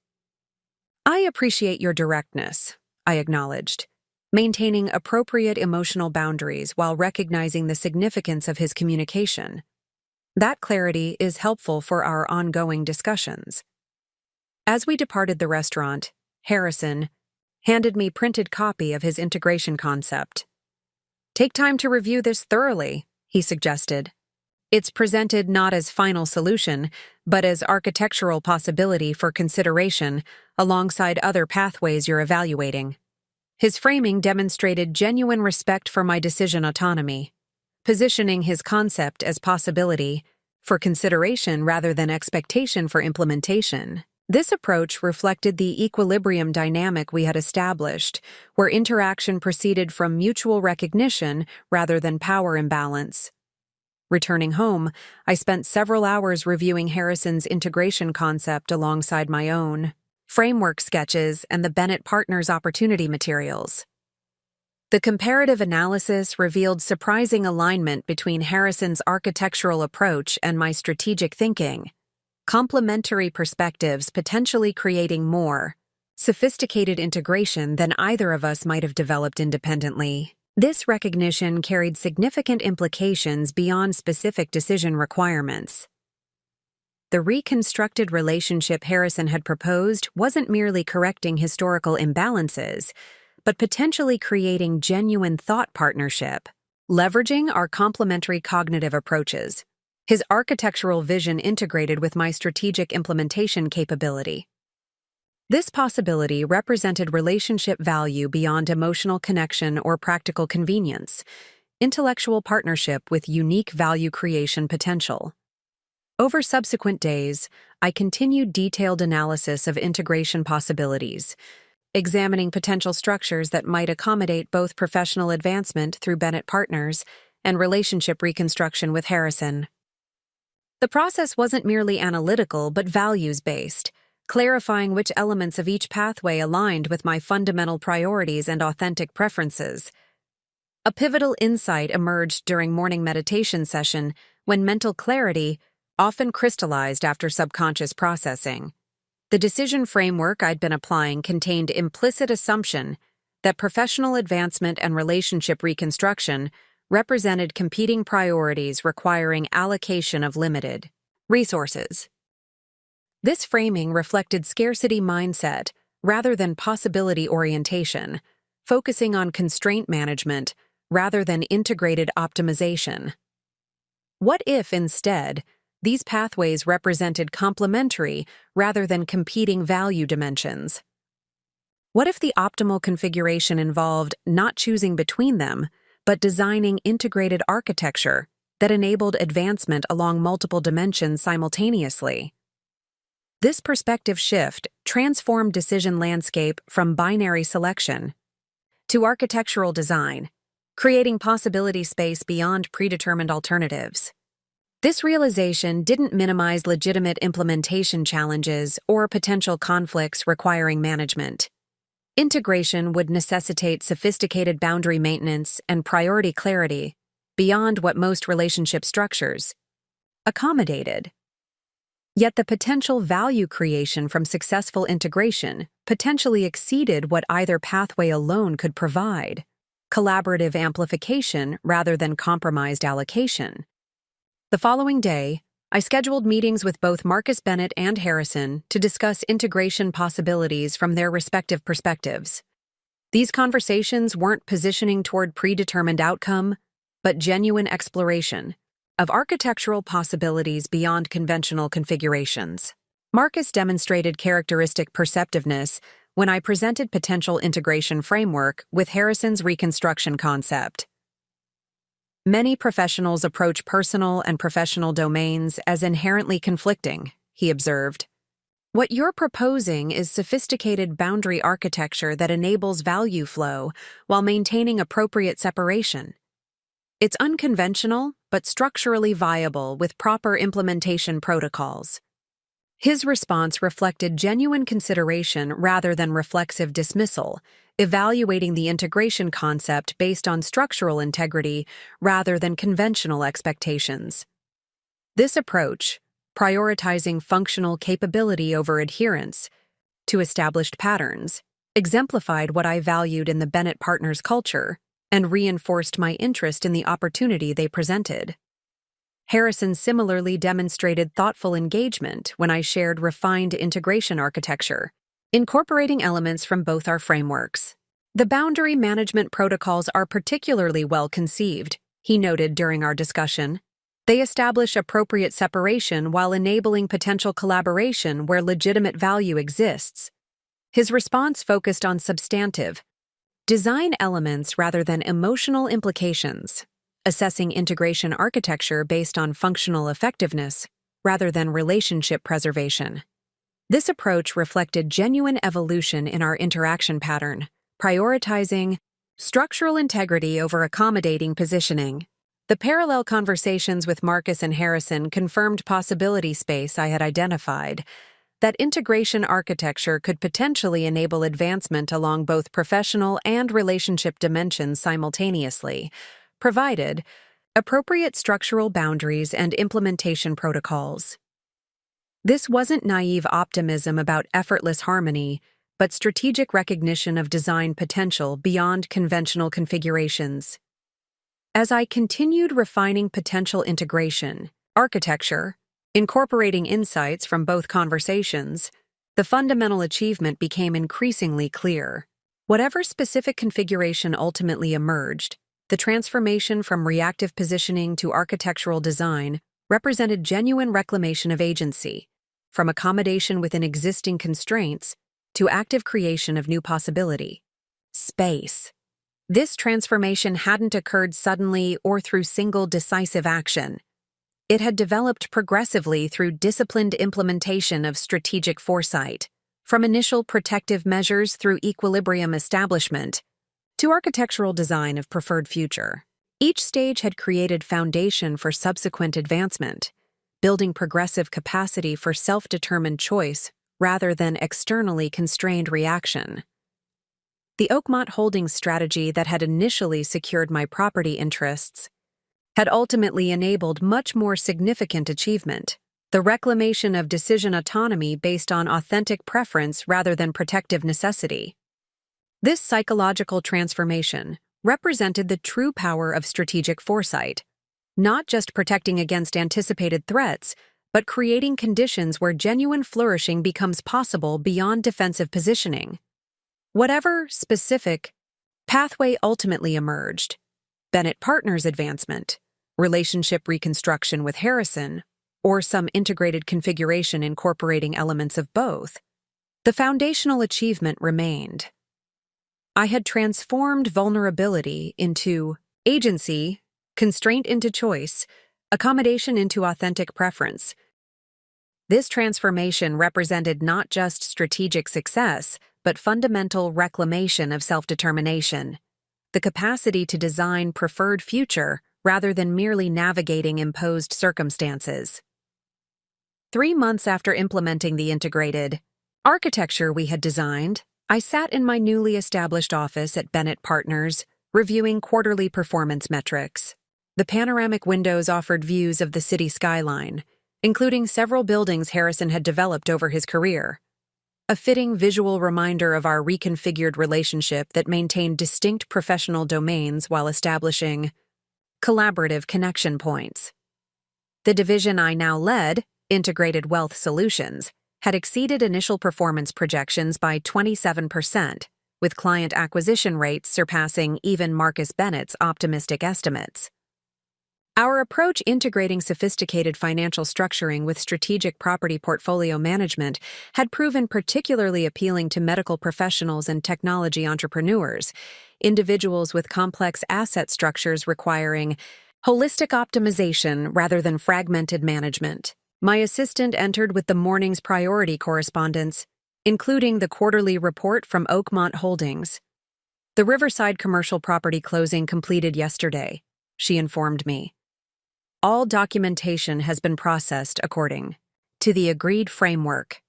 "I appreciate your directness," I acknowledged, maintaining appropriate emotional boundaries while recognizing the significance of his communication. That clarity is helpful for our ongoing discussions. As we departed the restaurant, Harrison handed me printed copy of his integration concept. "Take time to review this thoroughly," he suggested. "It's presented not as final solution, but as architectural possibility for consideration alongside other pathways you're evaluating." His framing demonstrated genuine respect for my decision autonomy, positioning his concept as possibility for consideration rather than expectation for implementation. This approach reflected the equilibrium dynamic we had established, where interaction proceeded from mutual recognition rather than power imbalance. Returning home, I spent several hours reviewing Harrison's integration concept alongside my own framework sketches and the Bennett Partners opportunity materials. The comparative analysis revealed surprising alignment between Harrison's architectural approach and my strategic thinking, complementary perspectives potentially creating more sophisticated integration than either of us might have developed independently. This recognition carried significant implications beyond specific decision requirements. The reconstructed relationship Harrison had proposed wasn't merely correcting historical imbalances, but potentially creating genuine thought partnership, leveraging our complementary cognitive approaches. His architectural vision integrated with my strategic implementation capability. This possibility represented relationship value beyond emotional connection or practical convenience, intellectual partnership with unique value creation potential. Over subsequent days, I continued detailed analysis of integration possibilities, examining potential structures that might accommodate both professional advancement through Bennett Partners and relationship reconstruction with Harrison. The process wasn't merely analytical but values-based, clarifying which elements of each pathway aligned with my fundamental priorities and authentic preferences. A pivotal insight emerged during morning meditation session when mental clarity often crystallized after subconscious processing. The decision framework I'd been applying contained implicit assumption that professional advancement and relationship reconstruction represented competing priorities requiring allocation of limited resources. This framing reflected scarcity mindset rather than possibility orientation, focusing on constraint management rather than integrated optimization. What if, instead, these pathways represented complementary rather than competing value dimensions? What if the optimal configuration involved not choosing between them, but designing integrated architecture that enabled advancement along multiple dimensions simultaneously. This perspective shift transformed decision landscape from binary selection to architectural design, creating possibility space beyond predetermined alternatives. This realization didn't minimize legitimate implementation challenges or potential conflicts requiring management. Integration would necessitate sophisticated boundary maintenance and priority clarity beyond what most relationship structures accommodated. Yet the potential value creation from successful integration potentially exceeded what either pathway alone could provide: collaborative amplification rather than compromised allocation. The following day, I scheduled meetings with both Marcus Bennett and Harrison to discuss integration possibilities from their respective perspectives. These conversations weren't positioning toward predetermined outcome, but genuine exploration of architectural possibilities beyond conventional configurations. Marcus demonstrated characteristic perceptiveness when I presented potential integration framework with Harrison's reconstruction concept. Many professionals approach personal and professional domains as inherently conflicting, he observed. What you're proposing is sophisticated boundary architecture that enables value flow while maintaining appropriate separation. It's unconventional, but structurally viable with proper implementation protocols. His response reflected genuine consideration rather than reflexive dismissal, evaluating the integration concept based on structural integrity rather than conventional expectations. This approach, prioritizing functional capability over adherence to established patterns, exemplified what I valued in the Bennett partners' culture and reinforced my interest in the opportunity they presented. Harrison similarly demonstrated thoughtful engagement when I shared refined integration architecture, incorporating elements from both our frameworks. The boundary management protocols are particularly well conceived, he noted during our discussion. They establish appropriate separation while enabling potential collaboration where legitimate value exists. His response focused on substantive design elements rather than emotional implications, assessing integration architecture based on functional effectiveness rather than relationship preservation. This approach reflected genuine evolution in our interaction pattern, prioritizing structural integrity over accommodating positioning. The parallel conversations with Marcus and Harrison confirmed possibility space I had identified, that integration architecture could potentially enable advancement along both professional and relationship dimensions simultaneously, provided appropriate structural boundaries and implementation protocols. This wasn't naive optimism about effortless harmony, but strategic recognition of design potential beyond conventional configurations. As I continued refining potential integration architecture, incorporating insights from both conversations, the fundamental achievement became increasingly clear. Whatever specific configuration ultimately emerged, the transformation from reactive positioning to architectural design represented genuine reclamation of agency, from accommodation within existing constraints to active creation of new possibility. Space. This transformation hadn't occurred suddenly or through single decisive action. It had developed progressively through disciplined implementation of strategic foresight, from initial protective measures through equilibrium establishment to architectural design of preferred future. Each stage had created foundation for subsequent advancement, building progressive capacity for self-determined choice rather than externally constrained reaction. The Oakmont Holdings strategy that had initially secured my property interests had ultimately enabled much more significant achievement: the reclamation of decision autonomy based on authentic preference rather than protective necessity. This psychological transformation represented the true power of strategic foresight, not just protecting against anticipated threats, but creating conditions where genuine flourishing becomes possible beyond defensive positioning. Whatever specific pathway ultimately emerged, Bennett Partners advancement, relationship reconstruction with Harrison, or some integrated configuration incorporating elements of both, the foundational achievement remained. I had transformed vulnerability into Agency, constraint into choice, accommodation into authentic preference. This transformation represented not just strategic success, but fundamental reclamation of self-determination, the capacity to design preferred future rather than merely navigating imposed circumstances. 3 months after implementing the integrated architecture we had designed, I sat in my newly established office at Bennett Partners, reviewing quarterly performance metrics. The panoramic windows offered views of the city skyline, including several buildings Harrison had developed over his career. A fitting visual reminder of our reconfigured relationship that maintained distinct professional domains while establishing collaborative connection points. The division I now led, Integrated Wealth Solutions, had exceeded initial performance projections by 27%, with client acquisition rates surpassing even Marcus Bennett's optimistic estimates. Our approach integrating sophisticated financial structuring with strategic property portfolio management had proven particularly appealing to medical professionals and technology entrepreneurs, individuals with complex asset structures requiring holistic optimization rather than fragmented management. My assistant entered with the morning's priority correspondence, including the quarterly report from Oakmont Holdings. The Riverside commercial property closing completed yesterday, she informed me. All documentation has been processed according to the agreed framework.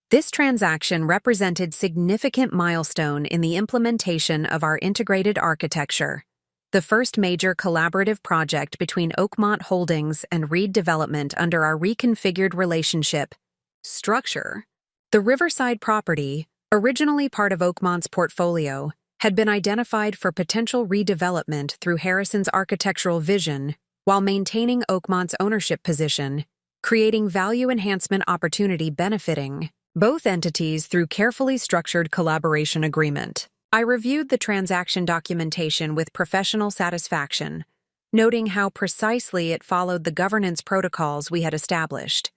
This transaction represented significant milestone in the implementation of our integrated architecture, the first major collaborative project between Oakmont Holdings and Reed Development under our reconfigured relationship structure. The Riverside property, originally part of Oakmont's portfolio, had been identified for potential redevelopment through Harrison's architectural vision while maintaining Oakmont's ownership position, creating value enhancement opportunity benefiting both entities through carefully structured collaboration agreement. I reviewed the transaction documentation with professional satisfaction, noting how precisely it followed the governance protocols we had established.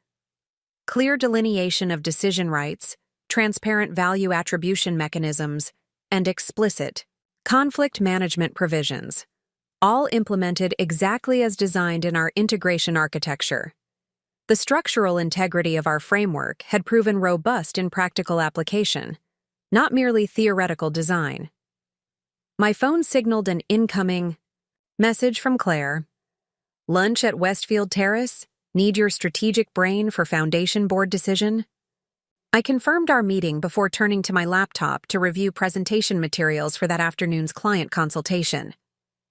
Clear delineation of decision rights, transparent value attribution mechanisms, and explicit conflict management provisions, all implemented exactly as designed in our integration architecture. The structural integrity of our framework had proven robust in practical application, not merely theoretical design. My phone signaled an incoming message from Claire. Lunch at Westfield Terrace? Need your strategic brain for foundation board decision? I confirmed our meeting before turning to my laptop to review presentation materials for that afternoon's client consultation.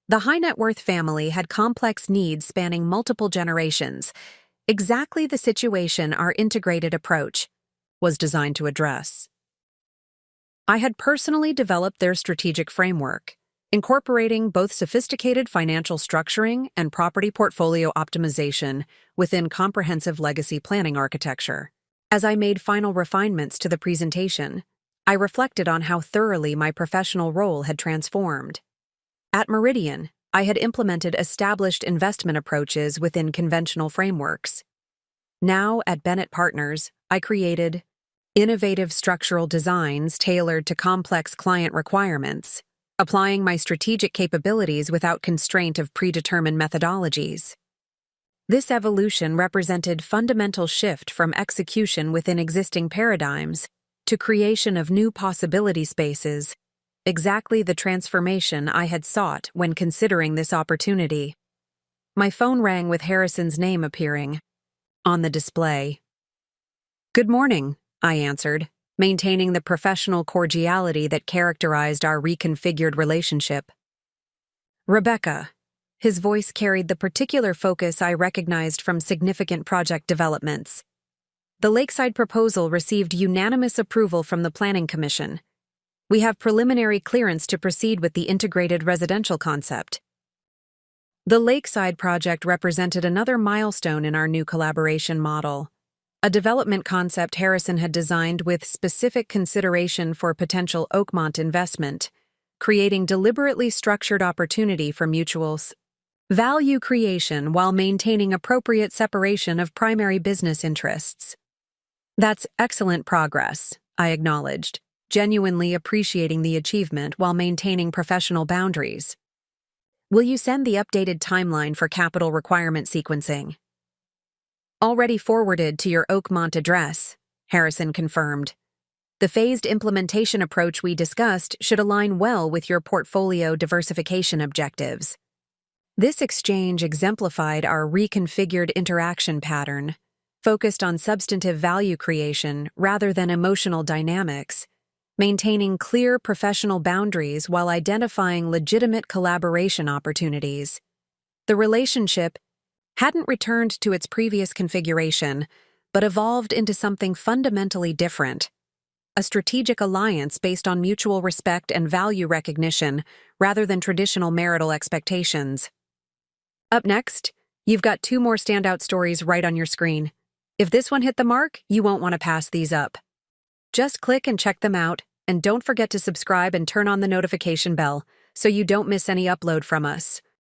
The high net worth family had complex needs spanning multiple generations, exactly the situation our integrated approach was designed to address. I had personally developed their strategic framework, incorporating both sophisticated financial structuring and property portfolio optimization within comprehensive legacy planning architecture. As I made final refinements to the presentation, I reflected on how thoroughly my professional role had transformed. At Meridian, I had implemented established investment approaches within conventional frameworks. Now, at Bennett Partners, I created innovative structural designs tailored to complex client requirements, applying my strategic capabilities without constraint of predetermined methodologies. This evolution represented fundamental shift from execution within existing paradigms to creation of new possibility spaces, exactly the transformation I had sought when considering this opportunity. My phone rang with Harrison's name appearing on the display. "Good morning," I answered, maintaining the professional cordiality that characterized our reconfigured relationship. "Rebecca." His voice carried the particular focus I recognized from significant project developments. The Lakeside proposal received unanimous approval from the Planning Commission. We have preliminary clearance to proceed with the integrated residential concept. The Lakeside project represented another milestone in our new collaboration model, a development concept Harrison had designed with specific consideration for potential Oakmont investment, creating deliberately structured opportunity for mutual value creation while maintaining appropriate separation of primary business interests. "That's excellent progress," I acknowledged, genuinely appreciating the achievement while maintaining professional boundaries. Will you send the updated timeline for capital requirement sequencing? Already forwarded to your Oakmont address, Harrison confirmed. The phased implementation approach we discussed should align well with your portfolio diversification objectives. This exchange exemplified our reconfigured interaction pattern, focused on substantive value creation rather than emotional dynamics, maintaining clear professional boundaries while identifying legitimate collaboration opportunities. The relationship hadn't returned to its previous configuration, but evolved into something fundamentally different. A strategic alliance based on mutual respect and value recognition rather than traditional marital expectations. Up next, you've got 2 more standout stories right on your screen. If this one hit the mark, you won't want to pass these up. Just click and check them out, and don't forget to subscribe and turn on the notification bell so you don't miss any upload from us.